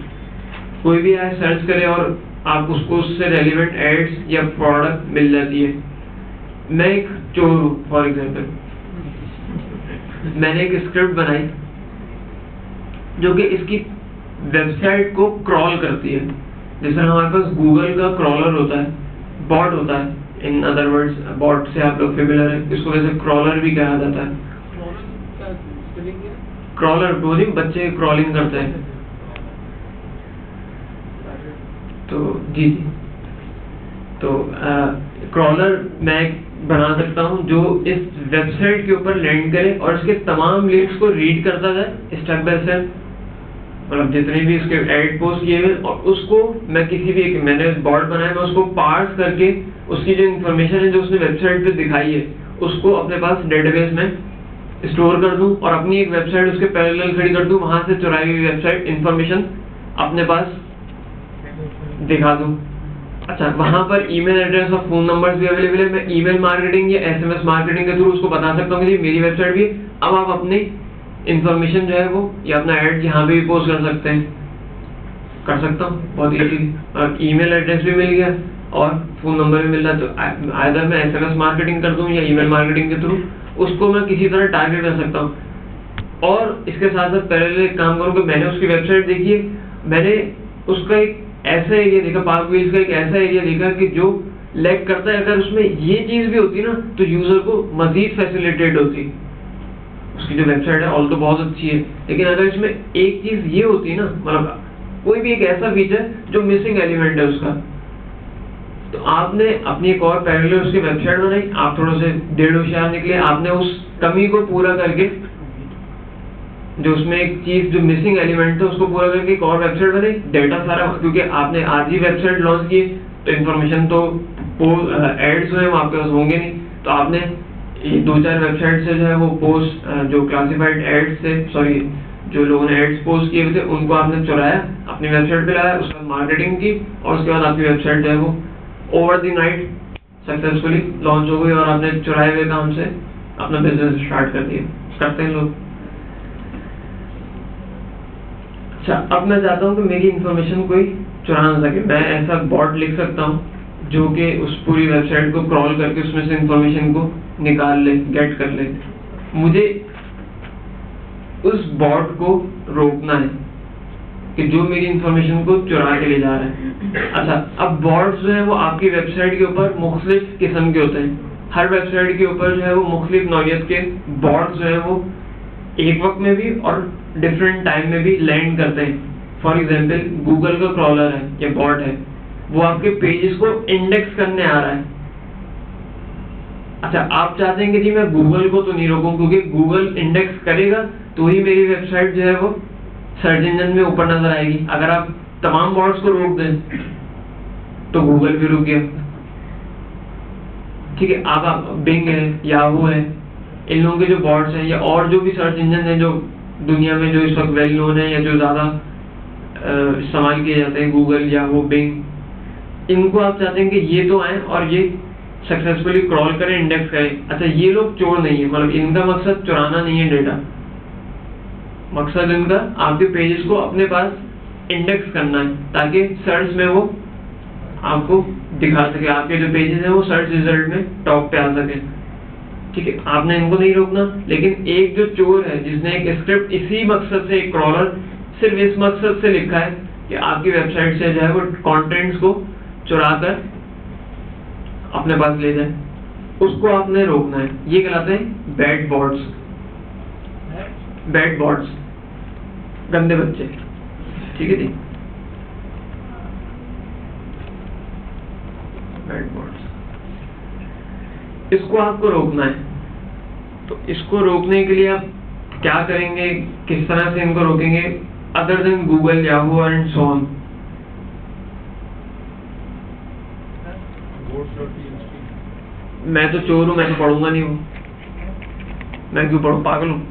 कोई भी ऐड सर्च करे और आप उसको उससे रेलिवेंट एड्स या प्रोडक्ट मिल जाती है। मैं एक चोर हूँ फॉर एग्जाम्पल, मैंने एक स्क्रिप्ट बनाई जो कि इसकी वेबसाइट को क्रॉल करती है, जैसे हमारे पास गूगल का क्रॉलर होता है, बॉट होता है, इन अदर वर्ड्स बॉट से आप लोग फेमिलियर है, इसको वैसे क्रॉलर भी कहा जाता है। क्रॉलर बोली बच्चे क्रॉलिंग करते हैं, तो जी तो क्रॉलर मैं बना सकता हूँ जो इस वेबसाइट के ऊपर लैंड करे और इसके तमाम लिंक्स को रीड करता जाए स्टेप बाय स्टेप, मतलब जितने भी इसके ऐड पोस्ट किए हुए, और उसको मैं किसी भी एक मैंने बॉट बनाया, मैं उसको पार्स करके उसकी जो इन्फॉर्मेशन है जो उसने वेबसाइट पे दिखाई है उसको अपने पास डेटाबेस में स्टोर कर दूं और अपनी एक वेबसाइट उसके पैरेलल खड़ी कर दूं, वहां से चुराई हुई वेबसाइट इन्फॉर्मेशन अपने पास दिखा दूं। अच्छा, वहां पर ईमेल एड्रेस और फोन नंबर्स भी अवेलेबल है, मैं ईमेल मार्केटिंग या SMS मार्केटिंग के थ्रू उसको बता सकता हूँ कि मेरी वेबसाइट भी, अब आप अपनी इन्फॉर्मेशन जो है वो या अपना ऐड यहाँ पे भी पोस्ट कर सकते हैं, कर सकता हूँ बहुत ईजी, और ईमेल एड्रेस भी मिल गया और फोन नंबर भी मिल रहा है, तो आइदर मैं SMS मार्केटिंग कर दूँ या ईमेल मार्केटिंग के थ्रू उसको मैं किसी तरह टारगेट कर सकता हूँ। और इसके साथ साथ पहले एक काम करूँ कि मैंने उसकी वेबसाइट देखी है, मैंने उसका एक ऐसा एरिया देखा, पार्क व्हील्स का एक ऐसा एरिया देखा कि जो लैग करता है। अगर उसमें ये चीज भी होती ना तो यूजर को मजीद फैसिलिटेट होती। उसकी जो वेबसाइट है ऑल तो बहुत अच्छी है, लेकिन अगर इसमें एक चीज ये होती ना, मतलब कोई भी एक ऐसा फीचर जो मिसिंग एलिमेंट है उसका, तो आपने अपनी एक और पैरेलल उसकी वेबसाइट बनाई, आप थोड़े से डेढ़ होशियार निकले, आपने उस कमी को पूरा करके, जो उसमें एक चीज जो मिसिंग एलिमेंट था उसको पूरा करके एक और वेबसाइट बनाई। डेटा सारा, क्योंकि आपने आज ही वेबसाइट लॉन्च की तो इन्फॉर्मेशन तो एड्स जो है वो आपके पास होंगे नहीं, तो आपने 2-4 वेबसाइट से जो है वो पोस्ट जो क्लासिफाइड एड्स से, सॉरी जो लोगों ने एड्स पोस्ट किए हुए थे उनको आपने चुराया, अपनी वेबसाइट पे लाया, उसके बाद मार्केटिंग की और उसके बाद आपकी वेबसाइट जो है वो over the night successfully launch हो गई और आपने चुराए हुए काम से अपना बिजनेस स्टार्ट कर दिया। करते हैं लोग। अच्छा, अब मैं चाहता हूँ कि मेरी इन्फॉर्मेशन कोई चुरा ना सके। मैं ऐसा बॉट लिख सकता हूँ जो कि उस पूरी वेबसाइट को क्रॉल करके उसमें से इन्फॉर्मेशन को निकाल ले, गेट कर ले। मुझे उस बॉट को रोकना है कि जो मेरी इन्फॉर्मेशन को चुरा के ले जा रहा है। अच्छा, अब बॉट्स जो है वो आपकी वेबसाइट के ऊपर मुख्तलिफ किस्म के होते हैं। हर वेबसाइट के ऊपर जो है वो मुख्तलिफ नौइयत के बॉट्स जो है वो एक वक्त में भी और डिफरेंट टाइम में भी लैंड करते हैं। फॉर एग्जाम्पल, गूगल का क्रॉलर है या बॉट है, वो आपके पेजेस को इंडेक्स करने आ रहा है। अच्छा, आप चाहते हैं कि जी मैं गूगल को तो नहीं रोकूं, क्योंकि गूगल इंडेक्स करेगा तो ही मेरी वेबसाइट जो है वो सर्च इंजन में ऊपर नजर आएगी। अगर आप तमाम बॉट्स को रोक दें तो गूगल भी रुक गया। ठीक है, आप बिंग है, याहू है, इन लोगों के जो बॉट्स हैं या और जो भी सर्च इंजन हैं जो दुनिया में जो इस वक्त वेल नोन है या जो ज़्यादा इस्तेमाल किए जाते हैं, गूगल, याहू, बिंग, इनको आप चाहते हैं कि ये तो आए और ये सक्सेसफुली क्रॉल करें, इंडेक्स करें। अच्छा, ये लोग चोर नहीं है, मतलब इनका मकसद चुराना नहीं है डेटा, मकसद इनका आपके पेजेस को अपने पास इंडेक्स करना है ताकि सर्च में वो आपको दिखा सके, आपके जो पेजेस हैं वो सर्च रिजल्ट में टॉप पे आ सके। ठीक है, आपने इनको नहीं रोकना। लेकिन एक जो चोर है जिसने एक स्क्रिप्ट इसी मकसद से, एक क्रॉलर सिर्फ इस मकसद से लिखा है कि आपकी वेबसाइट से जो है वो कंटेंट्स को चुरा कर अपने पास ले जाए, उसको आपने रोकना है। ये कहलाते हैं बैड बॉट्स। बैड बॉट्स, गंदे बच्चे। ठीक है जी, बैड बॉट्स, इसको आपको रोकना है। तो इसको रोकने के लिए आप क्या करेंगे, किस तरह से इनको रोकेंगे, other than Google, Yahoo and so on? मैं तो चोर हूँ, मैं तो पढ़ूंगा नहीं वो, मैं क्यों पढ़ूं, पागल हूँ।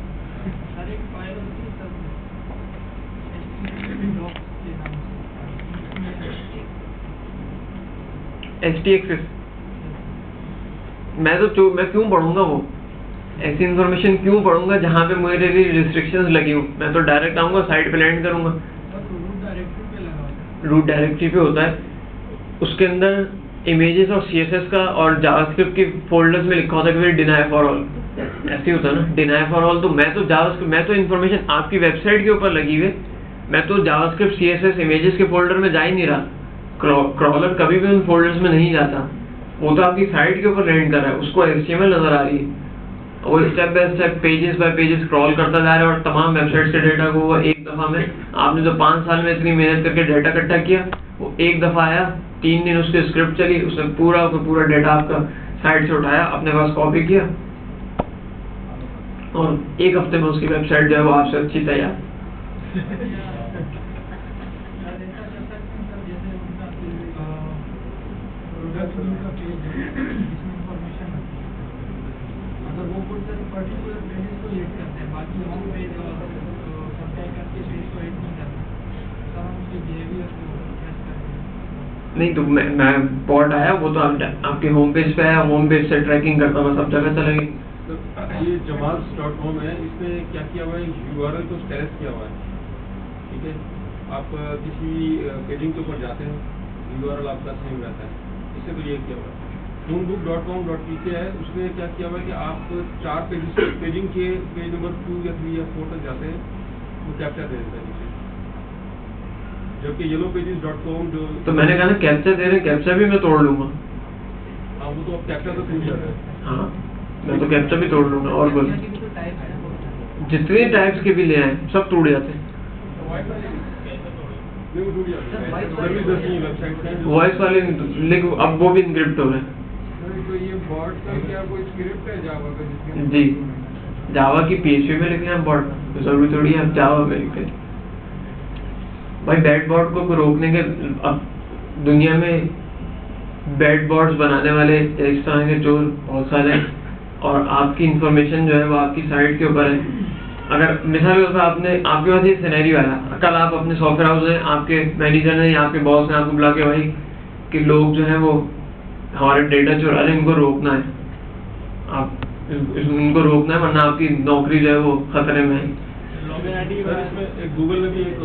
HT-Access, मैं क्यों पढ़ूंगा वो, ऐसी इन्फॉर्मेशन क्यों पढ़ूंगा जहाँ पे मेरे लिए रिस्ट्रिक्शंस लगी हो। मैं तो डायरेक्ट आऊंगा, साइट पे लैंड करूंगा। रूट डायरेक्टरी पे होता है, उसके अंदर इमेजेस और CSS का और जावास्क्रिप्ट के फोल्डर्स में लिखा होता है कि डिनाई फॉर ऑल, ऐसे होता है ना, डिनाई फॉर ऑल। तो मैं तो इन्फॉर्मेशन आपकी वेबसाइट के ऊपर लगी हुई, मैं तो जावास्क्रिप्ट, CSS, इमेजेस के फोल्डर में जा ही नहीं रहा। क्रॉलर कभी भी उन फोल्डर्स में नहीं जाता, वो तो आपकी साइट के ऊपर लैंड कर रहा है, उसको HTML नजर आ रही है, वो step by step, pages by pages crawl करता जा रहा है और तमाम वेबसाइट के डेटा को वो एक दफा में, आपने जो 5 साल में इतनी मेहनत करके डेटा इकट्ठा किया, वो एक दफा आया, 3 दिन उसकी स्क्रिप्ट चली, उसने पूरा डेटा आपका साइट से उठाया, अपने पास कॉपी किया और 1 हफ्ते में उसकी वेबसाइट जो है वो आपसे अच्छी तैयार। अगर वो पर्टिकुलर पेजेस को एड करते हैं, बाकी होम पेज और कॉन्टैक्ट के पेज को एड नहीं करते, तो हम उसके बिहेवियर को टेस्ट करेंगे। नहीं तो मैं बॉट आया, वो तो आपके होम पेज पे आया, होम पेज से ट्रैकिंग करता हुआ सब जगह चलेगी। तो ये jamaaz.com है, इसमें क्या किया हुआ है, URL को स्टेरेस किया हुआ है। ठीक है, आप किसी पेजिंग के ऊपर जाते हैं, URL आपका सेम रहता है, इससे तो ये किया हुआ है। phonebook.com.pk है, उसमें क्या किया हुआ है कि आप 4 पेजिंग के पेज नंबर 2 या 3 या 4 तक जाते हैं, वो कैप्चा दे देता है नीचे, जबकि yellowpages.com जो, तो मैंने कहा ना कैप्चा दे रहे हैं, कैप्चा भी मैं तोड़ लूंगा। तो अब कैप्चा तो टूट जाता है। हाँ, मैं तो कैप्चा भी तोड़ लूंगा। और बोलो, जितने टाइप्स के भी ले आए सब टूट जाते हैं। वॉइस वाले लेकिन अब वो भी इनक्रिप्ट हो रहे हैं। तो ये बॉट का क्या कोई स्क्रिप्ट है जावा का जिसमें? जी, जावा की PHP में लिखते हैं बॉट, जरूरी थोड़ी है आप जावा में लिखते हैं। भाई बैड बॉट को रोकने के, अब दुनिया में बैड बॉट्स बनाने वाले इस तरह के चोर बहुत सारे हैं, और आपकी इंफॉर्मेशन जो है वो आपकी साइट के ऊपर है। अगर मिसाल के तौर पर आपके पास ये सिनेरियो आया, कल आप अपने सॉफ्टवेयर हाउस में, आपके मैनेजर ने या आपके बॉस ने आपको बुला के भाई कि लोग जो है वो हमारे डेटा चुरा रहे हैं, इनको रोकना है, आप इनको रोकना है वरना आपकी नौकरी जो है वो खतरे में है। गूगल ने भी एक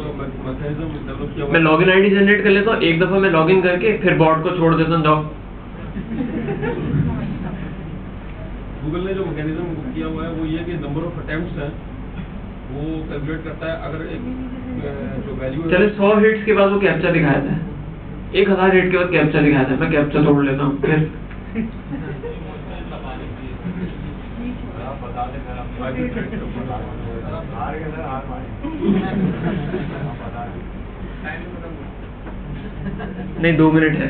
मैकेनिज्म डेवलप किया। मैं लॉगिन आईडी जनरेट कर लेता हूँ, एक दफा मैं लॉगिन करके फिर बॉट को छोड़ देता हूँ, जाओ। गूगल ने जो मैकेनिज्म किया हुआ है वो ये कि नंबर ऑफ अटेम्प्ट्स हैं वो कैलकुलेट करता है। अगर एक जो वैल्यू चले 100 हिट्स के बाद वो कैप्चा दिखाया था, 1000 हिट के बाद कैप्चा दिखाया था, मैं कैप्चा तोड़ लेता हूँ फिर। नहीं 2 मिनट है,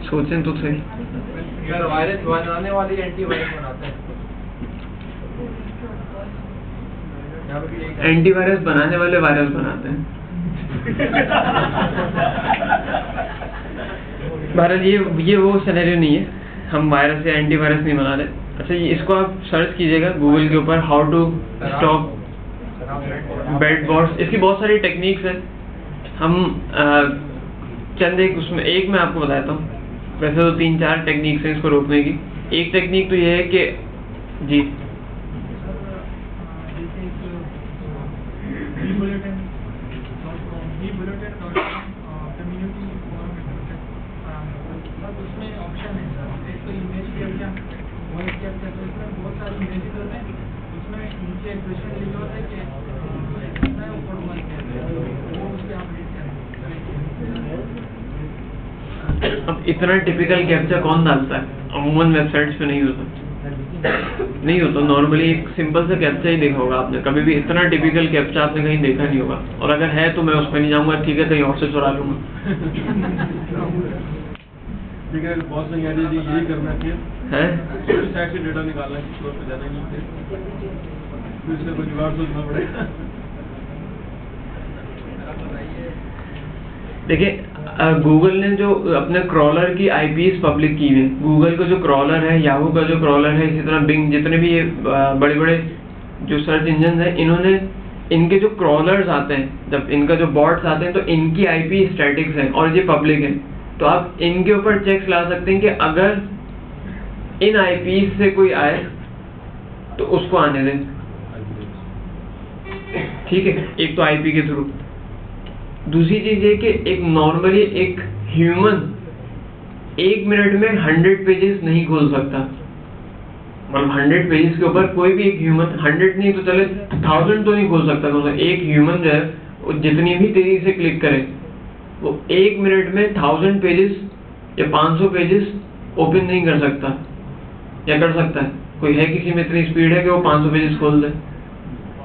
सोचें तो सही। वायरस बनाने वाली एंटीवायरस बनाते हैं। एंटीवायरस बनाने वाले वायरस बनाते हैं। बहरहाल ये वो सिनेरियो नहीं है, हम वायरस या एंटीवायरस नहीं बना रहे। अच्छा, ये इसको आप सर्च कीजिएगा गूगल के ऊपर, how to stop bad bots. इसकी बहुत सारी टेक्निक्स हैं, हम चंद उसमें एक मैं आपको बताता हूँ। वैसे तो 3-4 टेक्निक्स हैं इसको रोकने की। एक टेक्निक तो ये है कि जी अब इतना टिपिकल कैप्चा कौन डालता है? अमूमन वेबसाइट्स पे नहीं होता। नॉर्मली एक सिंपल सा कैप्चा ही देखा होगा आपने, कभी भी इतना टिपिकल कैप्चा आपने कहीं देखा नहीं होगा। और अगर है तो मैं उस पर नहीं जाऊंगा, ठीक है, कहीं और से चुरा लूंगा। ठीक है, बहुत सही आइडिया जी, यही करना चाहिए। है साइट से डेटा निकालना है, किसी और पे जाना नहीं है, फिर इसका कोई जुगाड़ सोचना पड़ेगा। देखिए, गूगल ने जो अपने क्रॉलर की IPs पब्लिक की हुई है, गूगल का जो क्रॉलर है, याहू का जो क्रॉलर है, इसी तरह बिंग, जितने भी ये बड़े बड़े जो सर्च इंजन हैं, इन्होंने इनके जो क्रॉलर्स आते हैं, जब इनका जो बॉट्स आते हैं तो इनकी IP स्टैटिक्स है और ये पब्लिक है। तो आप इनके ऊपर चेक्स ला सकते हैं कि अगर इन IPs से कोई आए तो उसको आने दें, ठीक है। एक तो IP के थ्रू। दूसरी चीज ये कि एक नॉर्मली एक ह्यूमन 1 मिनट में 100 पेजेस नहीं खोल सकता। मतलब 100 पेजेस के ऊपर कोई भी एक ह्यूमन, 100 नहीं तो चले 1000 तो नहीं खोल सकता। तो एक ह्यूमन जो है वो जितनी भी तेजी से क्लिक करे वो 1 मिनट में 1000 पेजेस या 500 पेजेस ओपन नहीं कर सकता। या कर सकता है? कोई है किसी में इतनी स्पीड है कि वो 500 पेजेस खोल दे?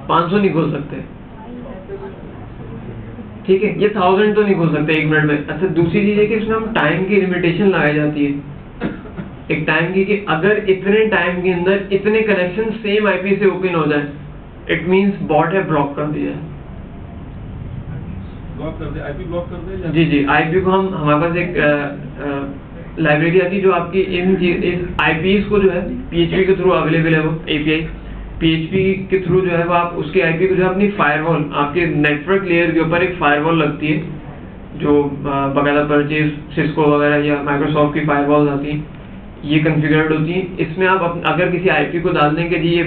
500 नहीं खोल सकते, ठीक है। ये 1000 तो नहीं खोल सकते 1 मिनट में। अच्छा, दूसरी चीज है कि इसमें हम टाइम की लिमिटेशन लगाई जाती है, एक टाइम की, कि अगर इतने टाइम के अंदर इतने कनेक्शन सेम IP से ओपन हो जाए, इट मींस बॉट है ब्लॉक कर दिया है। ब्लॉक कर दे, IP ब्लॉक कर दे। जी, IP को हम, हमारे पास एक लाइब्रेरी आती है जो आपकी इस IPs को जो है PHP के थ्रू अवेलेबल है, वो API PHP के थ्रू जो है वो आप उसके IP को जो है अपनी फायरवॉल, आपके नेटवर्क लेयर के ऊपर एक फायरवॉल लगती है जो बकायदा परचेज सिस्को वगैरह या माइक्रोसॉफ्ट की फायरवॉल्स आती हैं, ये कॉन्फ़िगर्ड होती हैं। इसमें आप अगर किसी IP को डाल दें कि जी ये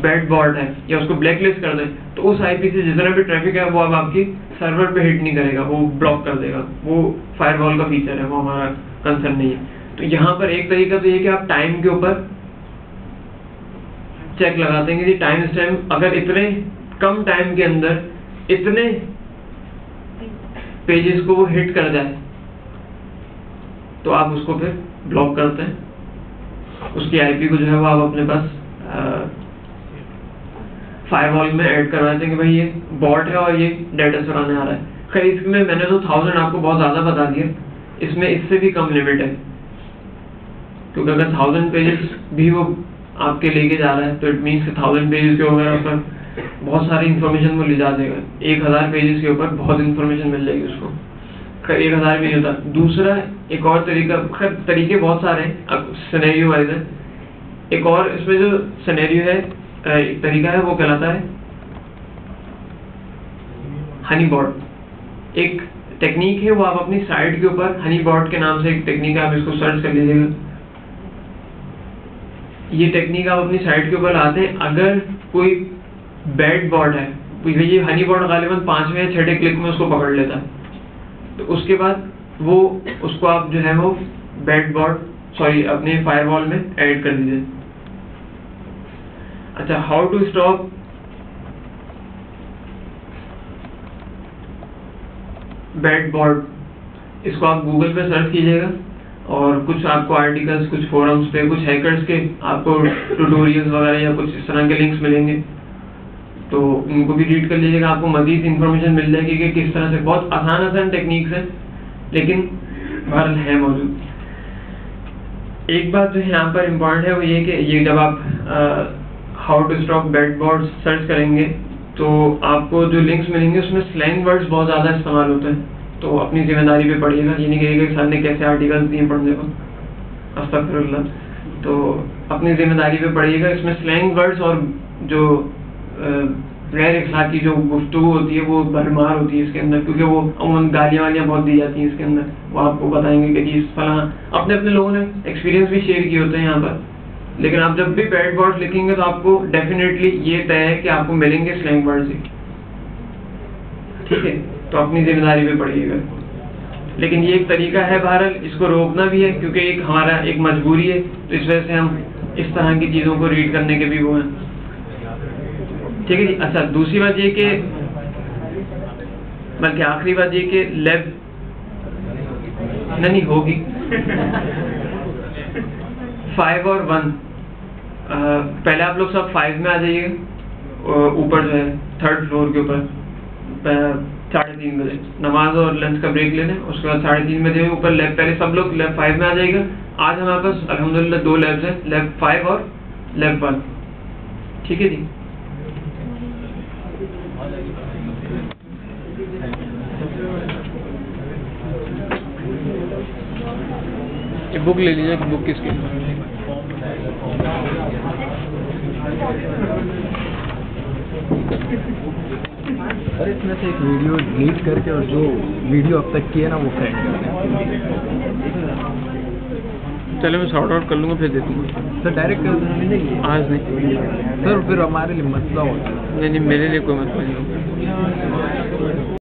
बैड बॉट है या उसको ब्लैकलिस्ट कर दें, तो उस IP से जितना भी ट्रैफिक है वो अब आपकी सर्वर पे हिट नहीं करेगा, वो ब्लॉक कर देगा। वो फायरवॉल का फीचर है, वो हमारा कंसर्न नहीं है। तो यहाँ पर एक तरीका तो ये कि आप टाइम के ऊपर चेक लगाते हैं कि टाइम स्टैम्प अगर इतने कम टाइम के अंदर इतने पेजेस को वो हिट कर जाए तो आप उसको फिर ब्लॉक करते हैं, उसकी आईपी को जो है वो आप अपने पास फायरवॉल में ऐड करवा देंगे। भाई ये बॉट है और ये डाटा चुराने आ रहा है। खैर इसमें मैंने तो 1000 आपको बहुत ज़्यादा बता दिया, इसमें इससे भी कम लिमिट है, क्योंकि अगर 1000 पेजेस भी वो आपके लेके जा रहा है तो इट मीन्स 1000 पेजेस के ऊपर बहुत सारी इन्फॉर्मेशन वो ले जा देगा। 1000 पेजेस के ऊपर बहुत इन्फॉर्मेशन मिल जाएगी उसको। खैर 1000 भी नहीं होता। दूसरा एक और तरीका, खैर तरीके बहुत सारे हैं, अब सिनेरियो वाइज है। एक और इसमें जो सिनेरियो है, एक तरीका है वो कहलाता है हनी बॉट। एक टेक्निक है वो आप अपनी साइट के ऊपर हनी बॉट के नाम से एक टेक्निक है, आप इसको सर्च कर लीजिएगा। ये टेक्निक आप अपनी साइट के ऊपर लाते हैं। अगर कोई बैड बॉट है, ये हनी बॉट गालिबन 5वें या 6ठे क्लिक में उसको पकड़ लेता है, तो उसके बाद वो उसको आप जो है वो बैड बॉट अपने फायरवॉल में ऐड कर दीजिए। अच्छा, how to stop bad bot, इसको आप गूगल पे सर्च कीजिएगा और कुछ आपको आर्टिकल्स, कुछ फोरम्स पे, कुछ हैकर्स के आपको ट्यूटोरियल्स वगैरह या कुछ इस तरह के लिंक्स मिलेंगे, तो उनको भी रीड कर लीजिएगा। आपको मजीद इन्फॉर्मेशन मिल जाएगी कि किस तरह से, बहुत आसान टेक्निक्स हैं लेकिन बहरहाल है मौजूद। एक बात जो यहाँ पर इम्पॉर्टेंट है वो ये कि ये जब आप how to stop bad bots search करेंगे तो आपको जो लिंक्स मिलेंगे उसमें स्लैंग वर्ड्स बहुत ज़्यादा इस्तेमाल होते हैं, तो अपनी जिम्मेदारी पे पढ़िएगा। ये नहीं कहिएगा कि सर ने कैसे आर्टिकल्स दिए पढ़ने को, अस्तगफिरुल्लाह। तो अपनी जिम्मेदारी पे पढ़िएगा। इसमें स्लैंग वर्ड्स और जो गैर इखलाकी जो गुफ्तगू होती है वो भरमार होती है इसके अंदर, क्योंकि वो अमूमन गालियाँ वालियाँ बहुत दी जाती हैं इसके अंदर। वो आपको बताएंगे कि जी फलां, अपने अपने लोगों ने एक्सपीरियंस भी शेयर किए होते हैं यहाँ पर। लेकिन आप जब भी बैड वर्ड्स लिखेंगे तो आपको डेफिनेटली ये तय है कि आपको मिलेंगे स्लैंग वर्ड्स ही, ठीक है। तो अपनी जिम्मेदारी पे पढ़िएगा। लेकिन ये एक तरीका है, बहरहाल इसको रोकना भी है क्योंकि एक हमारा एक मजबूरी है, तो इस वजह से हम इस तरह की चीज़ों को रीड करने के भी वो हैं, ठीक है जी। अच्छा, दूसरी बात ये कि, बल्कि आखिरी बात ये कि लैब नहीं होगी 5 और 1। पहले आप लोग सब 5 में आ जाइएगा, ऊपर जो है 3rd फ्लोर के ऊपर 3:30 बजे नमाज और लंच का ब्रेक लेने, उसके बाद 3:30 बजे ऊपर लैब, पहले सब लोग लैब 5 में आ जाएगा। आज हमारे पास अल्हम्दुलिल्लाह 2 लैब्स हैं, लैब 5 और लैब 1, ठीक है जी। बुक ले लीजिए, बुक किसकी? और इसमें से एक वीडियो डिलीट करके और जो वीडियो अब तक की है ना वो सेंड कर दें। चलो मैं सॉर्ट आउट कर लूँगा फिर दे दूँगा सर। डायरेक्ट कर देना आज नहीं सर, फिर हमारे लिए मसला होता है। नहीं, मेरे लिए कोई मसला नहीं होगा।